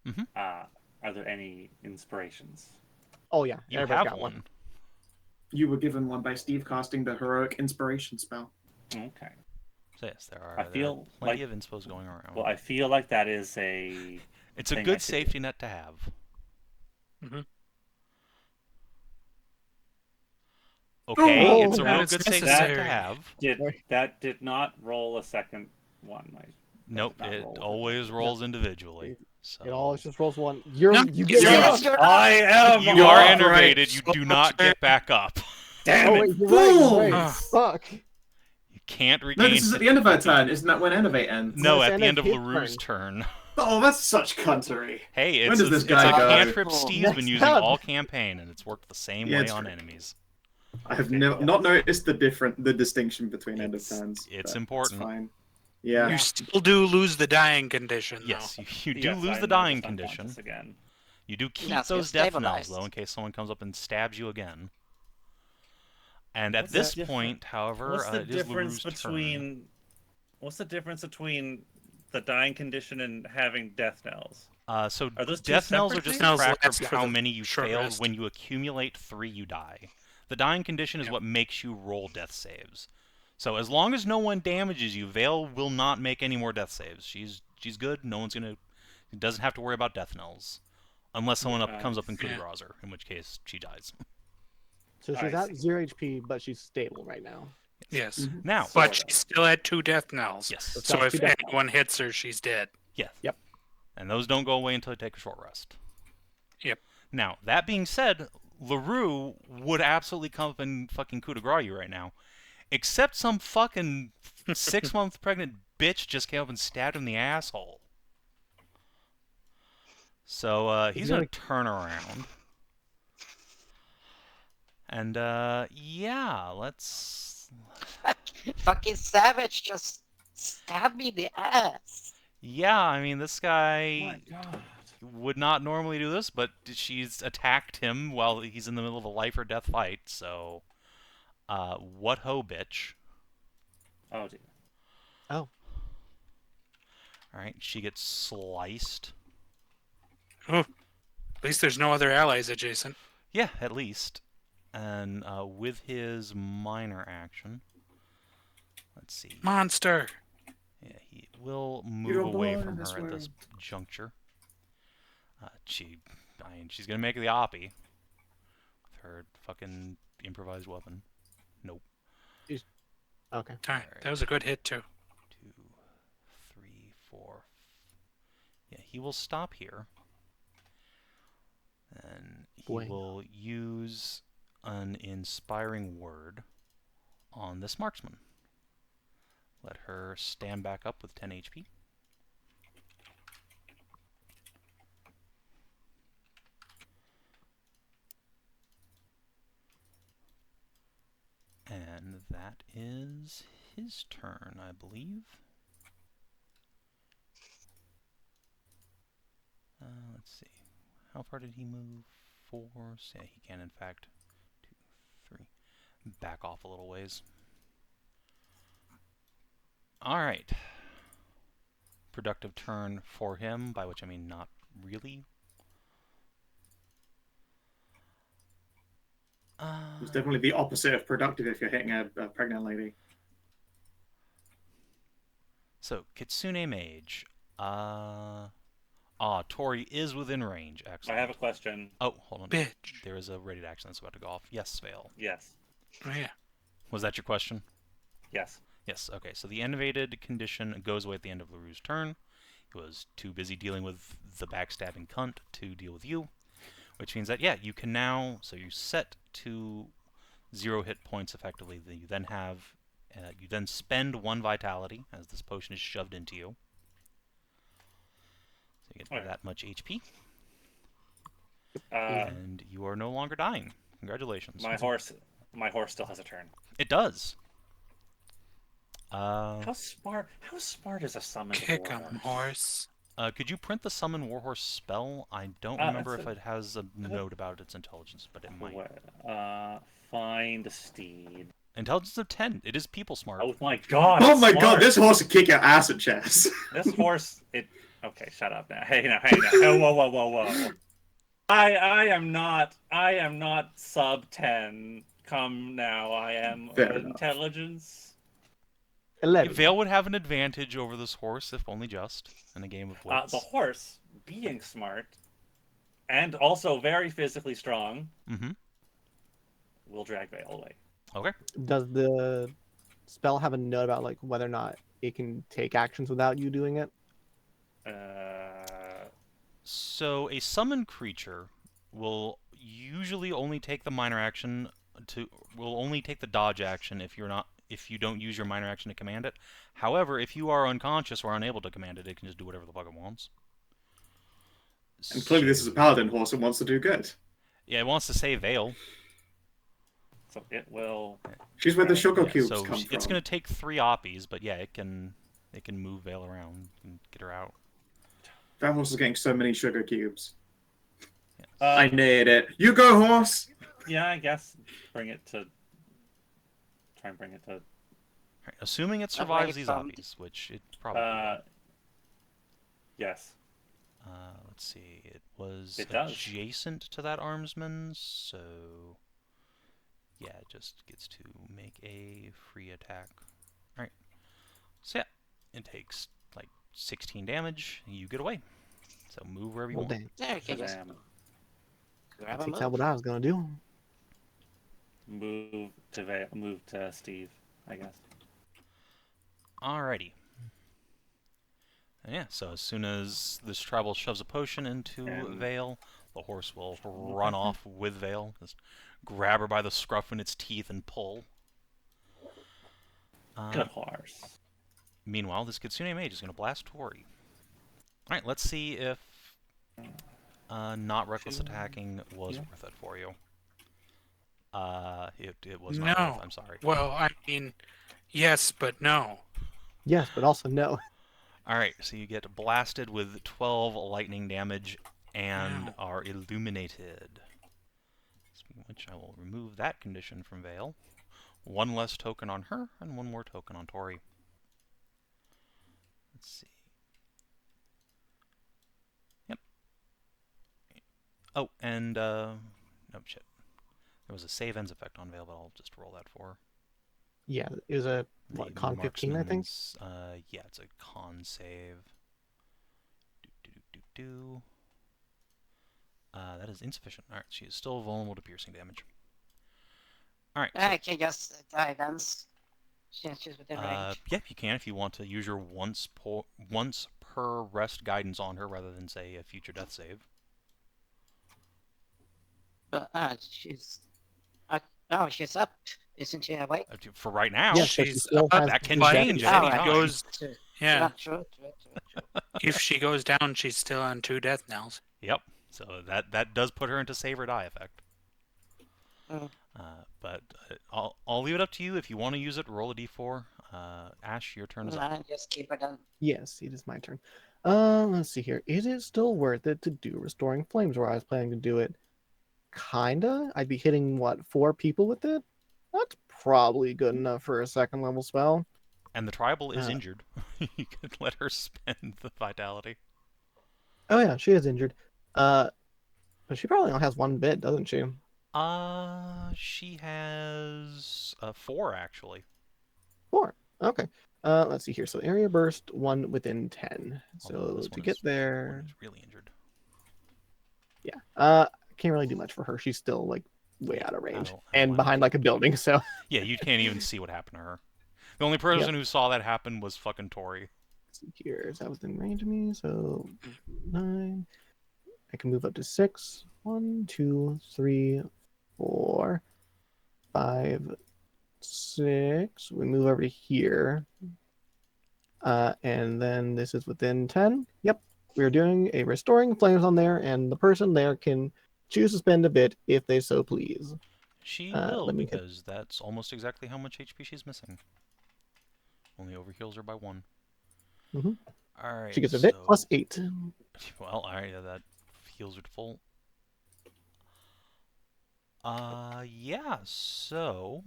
Mhm. are there any inspirations? Oh yeah, You everybody's have got one. You were given one by Steve casting the heroic inspiration spell. Okay. So yes, there are, I there are feel plenty like- of inspos going around. Well, I feel like that is a. It's a thing I good should safety net to have. Mhm. Okay, Oh, it's a real it's good safety net to necessary. have. That did not roll a second one. Nope, not it roll with always rolls individually. So It always just rolls 1. No, You get you're one right. up. You're I am. you are right. enervated. You do not get back up. Damn Oh it! wait, you're right. You're Ah. right. Fuck. You can't No, regain. this is at the end of her turn. Isn't that when Enervate ends? No, it's at end the of end of his LaRue's turn. Oh, that's such cuntery. Hey, When it's does this a guy go? cantrip Steve's been Next using up. all campaign, and it's worked the same Yeah, way it's on true. enemies. I have not noticed the distinction between end of It's- turns. it's but important. fine. Yeah. You still do lose the dying condition, Yes, though. you do Yes, lose I the know dying this condition. unconscious again. You do keep Yes, you're those death knells, stabilized. though, in case someone comes up and stabs you again. And at What's this the differ- point, however, What's the it is difference LaRue's turn. between? What's the difference between the dying condition and having death knells? So Are those two death knells are separate just things? a Knells tracker last of for how the many you short failed. rest. When you accumulate 3, you die. The dying condition is Yep. what makes you roll death saves. So as long as no one damages you, Vale will not make any more death saves. She's good. No one's gonna. Doesn't have to worry about death knells, unless someone comes up and coup de Yeah. grace her, in which case she dies. So she's I at see. 0 HP, but she's stable right now. Yes. Now, But Sorta. she's still at 2 death knells. yes, So So if 2 death anyone hits her, she's dead. yeah, Yep. and those don't go away until you take a short rest. Yep. Now that being said, LaRue would absolutely come up and fucking coup de grace you right now, except some fucking 6-month pregnant bitch just came up and stabbed him in the asshole. So he's gonna turn around. And yeah, let's. Fucking savage just stabbed me in the ass. Yeah, I mean this My guy God. would not normally do this, but she's attacked him while he's in the middle of a life or death fight. So, what ho, bitch! Oh dear. Oh, All right, she gets sliced. Oh, at least there's no other allies adjacent. Yeah, at least. And with his minor action, let's see. Monster. Yeah, he will You move don't away belong from in this her at this world. juncture. I mean, she's gonna make the oppie with her fucking improvised weapon. Nope. okay. Darn, that was a good hit too. 2, 3, 4. Yeah, he will stop here. And he Boy. will use an inspiring word on this marksman. Let her stand back up with 10 HP. And that is his turn, I believe. Let's see. How far did he move? 4. So yeah, he can, in fact, 2, 3. Back off a little ways. Alright. Productive turn for him, by which I mean not really. It's definitely the opposite of productive if you're hitting a pregnant lady. So, Kitsune Mage. Tori is within range. Excellent. I have a question. Oh, hold on. Bitch. There is a ready action that's about to go off. Yes, Vale. Yes. Oh yeah. Was that your question? Yes. Yes, okay. So the innovated condition goes away at the end of LaRue's turn. He was too busy dealing with the backstabbing cunt to deal with you. Which means that, yeah, you can now... So you set to 0 hit points effectively. You then have... you then spend 1 vitality as this potion is shoved into you. So you get Okay. that much HP. Uh, And you are no longer dying. Congratulations. my horse still has a turn. It does. How smart is a summoned Kick 'em, warhorse? horse. Could you print the Summon Warhorse spell? I don't remember if it has a note about its intelligence, but it might. Find a steed. Intelligence of 10. It is people smart. Oh my God! Oh it's my god, smart. this horse will kick your ass at chess. This horse. Okay, shut up now. Hey now. Whoa. I am not sub 10. Come now. I am Fair enough. intelligence. 11. Vale would have an advantage over this horse, if only just, in a game of Blitz. The horse, being smart, and also very physically strong, Mm-hmm. will drag Vale away. Okay. Does the spell have a note about like whether or not it can take actions without you doing it? So a summoned creature will usually only take the minor action will only take the dodge action if you don't use your minor action to command it. However, if you are unconscious or unable to command it, it can just do whatever the fuck it wants. And clearly this is a paladin horse that wants to do good. Yeah, it wants to save Vale. So it will. She's where the sugar Yeah, cubes so come it's from. going to take 3 oppies, but yeah, it can move Vale around and get her out. That horse is getting so many sugar cubes. Yeah. I need it. You go, horse! Yeah, I guess try and bring it to. Right, assuming it survives these oppies, which it probably will. Yes. Let's see. It was It does. adjacent to that armsman, so yeah, it just gets to make a free attack. All right. So yeah, it takes like 16 damage. You get away. So move wherever you Well, want. damn. Yeah, you can just Shazam. grab a That's move. what I was gonna do. Move to Steve, I guess. Alrighty. And yeah, so as soon as this tribal shoves a potion into Vale, the horse will run off with Vale. Just grab her by the scruff in its teeth and pull. Good horse. Meanwhile, this Kitsune Mage is going to blast Tori. Alright, let's see if not reckless attacking was worth it for you. It was not worth it, No. I'm sorry. Well, I mean, yes, but no. Yes, but also no. Alright, so you get blasted with 12 lightning damage and Wow. are illuminated. Speaking of which, I will remove that condition from Vale. One less token on her, and one more token on Tori. Let's see. Yep. Oh, and, no, shit. There was a save ends effect on Vale, but I'll just roll that for her. Yeah, it was a The what, con 15, I think. marksman's, yeah, it's a con save. That is insufficient. Alright, she is still vulnerable to piercing damage. Alright, so, I can just guidance. She's within range. yep, you can if you want to use your once per rest guidance on her rather than, say, a future death save. But she's. Oh, she's up. Isn't she awake? For right now, Yes, but she she's still up, has that can the change death at Oh, any right. time. Goes- True. Yeah. True. If she goes down, she's still on 2 death knells. Yep, so that does put her into save or die effect. Mm. But I'll leave it up to you. If you want to use it, roll a d4. Ashe, your turn is up. No, just keep her down. Yes, it is my turn. Let's see here. Is it still worth it to do Restoring Flames where I was planning to do it? Kinda. I'd be hitting, what, 4 people with it? That's probably good enough for a 2nd level spell. And the tribal is injured. You could let her spend the vitality. Oh yeah, she is injured. But she probably only has 1 bit, doesn't she? She has 4 actually. 4. Okay. Let's see here. So area burst, 1 within 10. Although So this to one get is, one there, is really injured. yeah. Can't really do much for her. She's still like way Yeah, out of range I and don't behind like a building. So Yeah, you can't even see what happened to her. The only person who saw that happen was fucking Tori. let's see here. Is that within range of me? So 9. I can move up to 6. 1, 2, 3, 4, 5, 6. We move over to here. And then this is within 10. Yep. We're doing a Restoring Flames on there, and the person there can choose to spend a bit if they so please. She will, let me get- because that's almost exactly how much HP she's missing. Only overheals her by 1. Mhm. Alright, She gets a bit so... plus 8. Well, alright, that heals her to full. Yeah, so...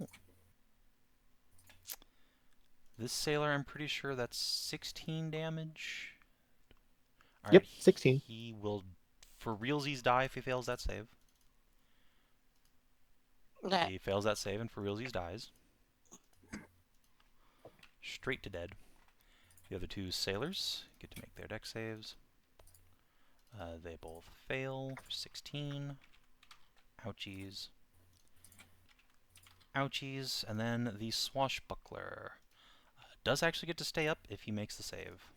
This sailor, I'm pretty sure that's 16 damage. Yep, 16. He will, for realsies, die if he fails that save. Yeah. He fails that save and for realsies dies. Straight to dead. The other 2 sailors get to make their dex saves. They both fail for 16. Ouchies. Ouchies. And then the swashbuckler does actually get to stay up if he makes the save.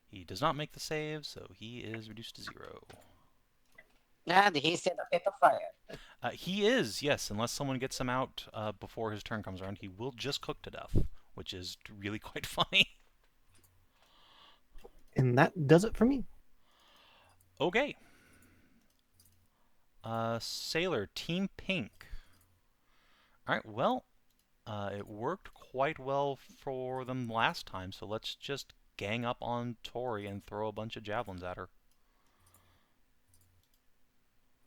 He does not make the save, so he is reduced to 0. And he's in a pit of fire. He is, yes, unless someone gets him out before his turn comes around. He will just cook to death, which is really quite funny. And that does it for me. Okay. Sailor, Team Pink. Alright, well, it worked quite well for them last time, so let's just gang up on Tori and throw a bunch of javelins at her.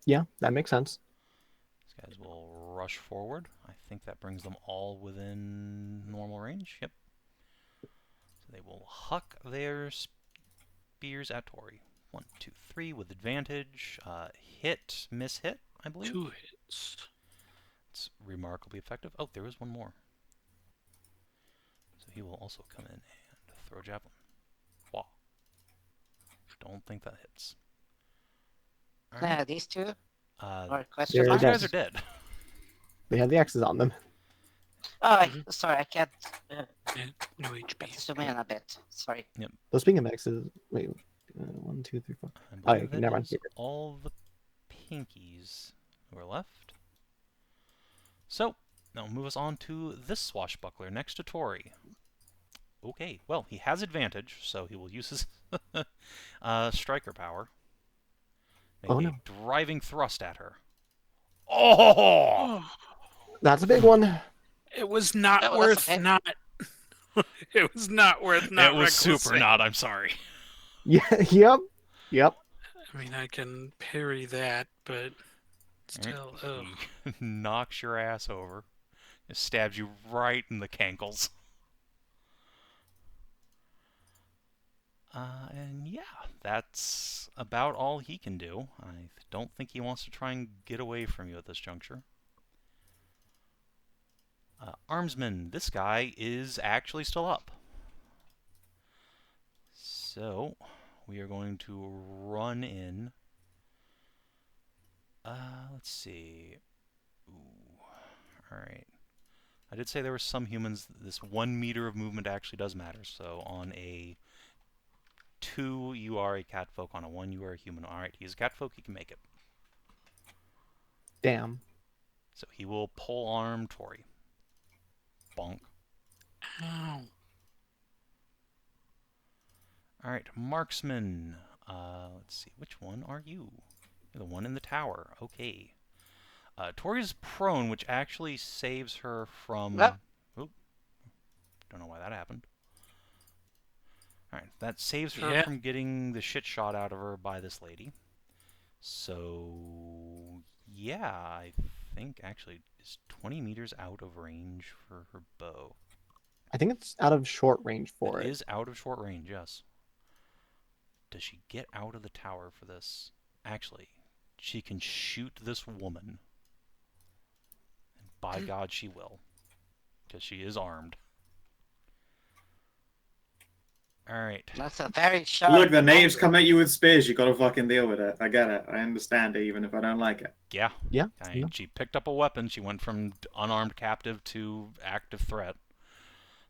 Yeah, that makes sense. These guys will rush forward. I think that brings them all within normal range. Yep. So they will huck their spears at Tori. 1, 2, 3 with advantage. Hit, miss, hit, I believe. 2 hits. It's remarkably effective. Oh, there is one more. So he will also come in and throw a javelin. Wow. Don't think that hits. All right. These 2 Uh, or question They're those mark? guys are dead. They have the X's on them. Oh, Mhm. sorry, I can't No HP. zoom in a bit. Sorry. So speaking of X's, wait, 1, 2, 3, 4. I Oh, believe yeah, that never mind. is all the pinkies who are left. So, now we'll move us on to this swashbuckler next to Tori. Okay, well, he has advantage, so he will use his striker power. Make Oh a no. driving thrust at her. Oh! Oh, That's a big one. it was not Oh, that's worth okay. not. It was not worth not It was super recklessing. not, I'm sorry. Yeah. Yep. Yep. I mean, I can parry that, but still, oh. He knocks your ass over. It stabs you right in the cankles. And yeah, that's about all he can do. I don't think he wants to try and get away from you at this juncture. Armsman, this guy is actually still up. So, we are going to run in. Let's see. Ooh. Alright. I did say there were some humans. This 1 meter of movement actually does matter. So, on a 2, you are a catfolk. On a 1, you are a human. Alright, he's a catfolk. He can make it. Damn. So, he will pole arm Tori. Bonk. Ow. Alright, marksman. Let's see. Which one are you? You're the one in the tower. Okay. Tori's prone, which actually saves her from... Yep. Oop. Don't know why that happened. Alright, that saves her Yeah. from getting the shit shot out of her by this lady. So... yeah, I think actually is 20 meters out of range for her bow. I think it's out of short range for It it. is out of short range, yes. Does she get out of the tower for this? Actually, she can shoot this woman. And by God, she will. Because she is armed. Alright. That's a very sharp. Look, the knaves come at you with spears. You gotta fucking deal with it. I get it. I understand it, even if I don't like it. Yeah. Yeah. I mean, she picked up a weapon. She went from unarmed captive to active threat.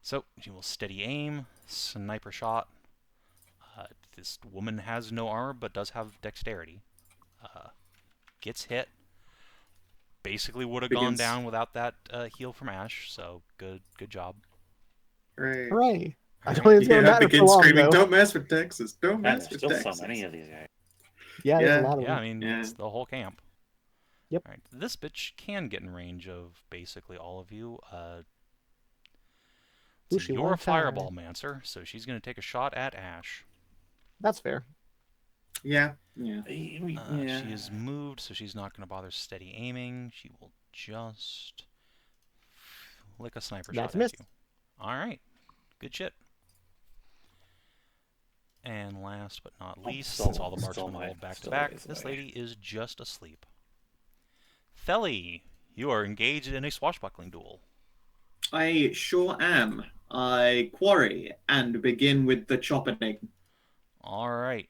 So, she will steady aim, sniper shot. This woman has no armor, but does have dexterity. Gets hit. Basically would have gone Begins. down without that heal from Ashe, so good job. Hooray. Hooray. I Alright. don't think it's gonna Yeah, matter for begin long screaming, though. don't mess with Texas. Don't Man, mess there's with still Texas. so many of these guys. Yeah, there's Yeah. a lot of Yeah, I them. mean, Yeah. it's the whole camp. Yep. Alright, this bitch can get in range of basically all of you. Ooh, So she you're a won't die. fireball mancer, so she's going to take a shot at Ashe. That's fair. Yeah, yeah. She is moved, so she's not going to bother steady aiming. She will just lick a sniper That's shot a miss. at you. Alright, good shit. And last but not least, still- since all the still marksmen my- rolled back to still back, ways this away. lady is just asleep. Theli, you are engaged in a swashbuckling duel. I sure am. I quarry and begin with the chopping. Alright.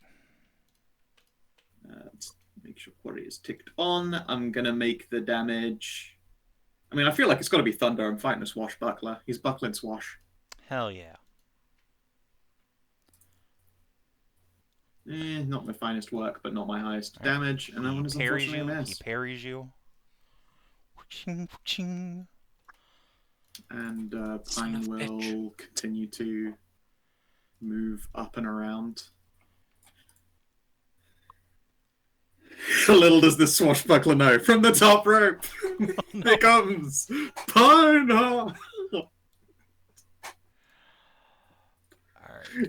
Let's make sure quarry is ticked on. I'm gonna make the damage. I mean, I feel like it's gotta be Thunder. I'm fighting a swashbuckler. He's buckling swash. Hell yeah. Not my finest work, but not my highest Alright. damage. And that one is He parries unfortunately a you. He miss. parries you. Ching, ching. And Son Pine of a will bitch. continue to move up and around. Little does this swashbuckler know, from the top rope, here comes Pine. Alright.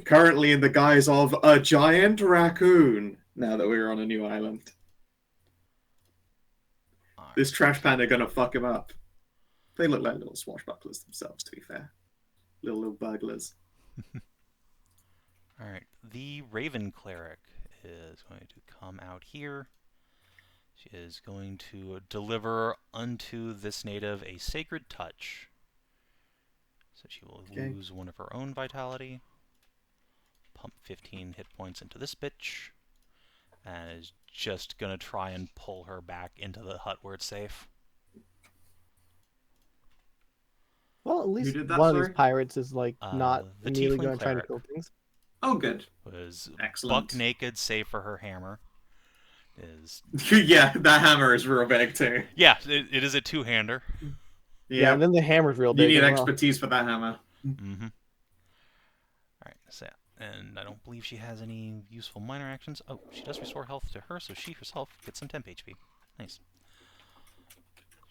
Currently in the guise of a giant raccoon, now that we're on a new island. Alright. This trash panda gonna fuck him up. They look like little swashbucklers themselves, to be fair. Little burglars. Alright, the Raven Cleric is going to come out here. She is going to deliver unto this native a sacred touch. So she will Okay. lose one of her own vitality. Pump 15 hit points into this bitch. And is just going to try and pull her back into the hut where it's safe. Well, at least did that, one of these sorry? pirates is like not The immediately Tiefling going to try to Cleric. kill things. Oh, good. Was Excellent. buck naked, save for her hammer. Is Yeah, that hammer is real big, too. yeah, it is a two-hander. Yeah, and then the hammer's real You big. need as well. expertise for that hammer. Mm-hmm. And I don't believe she has any useful minor actions. Oh, she does restore health to her, so she herself gets some temp HP. Nice.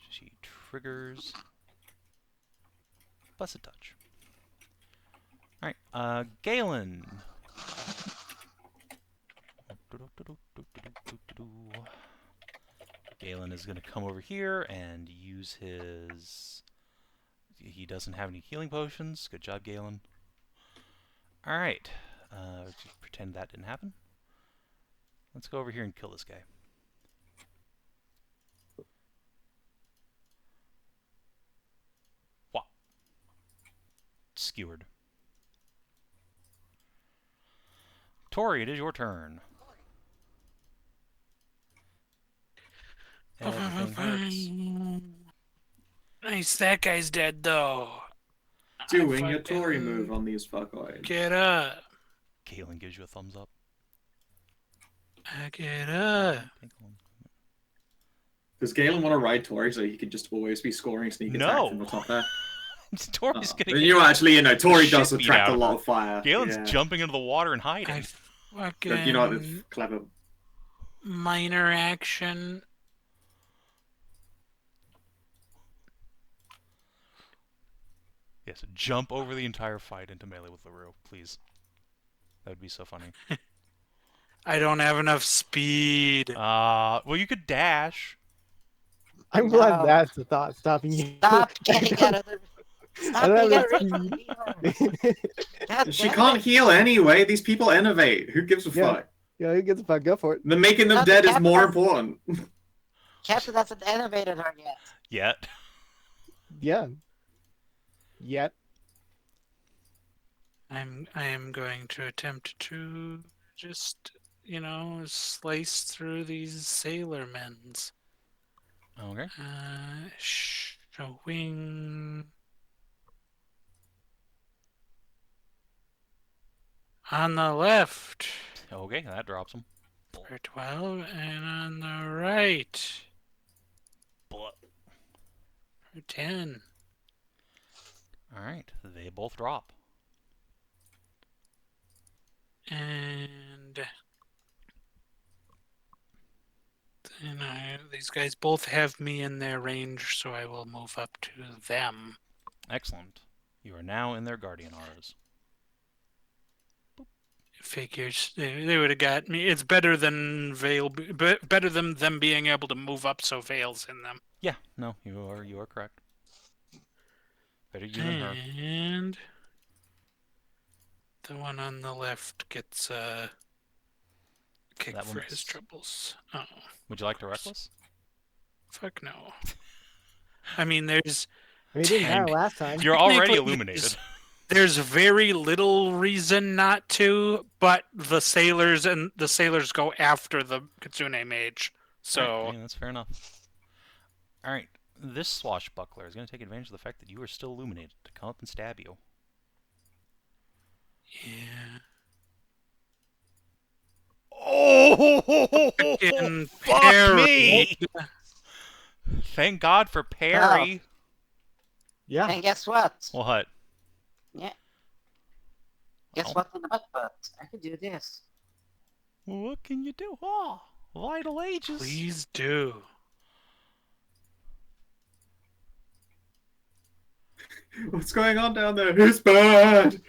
She triggers Blessed Touch. Alright, Galen. Galen is going to come over here and use his... He doesn't have any healing potions. Good job, Galen. Alright. Just pretend that didn't happen. Let's go over here and kill this guy. Wah. Skewered. Tori, it is your turn. Everything hurts. Nice, that guy's dead though. Doing a Tory move on these fuckoids. Get up. Galen gives you a thumbs up. Get up. Does Galen want to ride Tori so he could just always be scoring sneak attack from the top there? Tori's getting. You know, actually, you know, Tori shit does beat attract out a of lot her. of fire. Galen's yeah. jumping into the water and hiding. I But fucking you know what? It's clever. minor action. Yes, jump over the entire fight into melee with LaRue, please. That would be so funny. I don't have enough speed. Well, you could dash. I'm glad that's the thought stopping you. Stop getting out of the. Stop getting out of the. God She damn can't it. heal anyway. These people innovate. Who gives a Yeah. fuck? Yeah, who gives a fuck? Go for it. The making them Not dead the is more capital. important. Captain hasn't innovated her yet. Yet. Yeah. Yet. I am going to attempt to just, you know, slice through these sailor men's. Okay. Showing on the left Okay, that drops him. for 12, and on the right Blah. for 10. Alright, they both drop. And then these guys both have me in their range, so I will move up to them. Excellent. You are now in their guardian auras. Figures they would have got me. It's better than better than them being able to move up, so Veil's in them. Yeah, no, you are correct. Better you than her. And the one on the left gets a kick That one for his misses. troubles. Oh, Would you like to reckless? fuck no. I mean, there's I mean, it didn't matter Dang. last time. You're already Technically, illuminated. there's very little reason not to, but the sailors go after the Kitsune mage. So Yeah, that's fair enough. Alright, this swashbuckler is going to take advantage of the fact that you are still illuminated to come up and stab you. yeah. Oh! Fucking Fuck parry. me! Thank God for parry. Yeah. And guess what? What? Yeah. Guess Oh. what in the butt? I could do this. What can you do? Oh, Vital Ages. Please do. What's going on down there? Who's bad?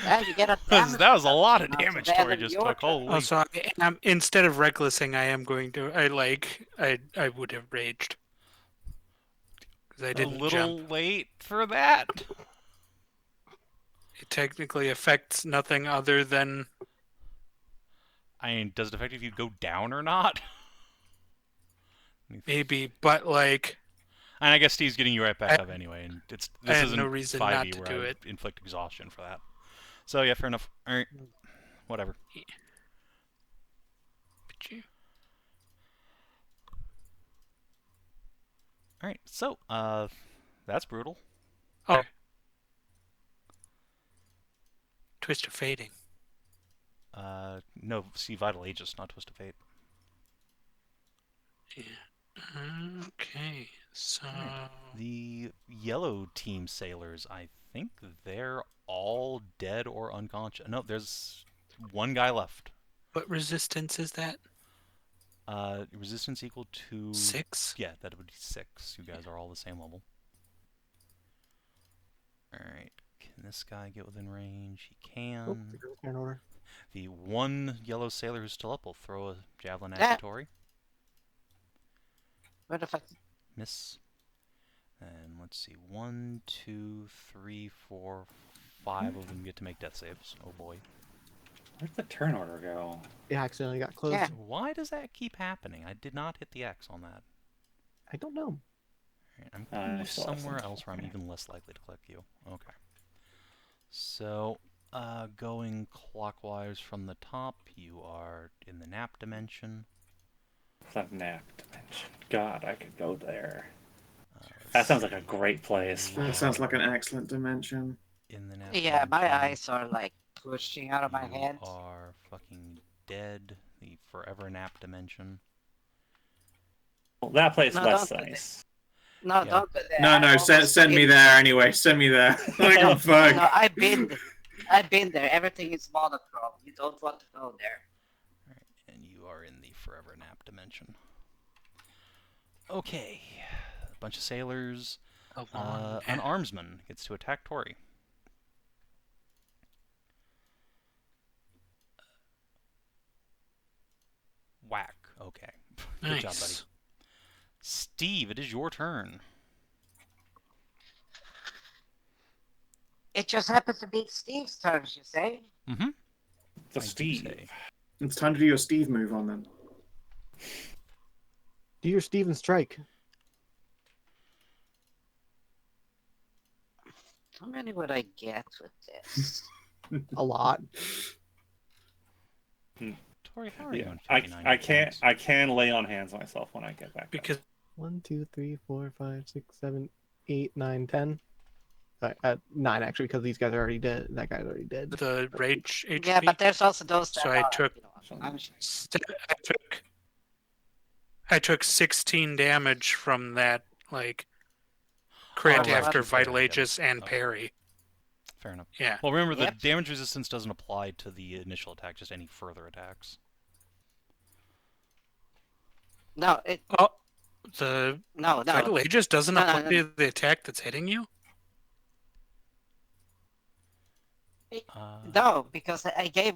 And you get a That was a lot of Now, damage so Tori then just your took. turn. Holy. Oh, so instead of recklessing, I am going to. I would have raged because I A didn't little jump. late for that. It technically affects nothing other than. I mean, does it affect if you go down or not? Maybe, but like And I guess Steve's getting you right back up anyway, and this had isn't no reason 5e not to where do I it. inflict exhaustion for that. So yeah, fair enough. All right, whatever. All right, so that's brutal. Oh, twist of fading. No, see Vital Aegis, not Twist of Fate. Okay, so The yellow team sailors, I think they're all dead or unconscious. No, there's one guy left. What resistance is that? Resistance equal to 6? Yeah, that would be 6. You guys are all the same level. Alright, can this guy get within range? He Oh, can. the girls are in order. The one yellow sailor who's still up will throw a javelin at Yeah. you, Tori. Where the fuck? Miss. And let's see, 1, 2, 3, 4, 5 of them get to make death saves. Oh boy. Where'd the turn order go? It accidentally got closed. Yeah. Why does that keep happening? I did not hit the X on that. I don't know. Alright, I'm I clicking you still have somewhere some. else where I'm Okay. even less likely to click you. Okay. So, going clockwise from the top, you are in the nap dimension. The nap dimension. God, I could go there. Let's That sounds like a see. great place. That sounds like an excellent dimension. In the nap Yeah, my dimension, eyes are like pushing out of my you head. are fucking dead. The forever nap dimension. Well, that place No, less don't do nice. No, Yeah. don't go there. No, I no, almost send me hit- there anyway. Send me there. I got fucked. No, I've been there. Everything is monochrome. You don't want to go there. Alright, and you are in the forever nap dimension. Okay. A bunch of sailors. An armsman gets to attack Tori. Whack. Okay. Good job, buddy. Nice. Steve, it is your turn. It just happened to be Steve's turn, you say? Mm-hmm. The I do Steve. say. It's time to do your Steve move on then. Do your Steven strike. How many would I get with this? A lot. Tori, how are you Yeah, on I 59 can't. points? I can lay on hands myself when I get back. Because 1, 2, 3, 4, 5, 6, 7, 8, 9, 10. 9 actually, because these guys are already dead. That guy's already dead. the rage HP. Yeah, but there's also those that So I are, took- you know, unconscious. I took 16 damage from that crit Oh, after right. Vital Yeah, yeah. Aegis and Okay. parry. Fair enough. Yeah. Well, remember, Yep. the damage resistance doesn't apply to the initial attack, just any further attacks. No, it Oh, the no. Vital Aegis doesn't No, no, apply no. to the attack that's hitting you? No, because I gave.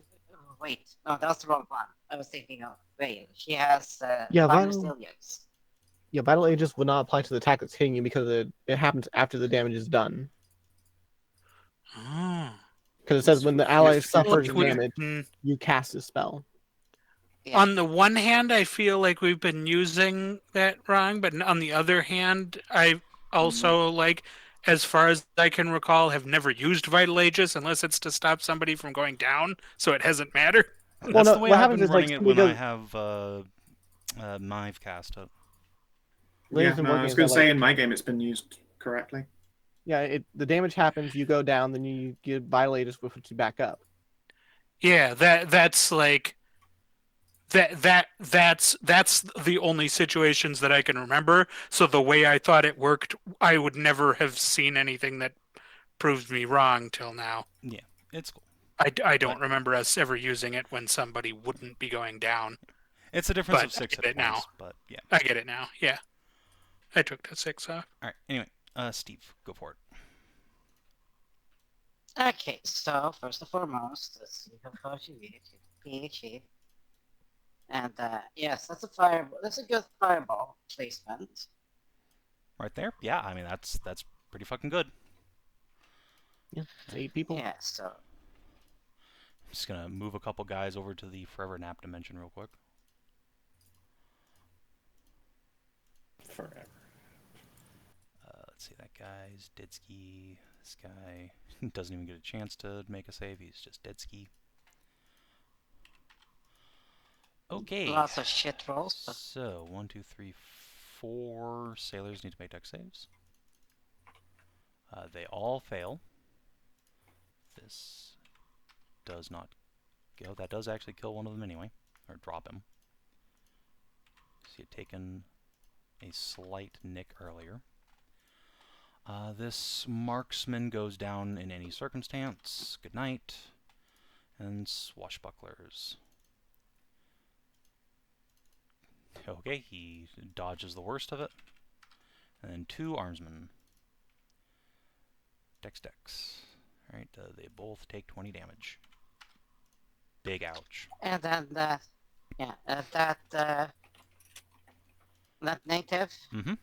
Wait, no, that was the wrong one. I was thinking of. Wait, she has Yeah, Divine Vital- Resilience. Yeah, Vital Aegis would not apply to the attack that's hitting you because it happens after the damage is done. Oh. Because it says when the ally Yes, suffers future damage, Mm. you cast a spell. Yeah. On the one hand, I feel like we've been using that wrong, but on the other hand, I also as far as I can recall, have never used Vital Aegis unless it's to stop somebody from going down, so it hasn't mattered. That's Well, no, the way what I've happens been is, like, running it somebody when I goes- have Knife cast it. Way Yeah, it's been no, I working was is going that, to say like- in my game it's been used correctly. Yeah, the damage happens, you go down, then you get Vital Aegis, which puts you back up. Yeah, that's that's the only situations that I can remember. So the way I thought it worked, I would never have seen anything that proved me wrong till now. Yeah, it's cool. I don't remember us ever using it when somebody wouldn't be going down. It's a difference But of 6 I hit get it now. points, but yeah. I get it now. Yeah, I took that 6 off. Alright, anyway, Steve, go for it. Okay, so first and foremost, let's see how far she reads. PHE. And yes, that's a fireball. That's a good fireball placement. Right there? Yeah, I mean, that's pretty fucking good. Yeah, it's 8 people. Yeah, so I'm just gonna move a couple guys over to the Forever Nap dimension real quick. Forever. Let's see, that guy's dead ski. This guy doesn't even get a chance to make a save, he's just dead ski. Okay. lots of shit rolls. But So, 1, 2, 3, 4 sailors need to make dex saves. They all fail. This does not go. That does actually kill one of them anyway, or drop him. So he had taken a slight nick earlier. This marksman goes down in any circumstance. Good night. And swashbucklers. Okay, he dodges the worst of it. And then 2 armsmen. Dex. Alright, they both take 20 damage. Big ouch. And then that native. Mm-hmm.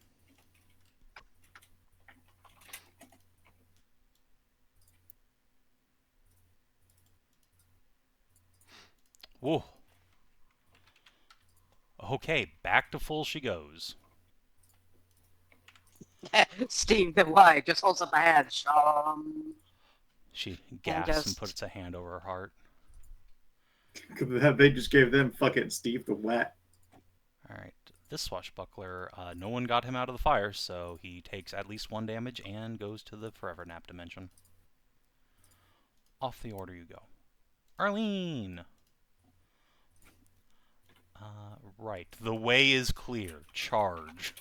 Whoa. Okay, back to full she goes. Steve the White just holds up a hand. She gasps and just- puts a hand over her heart. They just gave them fucking Steve the Wet. Alright, this swashbuckler, no one got him out of the fire, so he takes at least 1 damage and goes to the Forever Nap dimension. Off the order you go. Arlene! Right, the way is clear. Charge.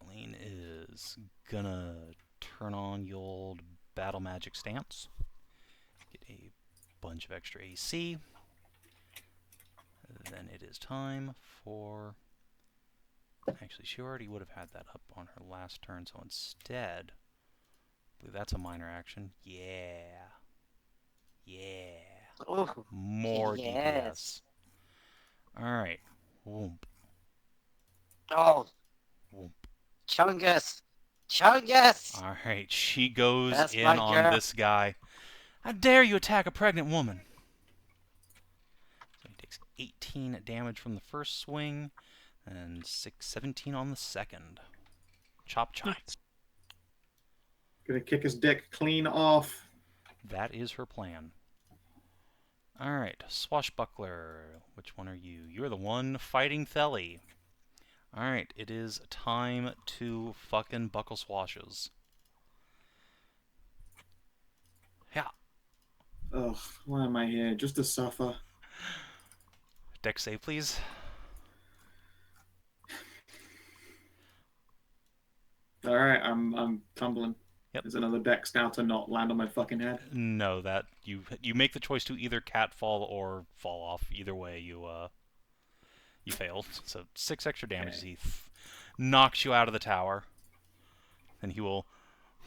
Arlene is gonna turn on the old battle magic stance. Get a bunch of extra AC. Then it is time for... Actually, she already would have had that up on her last turn, so instead... I believe that's a minor action. Yeah. Yeah. Ooh, More yes. DPS. Alright. Whoomp. oh, Whoomp. Chungus. Alright, she goes That's in my on girl. this guy. How dare you attack a pregnant woman? So he takes 18 damage from the first swing, and 17 on the second. Chop chop. Nice. Gonna kick his dick clean off. That is her plan. Alright, swashbuckler. Which one are you? You're the one fighting Theli. Alright, it is time to fucking buckle swashes. Yeah. Ugh, why am I here? Just to suffer. Dex save, please. Alright, I'm tumbling. Yep. There's another dex now to not land on my fucking head. No, that you make the choice to either catfall or fall off. Either way, you fail. So 6 extra damage. Okay. He knocks you out of the tower, and he will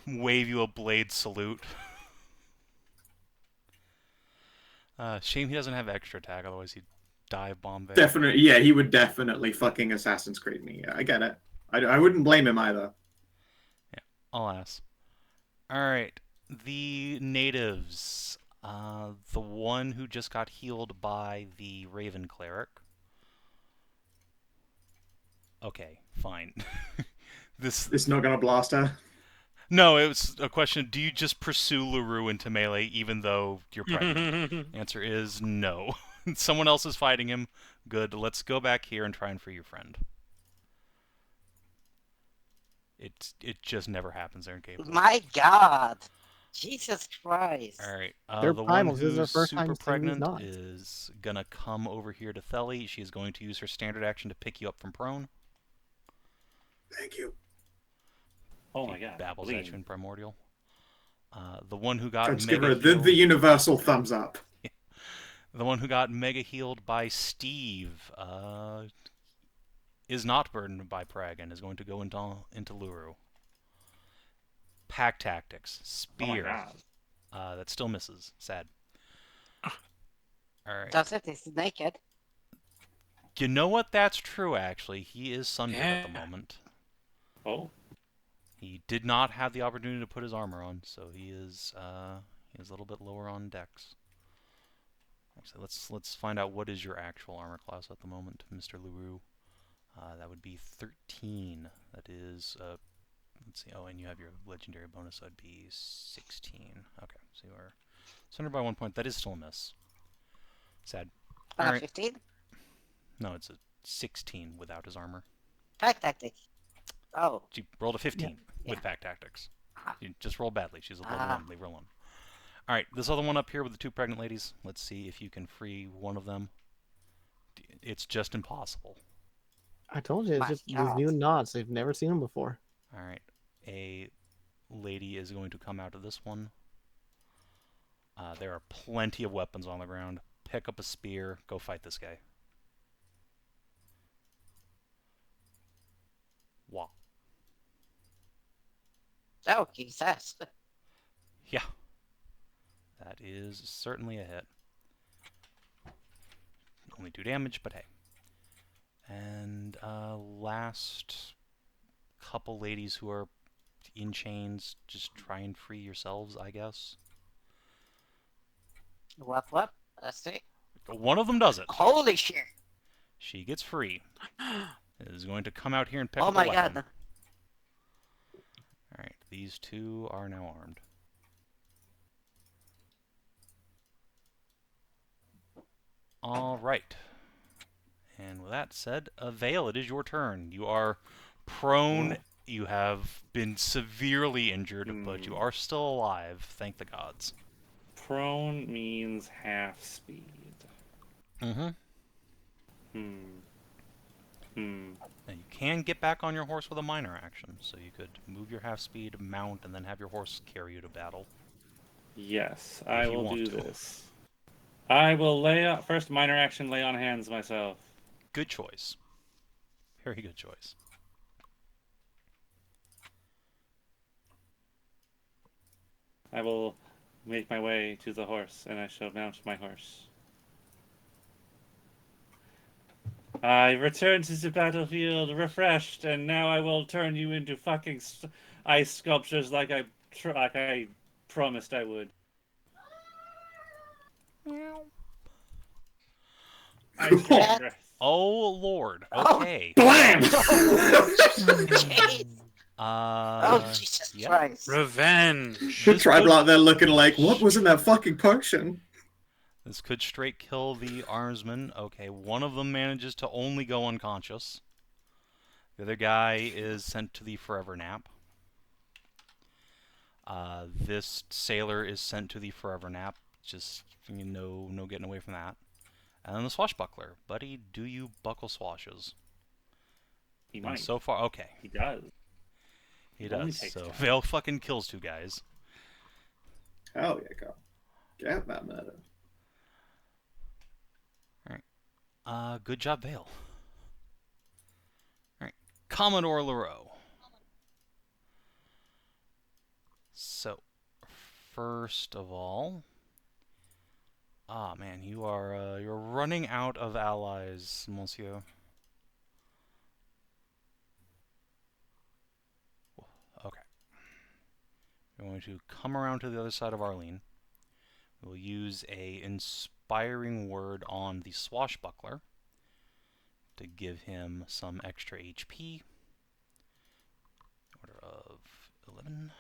wave you a blade salute. Shame he doesn't have extra attack, otherwise he'd dive bomb there. Definitely, yeah, he would definitely fucking Assassin's Creed me. Yeah, I get it. I wouldn't blame him either. Alas. Alright, the natives. The one who just got healed by the Raven Cleric. Okay, fine. It's not gonna blast her. No, it was a question, do you just pursue LaRue into melee even though you're pregnant? Answer is no. Someone else is fighting him. Good, let's go back here and try and free your friend. It just never happens there in gameplay. My God. Jesus Christ. Alright, They're the one primals. This is our who's first time super seeing these pregnant knots. is gonna come over here to Theli. She is going to use her standard action to pick you up from prone. Thank you. Oh my god. Babbles Lean. at you in Primordial. The one who got Let's give mega her the healed, universal thumbs up. the one who got mega healed by Steve, is not burdened by Prag and is going to go into Luru. Pack tactics, Oh my spear. god. That still misses. Sad. All right. Does it? He's naked. You know what? That's true. Actually, he is sundered at the Yeah. moment. Oh. He did not have the opportunity to put his armor on, so he is a little bit lower on dex. Actually, let's find out what is your actual armor class at the moment, Mr. Luru. That would be 13. That is let's see. Oh, and you have your legendary bonus. So that'd be 16. Okay, so you are sundered by 1 point. That is still a miss. Sad. All right. 15? No, it's a 16 without his armor. Pack tactic. Oh. She rolled a 15 Yeah. with pack tactics. Ah. You just rolled badly. She's a level Ah. 1. Leave her alone. Alright, this other one up here with the 2 pregnant ladies. Let's see if you can free one of them. It's just impossible. I told you, it's My just these God. new knots. They've never seen them before. All right. A lady is going to come out of this one. There are plenty of weapons on the ground. Pick up a spear. Go fight this guy. Wow. Okay, fast. Yeah. That is certainly a hit. Only 2 damage, but hey. And last couple ladies who are in chains, just try and free yourselves, I guess. What? Let's see. One of them does it. Holy shit! She gets free. Is going to come out here and pick Oh up a my weapon. God. Alright, these two are now armed. Alright. And with that said, Vale, it is your turn. You are prone. You have been severely injured, but you are still alive, thank the gods. Prone means half speed. Mm-hmm. Now you can get back on your horse with a minor action, so you could move your half speed, mount, and then have your horse carry you to battle. Yes, If I you will want do to. this. I will first minor action, lay on hands myself. Good choice. Very good choice. I will make my way to the horse, and I shall mount my horse. I return to the battlefield refreshed, and now I will turn you into fucking ice sculptures like I promised I would. Ice sculpture. Oh Lord. Okay. Blam! Jeez. Oh, Jesus Yeah. Christ. Revenge. The tribal out there looking like, what was in that fucking potion? This could straight kill the armsman. Okay, one of them manages to only go unconscious. The other guy is sent to the forever nap. This sailor is sent to the forever nap. Just, no getting away from that. And then the swashbuckler. Buddy, do you buckle swashes? He And might. so far, okay. He does. He Only does. takes So time. Vale fucking kills 2 guys. Hell yeah, go. Get that murder. Good job, Vale. Alright. Commodore Leroux. So, first of all... Ah, man, you're running out of allies, monsieur. Okay. We're going to come around to the other side of Arlene. We'll use a inspiring word on the swashbuckler to give him some extra HP. Order of 11.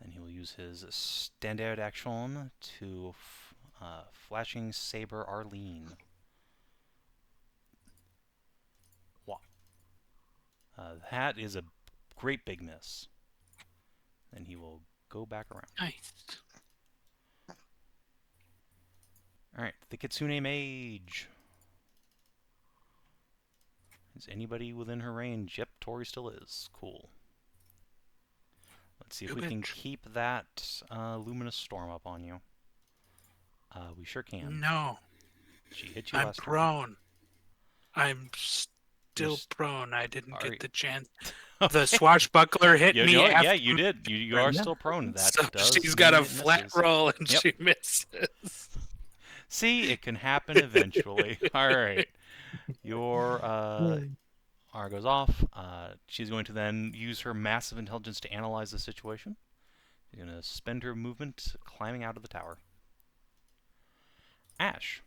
And he will use his standard action to Flashing Saber Arlene. Wow. That is a great big miss. Then he will go back around. Nice. Alright, the Kitsune Mage. Is anybody within her range? Yep, Tori still is. Cool. Let's see if we can keep that Luminous Storm up on you. We sure can. No, She hit you I'm last turn. prone. I'm still prone. I didn't get the chance. The swashbuckler hit me after. Yeah, you did. You are still prone. That So does she's got mean a it flat misses. roll and Yep. she misses. See, it can happen eventually. All right. Your R goes off. She's going to then use her massive intelligence to analyze the situation. She's going to spend her movement climbing out of the tower. Ashe.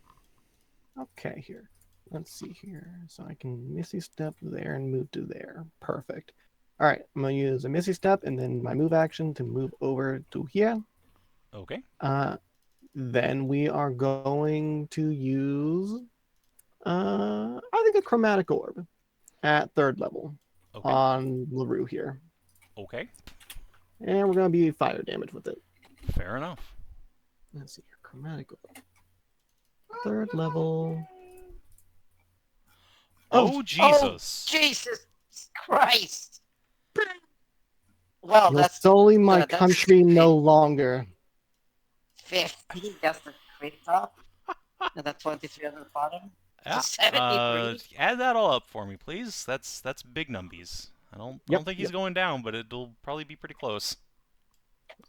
Okay, here. Let's see here. So I can Misty Step there and move to there. Perfect. All right, I'm going to use a Misty Step and then my move action to move over to here. Okay. Then we are going to use, I think, a Chromatic Orb at 3rd level on Leroux here. Okay. And we're going to be fire damage with it. Fair enough. Let's see here. Chromatic Orb. 3rd level. Oh, Oh, Jesus. Jesus Christ! Well, You'll that's sully my that's country no longer. 50. That's the crit top. And that's 23 on the bottom. So Yeah. 73. Add that all up for me, please. That's big numbies. I don't Yep, think he's going down, but it'll probably be pretty close.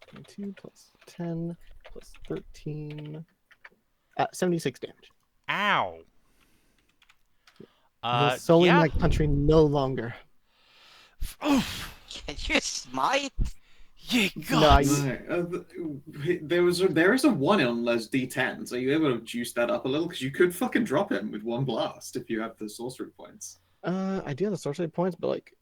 22 plus 10 plus 13. 76 damage. Ow. You'll sully Yeah. my country no longer. Oof. Can you smite? Ye No, gods. There is a 1 on those D10s. Are you able to juice that up a little? Because you could fucking drop him with 1 blast if you have the sorcery points. I do have the sorcery points, but like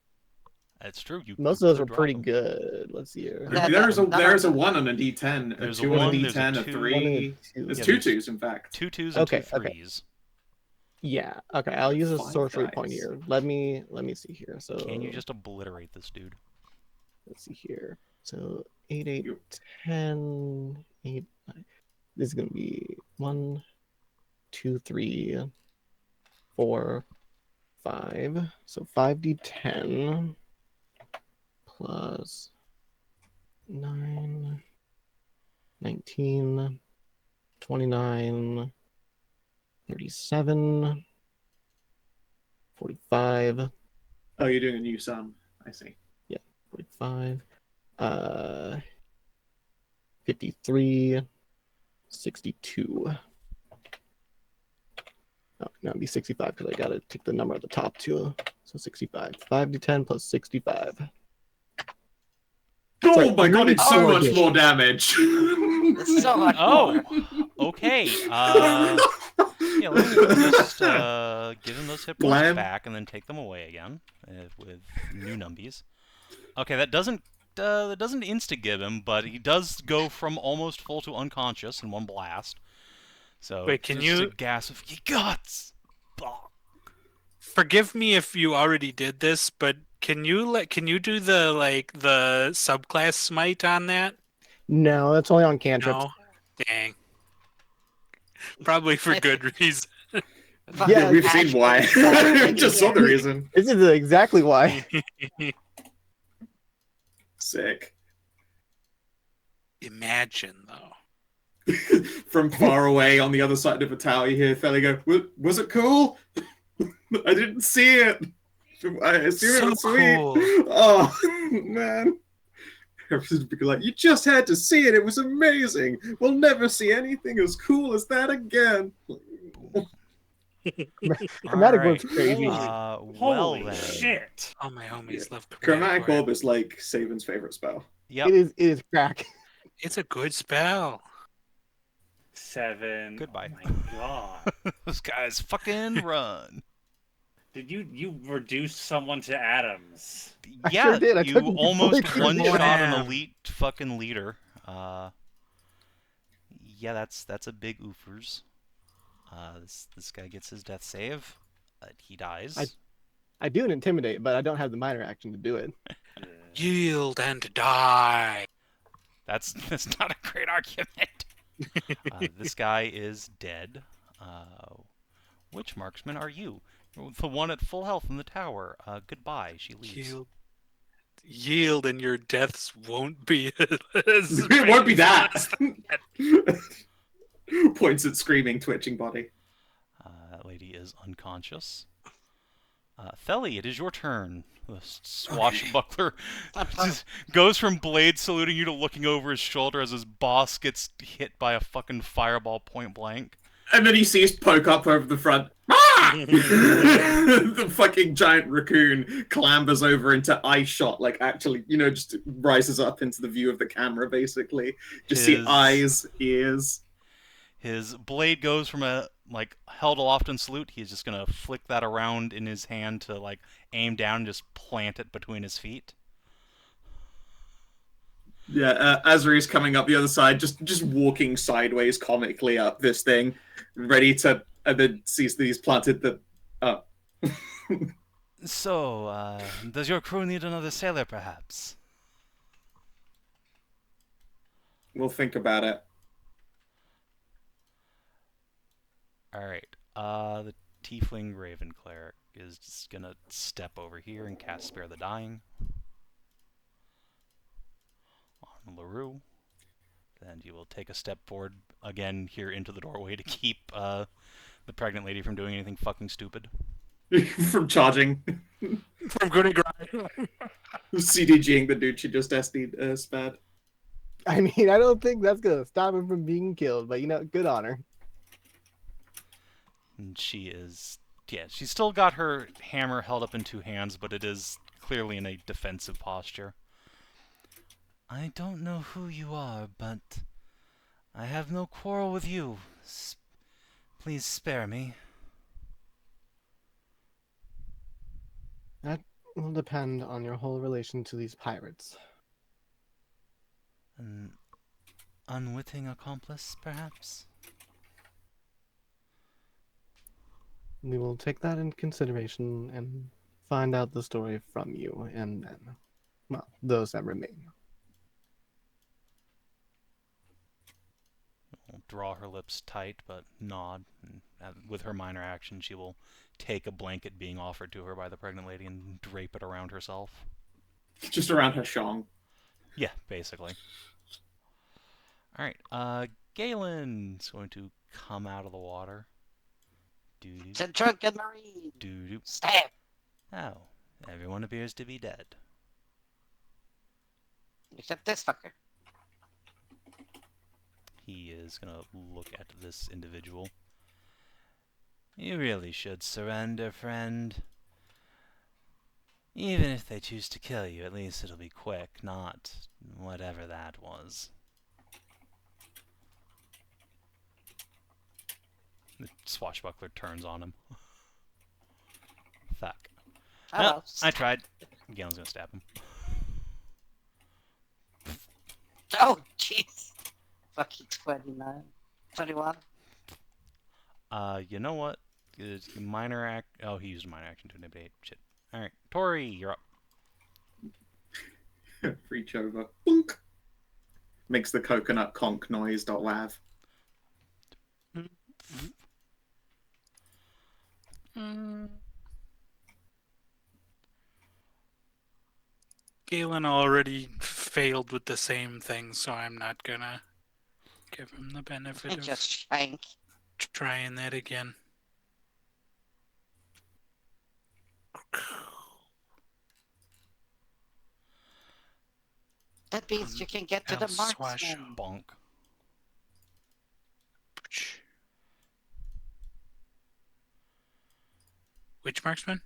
That's true. most you of those could are drop pretty him. good. Let's see here. Yeah, There is a no. 1 on a D10, There's a a 2 on a 1, there's a D10, a 2. 3. One and a two. There's Yeah, 2 there's 2s, in fact. 2 2s and Okay, 2 okay. 3s. Yeah. Okay, I'll use a 5 sorcery dice. point here. Let me see here. So Can you just obliterate this dude? let's see here. So 8, 8, You- 10, 8, 9. This is gonna be 1, 2, 3, 4, 5. So 5d10 plus 9, 19, 29, 37, 45, Oh, you're doing a new sum. I see. 45, 53, 62. Oh, no, it'd be 65 because I gotta take the number at the top too. So 65. 5d10 plus 65. Oh Sorry, my god, it's so 34 much damage. more damage! It's so much Oh, more. okay. Yeah, let me just give him those hit points Blam. back and then take them away again with new numbies. Okay, that doesn't insta-give him, but he does go from almost full to unconscious in 1 blast. So Wait, can just a you- gasp of ye guts? Forgive me if you already did this, but can you do the subclass smite on that? No, that's only on cantrips. No. Dang. Probably for good reason. Yeah, we've seen why. Just saw the reason. This is exactly why. Sick. Imagine though. From far away on the other side of a tower, you hear Felly go, Was it cool? I didn't see it. I assume it So was sweet. cool. Oh, man. Everyone's be like, you just had to see it. It was amazing. We'll never see anything as cool as that again. Chromatic Alright. Orb's crazy. Well Holy then. shit! All my homies Yeah. love Chromatic Orb. Orb is like Savin's favorite spell. Yep. It is crack. It's a good spell. 7. Goodbye. Oh my god. Those guys fucking run. Did you reduce someone to atoms? I Yeah, sure did. I you took him almost fully one critical. shot an Damn. elite fucking leader. Yeah, that's a big oofers. This guy gets his death save. He dies. I do an intimidate, but I don't have the minor action to do it. Yield and die. That's not a great argument. This guy is dead. Which marksman are you? The one at full health in the tower. Goodbye. She leaves. Yield and your deaths won't be as It won't be that. painful as Points at screaming, twitching body. That lady is unconscious. Theli, it is your turn. The swashbuckler just goes from blade saluting you to looking over his shoulder as his boss gets hit by a fucking fireball point blank. And then he sees poke up over the front. Ah! The fucking giant raccoon clambers over into eye shot, like actually, just rises up into the view of the camera, basically. Just see His- eyes, ears. His blade goes from a held aloft in salute. He's just gonna flick that around in his hand to aim down and just plant it between his feet. Yeah, Azri's coming up the other side, just walking sideways comically up this thing, ready to, and then sees these planted the. Oh. So, does your crew need another sailor, perhaps? We'll think about it. Alright, the Tiefling Raven Cleric is just gonna step over here and cast Spare the Dying on LaRue. Then you will take a step forward again here into the doorway to keep the pregnant lady from doing anything fucking stupid. From charging. From Goody Grind. CDGing the dude she just SD spared. I mean, I don't think that's gonna stop him from being killed, but good on her. And she is... Yeah, she's still got her hammer held up in two hands, but it is clearly in a defensive posture. I don't know who you are, but I have no quarrel with you. Please spare me. That will depend on your whole relation to these pirates. An unwitting accomplice, perhaps? We will take that into consideration and find out the story from you, and then, well, those that remain. Will draw her lips tight, but nod. And with her minor action, she will take a blanket being offered to her by the pregnant lady and drape it around herself. Just around her shong. Yeah, basically. Alright, Galen's going to come out of the water. Doo-doo. It's a drunken marine. Doo-doo. Stab. Oh, everyone appears to be dead. Except this fucker. He is going to look at this individual. You really should surrender, friend. Even if they choose to kill you, at least it'll be quick, not whatever that was. The swashbuckler turns on him. Fuck. Oh, I tried. Galen's gonna stab him. Oh, jeez. Fucking 29. 21. You know what? It's minor act. Oh, he used a minor action to intimidate. Shit. Alright, Tori, you're up. Reach over. Boink. Makes the coconut conch noise. .lav. Galen already failed with the same thing, so I'm not gonna give him the benefit of Just shank. trying that again. That means you can get to the Swash. marksman. Bonk. Which marksman?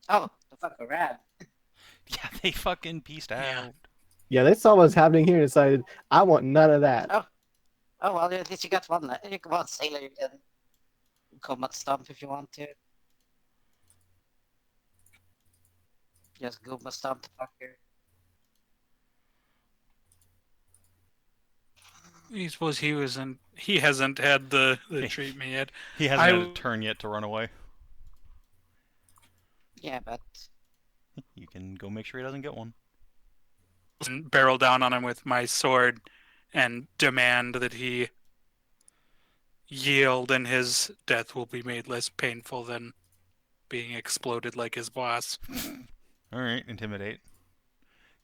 Oh, the fucker ran. Yeah, they fucking pieced out. Yeah. Yeah, they saw what's happening here and decided, I want none of that. Oh, well, at least you got one. You can one sailor. You can combat stomp if you want to. Just Goomba stomp the fucker. I suppose he hasn't had the treatment yet. He hasn't had a turn yet to run away. Yeah, but You can go make sure he doesn't get one. Barrel down on him with my sword and demand that he yield, and his death will be made less painful than being exploded like his boss. Alright, intimidate.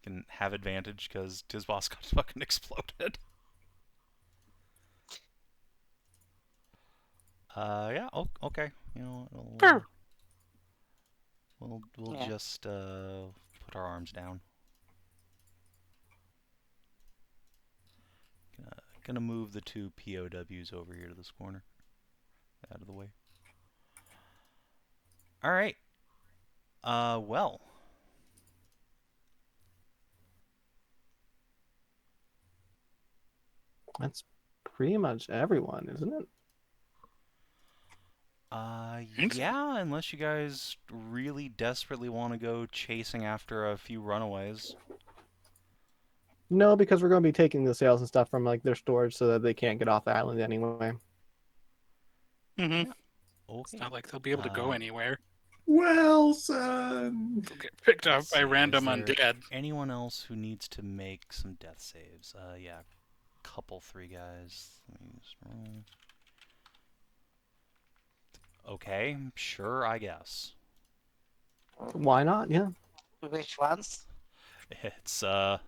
Can have advantage because his boss got fucking exploded. Yeah, okay. You know, we'll Yeah. just put our arms down. Gonna move the two POWs over here to this corner. Out of the way. Alright. Well. That's pretty much everyone, isn't it? Think so. Yeah, unless you guys really desperately want to go chasing after a few runaways. No, because we're going to be taking the sails and stuff from like their storage so that they can't get off the island anyway. Mm-hmm. Okay. It's not like they'll be able to go anywhere. Well, son. They'll get picked up Let's by see, random is there undead. anyone else who needs to make some death saves? Yeah, couple 3 guys. Let me just roll. Okay, sure, I guess. Why not? Yeah. Which ones? It's, let's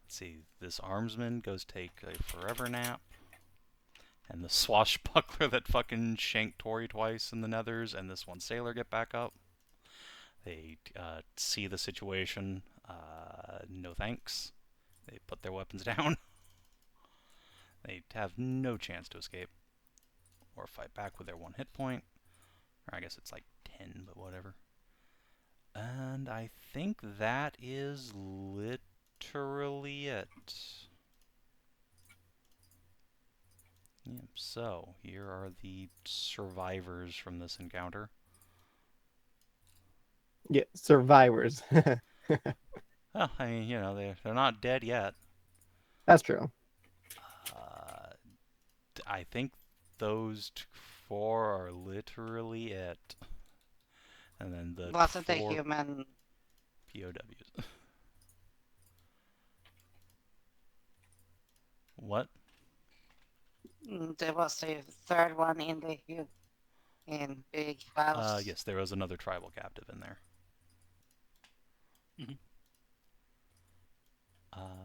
see, this armsman goes take a forever nap. And the swashbuckler that fucking shanked Tori twice in the nethers, and this one sailor get back up. They see the situation. No thanks. They put their weapons down. They have no chance to escape. Or fight back with their 1 hit point. Or I guess it's like 10, but whatever. And I think that is literally it. Yep, so here are the survivors from this encounter. Yeah, survivors. Well, I mean, you know, they're not dead yet. That's true. I think those 4 are literally it. And then the Wasn't a 4 human. POWs. What? There was a third one in the in Big House. Yes, there was another tribal captive in there. Mhm.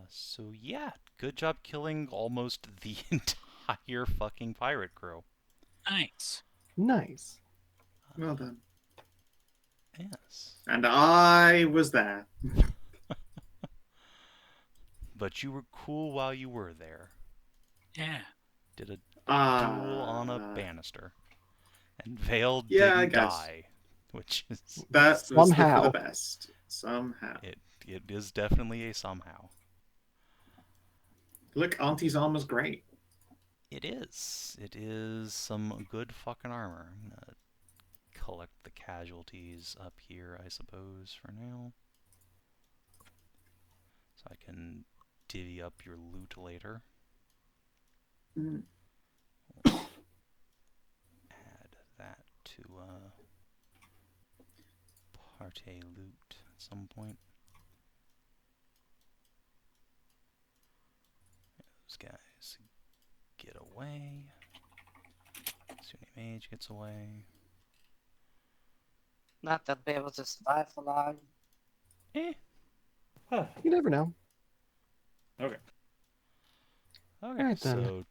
So yeah, good job killing almost the entire fucking pirate crew. Nice. Nice. Well done. Yes. And I was there. But you were cool while you were there. Yeah. Did a duel on a banister. And Vale Yeah, I didn't guess. die. Which is... That was for Somehow. the best. Somehow. It is definitely a somehow. Look, Auntie's armor's great. It is. It is some good fucking armor. I'm gonna collect the casualties up here, I suppose, for now. So I can divvy up your loot later. Mm. Add that to party loot at some point. Those guys get away. Sunni Mage gets away. Not that be able to survive for long. Eh. You never know. Okay. Okay, Alright then. so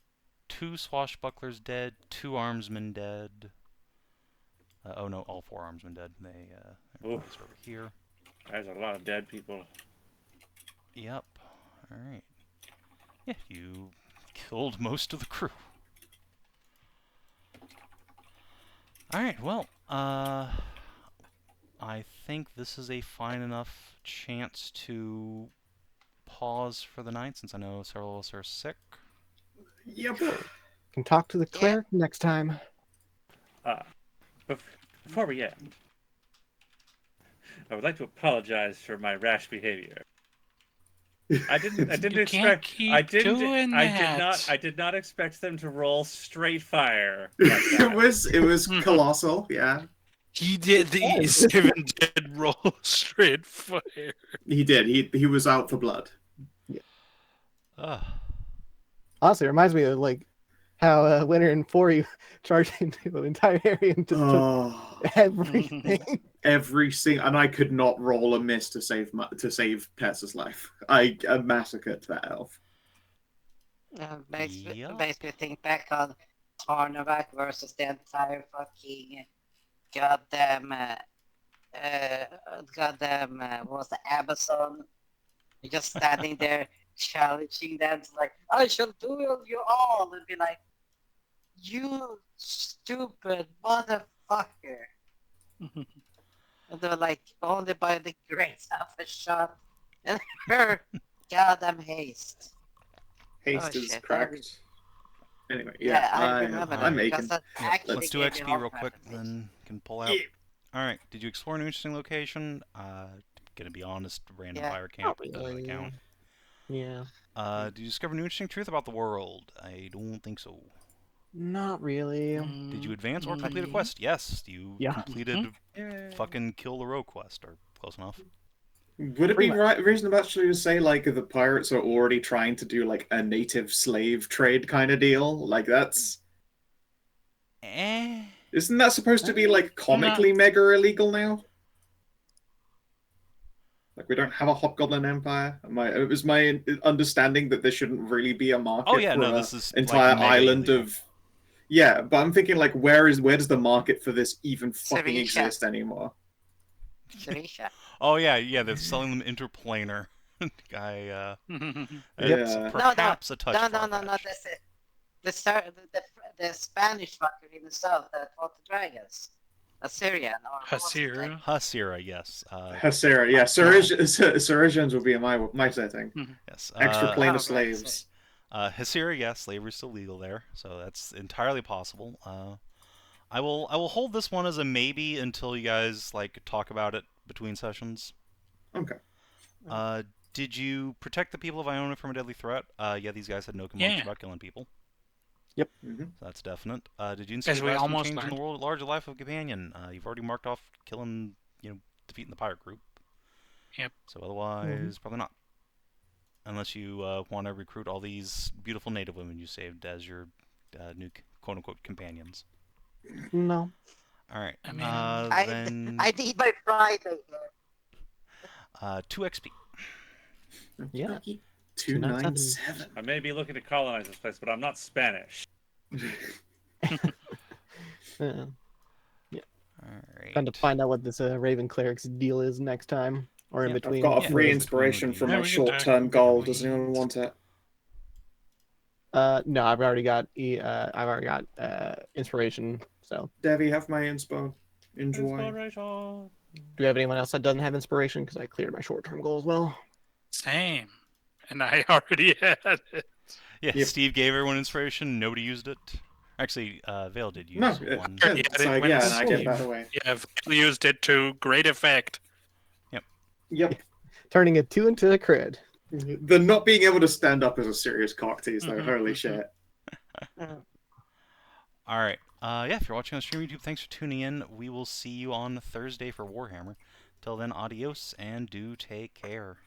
2 swashbucklers dead, 2 armsmen dead. Oh no, all 4 armsmen dead. They're Oof. placed over here. There's a lot of dead people. Yep. Alright. Yeah, you killed most of the crew. Alright, well, I think this is a fine enough chance to pause for the night, since I know several of us are sick. Yep. Can talk to the cleric next time. Before we end, I would like to apologize for my rash behavior. I didn't You can't expect. keep I didn't. doing I that. did not expect them to roll straight fire. Like that. it was colossal, yeah. He did. The Savin did roll straight fire. He did. He was out for blood. Ugh. Honestly, it reminds me of like how Winter and 4 charged into an entire area and just Oh, took everything. every single, and I could not roll a miss to save Tessa's life. I massacred that elf. Makes Yep. me think back on Tornavak versus the entire fucking goddamn what was the Amazon? You're just standing there challenging them to like, I shall duel you all, and be like, you stupid motherfucker. And they're like, only by the grace of a shot and her goddamn haste. Haste Oh, is shit, cracked. Anyway, Yeah, I I remember that. I'm because aching. that actually Let's do gave me XP hope real quick, after this. then can pull out. Yeah. Alright, did you explore an interesting location? Gonna be honest, random Yeah. fire camp doesn't really. really count. Yeah. Did you discover new interesting truth about the world? I don't think so. Not really. Did you advance or complete a quest? Yes, you Yeah. completed fucking Kill the Row quest, or close enough. Would it be reasonable actually to say like the pirates are already trying to do like a native slave trade kind of deal? Like that's Isn't that supposed to be like comically mega illegal now? Like we don't have a Hobgoblin Empire. It was my understanding that there shouldn't really be a market Oh yeah, for no, an this is entire like, mega island illegal. of. Yeah, but I'm thinking like, where does the market for this even fucking Sarisha. exist anymore? Sarisha. Oh yeah, they're selling them interplanar. Yep. It's Yeah. perhaps a touch No. far-fetched. That's it. The Spanish fucker in the south that fought the dragons. Assyrian or what was his name? Hasira. Hasira, yes. Hasera, yeah. Sarisians will be my setting. Yes. Extra planar right, slaves. Hasira, yes, slavery's still legal there, so that's entirely possible. I will hold this one as a maybe until you guys like talk about it between sessions. Okay. Did you protect the people of Iona from a deadly threat? Yeah, these guys had no compunction about killing people. Yep. Mm-hmm. So that's definite. Did you As instigate we lasting almost change in the learned. world at large, the life of a companion? You've already marked off killing, defeating the pirate group. Yep. So otherwise, probably not. Unless you want to recruit all these beautiful native women you saved as your new quote-unquote companions. No. All right. I mean, Then I need my Friday here. 2 XP. Yeah. 297. I may be looking to colonize this place, but I'm not Spanish. Yeah. All right. Trying to find out what this Raven Cleric's deal is next time, or in Yeah, between. I've got a Yeah, free between inspiration would for be- Yeah, my we can talk short-term goal. Does between. anyone want it? No, I've already got inspiration. So, Devi, have my inspo. Enjoy. Inspiration. do we have anyone else that doesn't have inspiration? Because I cleared my short-term goal as well. same. And I already had it. Yeah, Yep. Steve gave everyone inspiration. Nobody used it. Actually, Vale did use No, one. Yeah, so it went yeah, to and I get Steve. that away. Yeah, I've used it to great effect. Yep. Turning a 2 into a crit. The not being able to stand up is a serious cock tease, though. Holy shit. All right. Yeah, if you're watching on stream YouTube, thanks for tuning in. We will see you on Thursday for Warhammer. Till then, adios and do take care.